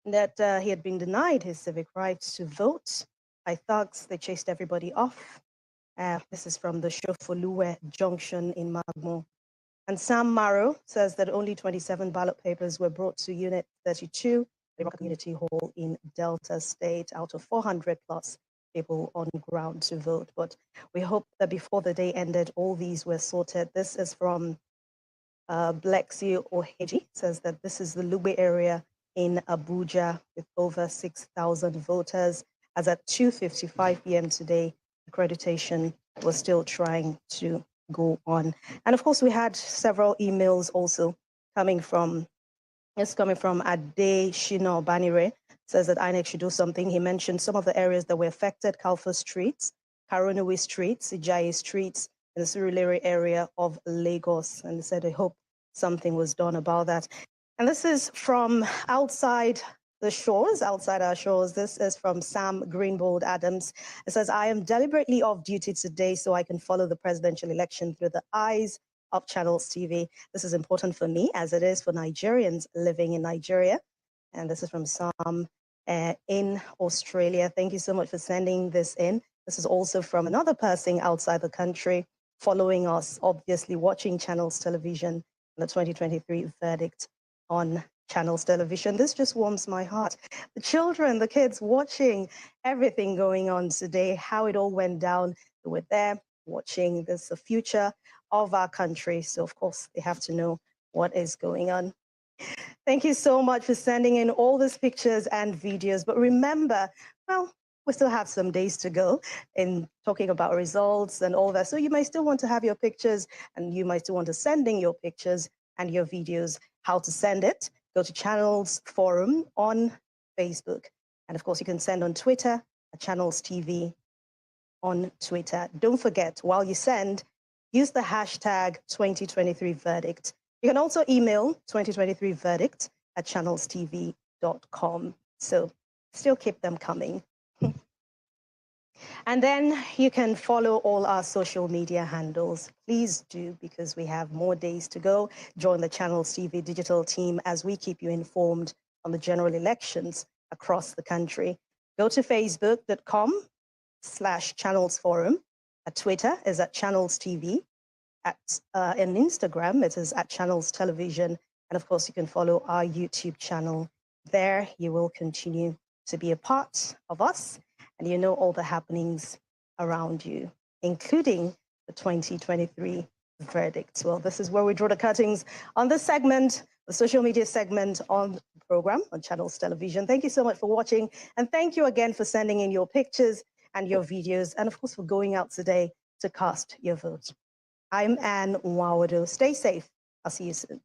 that he had been denied his civic rights to vote by thugs. They chased everybody off. This is from the Shofoluwe Junction in Magmo. And Sam Marrow says that only 27 ballot papers were brought to Unit 32, the Rock Community Hall in Delta State, out of 400 plus people on ground to vote. But we hope that before the day ended, all these were sorted. This is from Blexi Oheji, says that this is the Lugbe area in Abuja with over 6,000 voters. As at 2:55 p.m. today, accreditation was still trying to go on. And of course, we had several emails also coming from, it's coming from Ade Shino Banire, says that INEC should do something. He mentioned some of the areas that were affected, Kalfa Streets, Karonawi Streets, Ijayi Streets, in the Surulere area of Lagos. And he said, I hope something was done about that. And this is from outside the shores, outside our shores. This is from Sam Greenbold Adams. It says, I am deliberately off duty today so I can follow the presidential election through the eyes of Channels TV. This is important for me as it is for Nigerians living in Nigeria. And this is from Sam in Australia. Thank you so much for sending this in. This is also from another person outside the country following us, obviously watching Channels Television, the 2023 verdict on Channels Television. This just warms my heart. The children, the kids watching everything going on today, how it all went down. They were there, watching. This is the future of our country. So, of course, they have to know what is going on. Thank you so much for sending in all these pictures and videos. But remember, well, we still have some days to go in talking about results and all that. So you might still want to have your pictures, and you might still want to send in your pictures and your videos. How to send it? Go to Channels Forum on Facebook. And of course, you can send on Twitter at Channels TV on Twitter. Don't forget, while you send, use the hashtag 2023verdict. You can also email 2023verdict at channelstv.com. So still keep them coming. And then you can follow all our social media handles. Please do, because we have more days to go. Join the Channels TV digital team as we keep you informed on the general elections across the country. Go to facebook.com/Channels Forum. At Twitter is at Channels TV. In Instagram, it is at Channels Television. And of course, you can follow our YouTube channel. There, you will continue to be a part of us, and you know all the happenings around you, including the 2023 verdict. Well, this is where we draw the curtains on this segment, the social media segment on the program on Channels Television. Thank you so much for watching, and thank you again for sending in your pictures and your videos, and of course for going out today to cast your vote. I'm Anne Nwawado. Stay safe. I'll see you soon.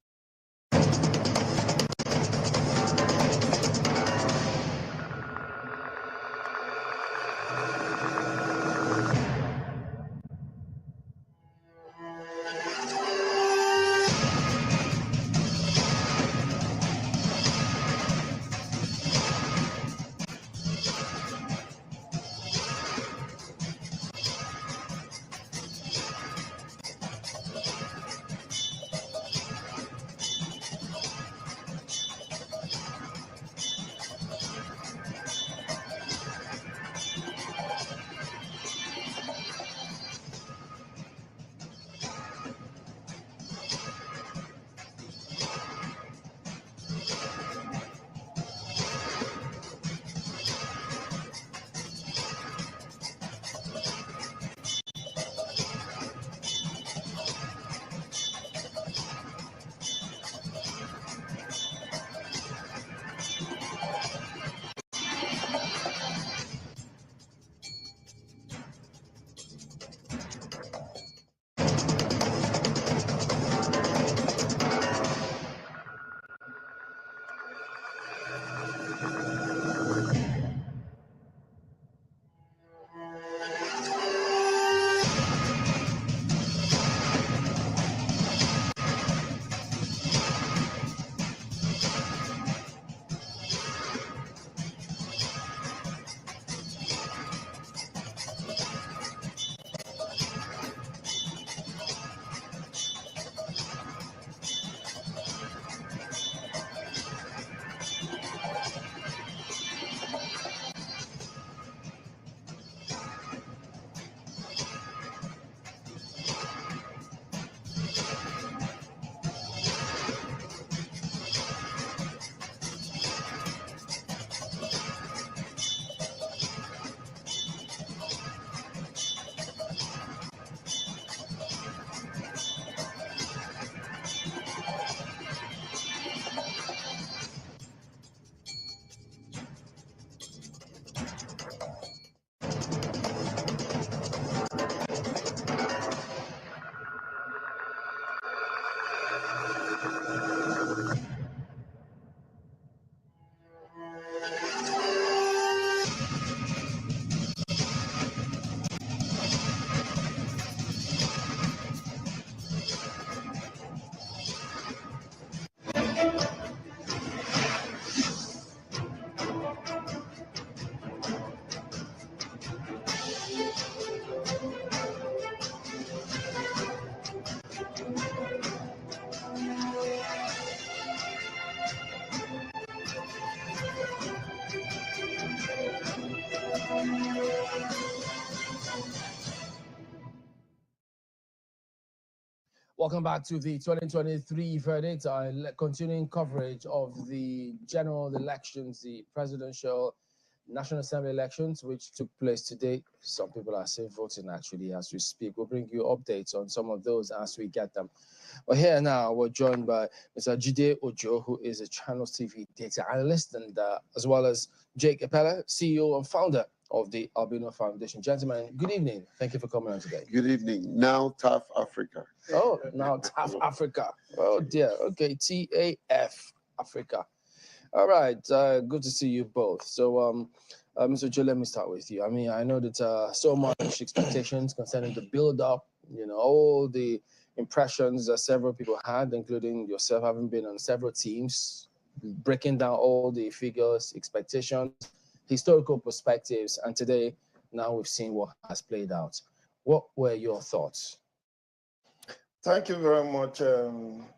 Welcome back to the 2023 verdict, our continuing coverage of the general elections, the presidential National Assembly elections, which took place today. Some people are still voting actually as we speak. We'll bring you updates on some of those as we get them. But here now, we're joined by Mr. Jide Ojo, who is a Channels TV data analyst, and as well as Jake Epele, CEO and founder of the Albino Foundation. Gentlemen, good evening. Thank you for coming on today. Good evening. Now TAF Africa. Oh, now TAF Africa. Oh dear. Okay, TAF Africa. All right. Good to see you both. So, Mr. Joe, let me start with you. I mean, I know that so much expectations concerning the build-up. You know, all the impressions that several people had, including yourself, having been on several teams, breaking down all the figures, expectations, historical perspectives, and today, now we've seen what has played out. What were your thoughts? Thank you very much,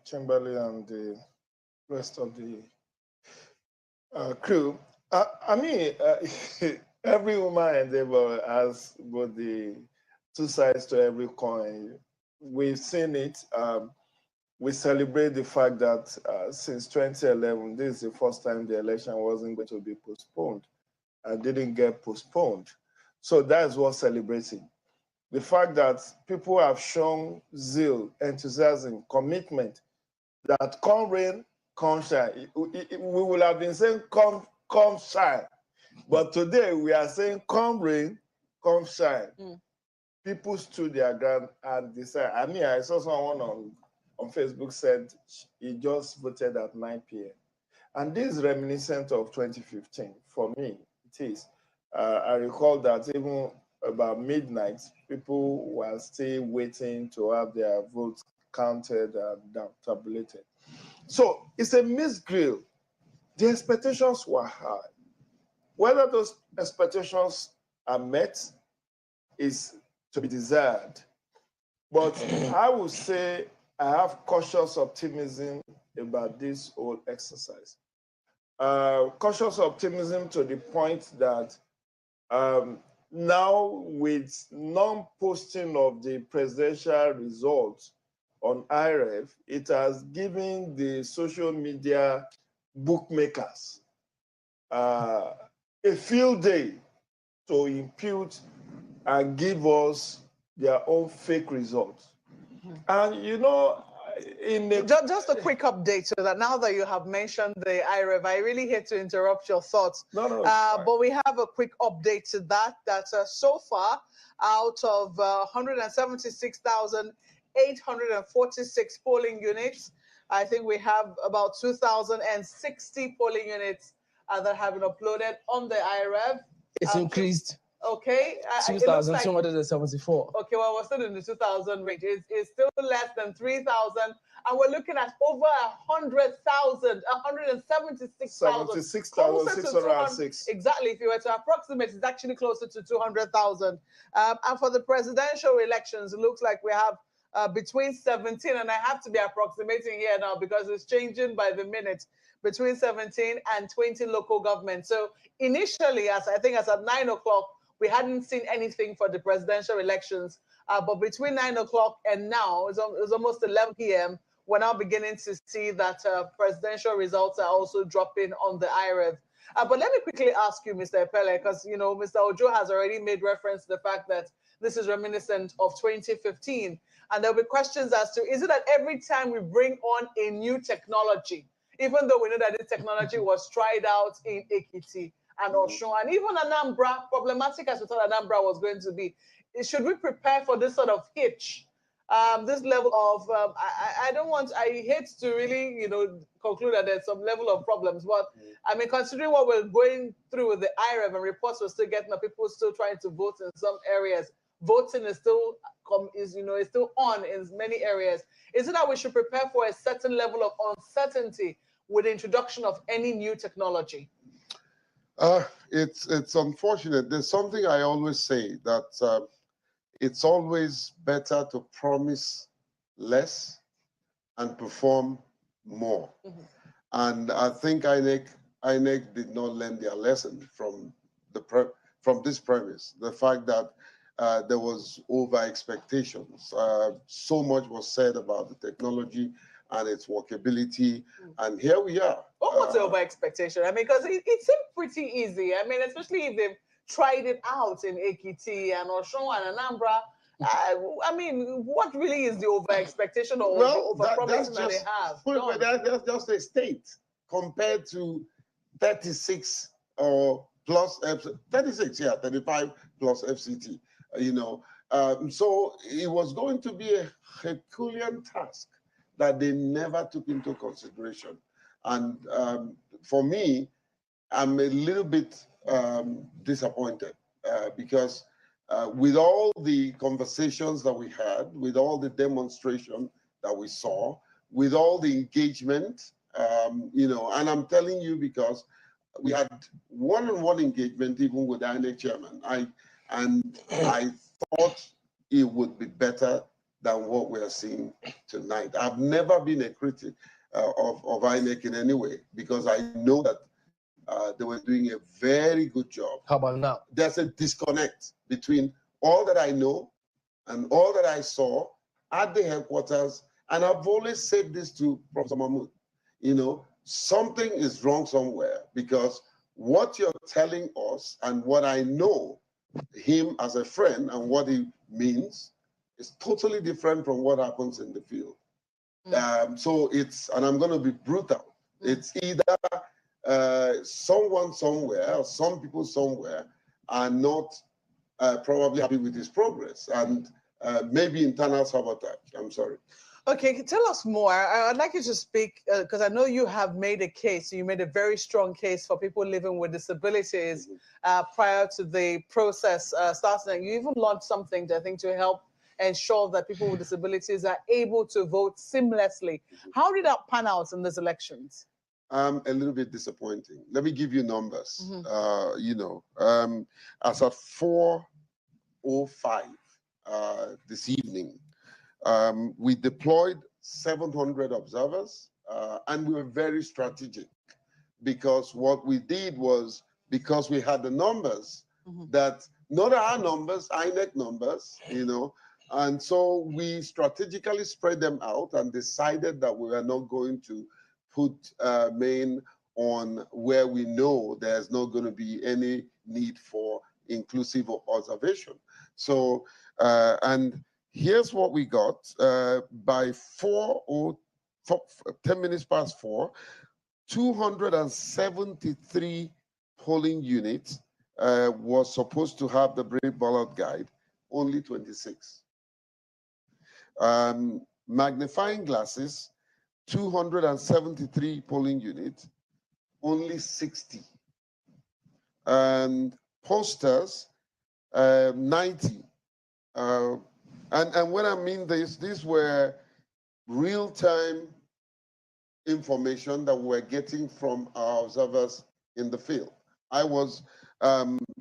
Chamberlain, and the rest of the crew. I mean, every human endeavor has both the two sides to every coin. We've seen it. We celebrate the fact that since 2011, this is the first time the election wasn't going to be postponed and didn't get postponed. So that's worth celebrating. The fact that people have shown zeal, enthusiasm, commitment, that come rain, come shine. We will have been saying come shine. But today we are saying come rain, come shine. People stood their ground and decided. I mean, I saw someone on Facebook said he just voted at 9 p.m. And this is reminiscent of 2015. For me, it is. I recall that even about midnight, people were still waiting to have their votes counted and tabulated. So it's a mixed grill. The expectations were high. Whether those expectations are met is to be desired. But I would say I have cautious optimism about this whole exercise. Cautious optimism to the point that now with non-posting of the presidential results on IREF, it has given the social media bookmakers a field day to impute and give us their own fake results. And you know, just a quick update so that now that you have mentioned the IREV, I really hate to interrupt your thoughts. No, but we have a quick update to that. That so far, out of 176,846 polling units, I think we have about 2,060 polling units that have been uploaded on the IREV. It's increased. Okay. 2,274. Okay, well, we're still in the 2,000 range. It's still less than 3,000. And we're looking at over 100,000, 176,000. 76,606. Exactly. If you were to approximate, it's actually closer to 200,000. And for the presidential elections, it looks like we have between 17, and I have to be approximating here now because it's changing by the minute, between 17 and 20 local governments. So initially, as at 9 o'clock, we hadn't seen anything for the presidential elections. But between 9 o'clock and now, it's almost 11 p.m., we're now beginning to see that presidential results are also dropping on the IREV. But let me quickly ask you, Mr. Epele, because, you know, Mr. Ojo has already made reference to the fact that this is reminiscent of 2015. And there'll be questions as to, is it that every time we bring on a new technology, even though we know that this technology was tried out in Ekiti and Osun, and even Anambra, problematic as we thought Anambra was going to be, should we prepare for this sort of hitch? This level of, I hate to really, you know, conclude that there's some level of problems, but I mean, considering what we're going through with the IREV and reports we're still getting, people still trying to vote in some areas, voting is still still on in many areas. Is it that we should prepare for a certain level of uncertainty with the introduction of any new technology? It's unfortunate. There's something I always say that it's always better to promise less and perform more. And I think INEC did not learn their lesson from this premise. The fact that there was over expectations. So much was said about the technology and its workability. And here we are. What was the over expectation? I mean, because it seemed pretty easy. I mean, especially if they've tried it out in Ekiti and Oshun and Anambra. I mean, what really is the over expectation or over promising that they have? That's just a state compared to 36 or plus 36, 35 plus FCT. You know, so it was going to be a Herculean task that they never took into consideration. And for me, I'm a little bit disappointed because with all the conversations that we had, with all the demonstration that we saw, with all the engagement, you know, and I'm telling you because we had one-on-one engagement even with the INEC chairman. I thought it would be better than what we are seeing tonight. I've never been a critic of INEC in any way because I know that they were doing a very good job. How about now? There's a disconnect between all that I know and all that I saw at the headquarters. And I've always said this to Professor Mahmoud, you know, something is wrong somewhere because what you're telling us and what I know him as a friend and what he means is totally different from what happens in the field. So it's, and I'm going to be brutal, it's either someone somewhere or some people somewhere are not probably happy with his progress and maybe internal sabotage. I'm sorry. Okay, tell us more. I'd like you to speak, because I know you have made a case, you made a very strong case for people living with disabilities prior to the process starting. You even launched something, I think, to help ensure that people with disabilities are able to vote seamlessly. How did that pan out in these elections? A little bit disappointing. Let me give you numbers. You know, as at 4:05 this evening, we deployed 700 observers, and we were very strategic because what we did was, because we had the numbers that, not our numbers, INEC numbers, you know, and so we strategically spread them out and decided that we were not going to put main on where we know there's not going to be any need for inclusive observation. So, and here's what we got. By 10 minutes past 4, 273 polling units was supposed to have the Brave Ballot Guide, only 26. Magnifying glasses, 273 polling units, only 60. And posters, 90. And when I mean this, these were real-time information that we were getting from our observers in the field. I was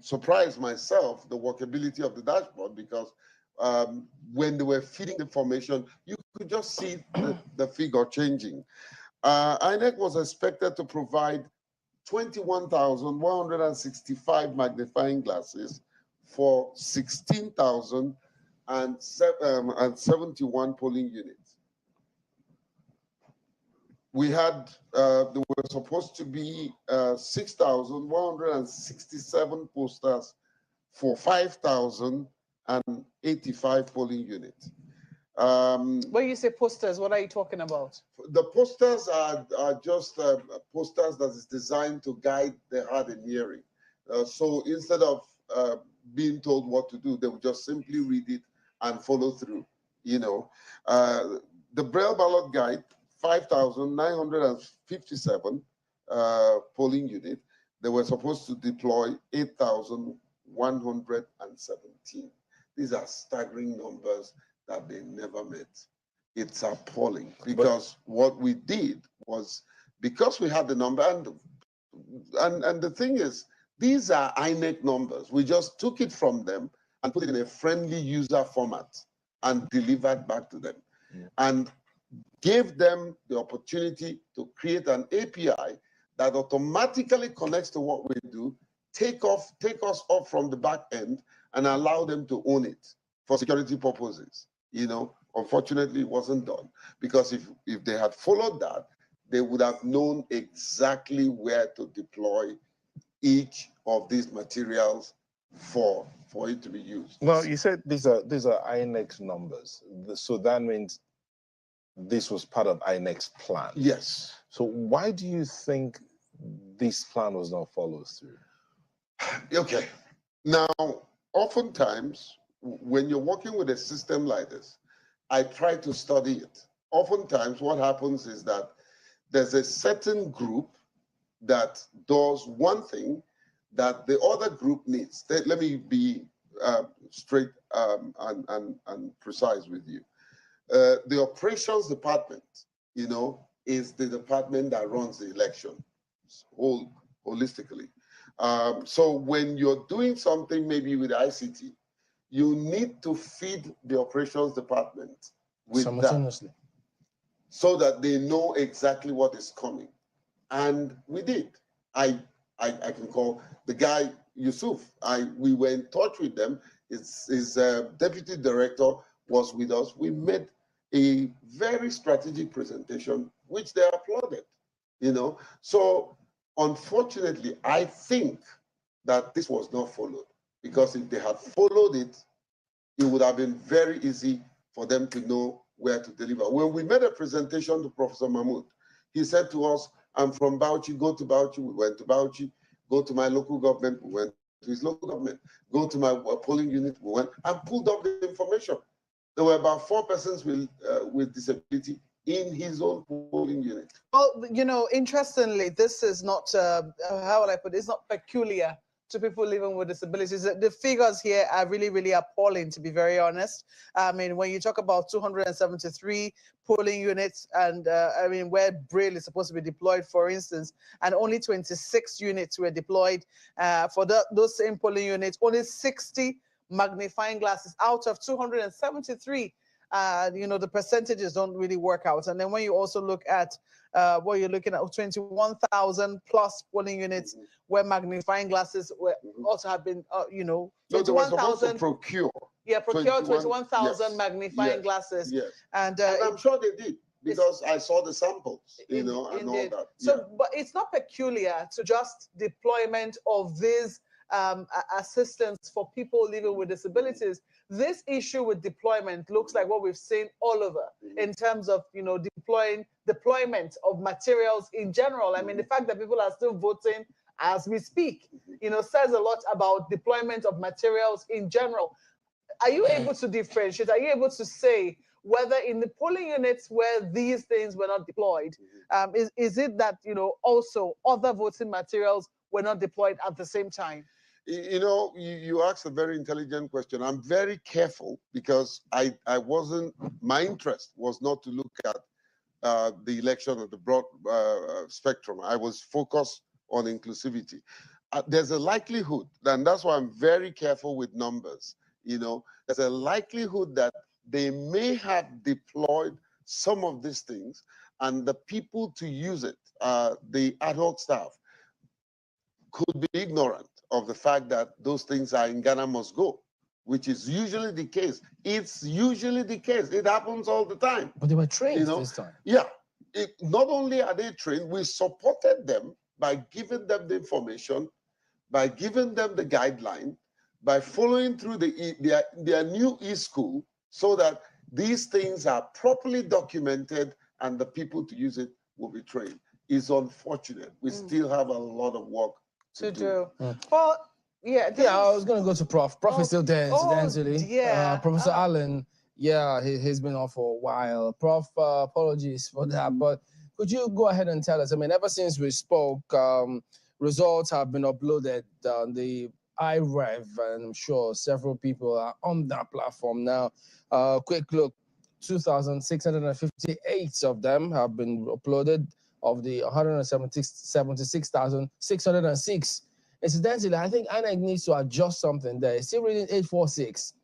surprised myself, the workability of the dashboard, because when they were feeding information, you could just see the figure changing. INEC was expected to provide 21,165 magnifying glasses for 16,071 polling units. We had, there were supposed to be 6,167 posters for 5,085 polling units. When you say posters, what are you talking about? The posters are just posters that is designed to guide the hard and hearing. So instead of being told what to do, they would just simply read it and follow through. You know, the Braille Ballot Guide, 5,957 polling units. They were supposed to deploy 8,117. These are staggering numbers that they never met. It's appalling because what we did was, because we had the number, and the thing is, these are INEC numbers. We just took it from them and put it in a friendly user format and delivered back to them. And gave them the opportunity to create an API that automatically connects to what we do, take us off from the back end and allow them to own it for security purposes. You know, Unfortunately, it wasn't done, because if they had followed that, they would have known exactly where to deploy each of these materials for it to be used. Well, you said these are INEX numbers, so that means this was part of INEX plan. Yes. So why do you think this plan was not followed through? Okay. Now, oftentimes, when you're working with a system like this, I try to study it. Oftentimes, what happens is that there's a certain group that does one thing that the other group needs. Let me be straight and precise with you. The operations department, is the department that runs the election holistically. So when you're doing something maybe with ICT, you need to feed the operations department with simultaneously, so that they know exactly what is coming. And we did. I can call the guy Yusuf. We were in touch with them. His deputy director was with us. We made a very strategic presentation, which they applauded. So unfortunately, I think that this was not followed, because if they had followed it, it would have been very easy for them to know where to deliver. When we made a presentation to Professor Mahmoud, he said to us, I'm from Bauchi, go to Bauchi. We went to Bauchi. Go to my local government. We went to his local government. Go to my polling unit. We went and pulled up the information. There were about 4 persons with disability in his own polling unit. Well, interestingly, this is not, how will I put it, it's not peculiar to people living with disabilities. The figures here are really, really appalling, to be very honest. I mean, when you talk about 273 polling units, and where Braille is supposed to be deployed, for instance, and only 26 units were deployed for those same polling units, only 60 magnifying glasses out of 273. The percentages don't really work out. And then when you also look at what you're looking at, 21,000 plus polling units where magnifying glasses also have been, So they were supposed to procure. Yeah, procure 21,000 magnifying glasses. Yes. And I'm sure they did, because I saw the samples, and all that. So, but it's not peculiar to just deployment of these assistance for people living with disabilities. This issue with deployment looks like what we've seen all over in terms of, deployment of materials in general. I mean, the fact that people are still voting as we speak, says a lot about deployment of materials in general. Are you able to differentiate? Are you able to say whether in the polling units where these things were not deployed, is it that, also other voting materials were not deployed at the same time? You asked a very intelligent question. I'm very careful, because my interest was not to look at the election of the broad spectrum. I was focused on inclusivity. There's a likelihood, and that's why I'm very careful with numbers. There's a likelihood that they may have deployed some of these things, and the people to use it, the ad hoc staff, could be ignorant of the fact that those things are in Ghana must go, which is usually the case. It's usually the case. It happens all the time. But they were trained this time. Yeah. Not only are they trained, we supported them by giving them the information, by giving them the guideline, by following through their new e-school, so that these things are properly documented and the people to use it will be trained. It's unfortunate. We still have a lot of work to do. Well, yeah. I was going to go to Prof. Prof is still there, incidentally. Yeah. Professor Allen, he's been on for a while. Prof, apologies for that, but could you go ahead and tell us, ever since we spoke, results have been uploaded on the iRev, and I'm sure several people are on that platform now. Quick look, 2,658 of them have been uploaded of the 176,606. Incidentally, I think INEC needs to adjust something there. It's still reading 846.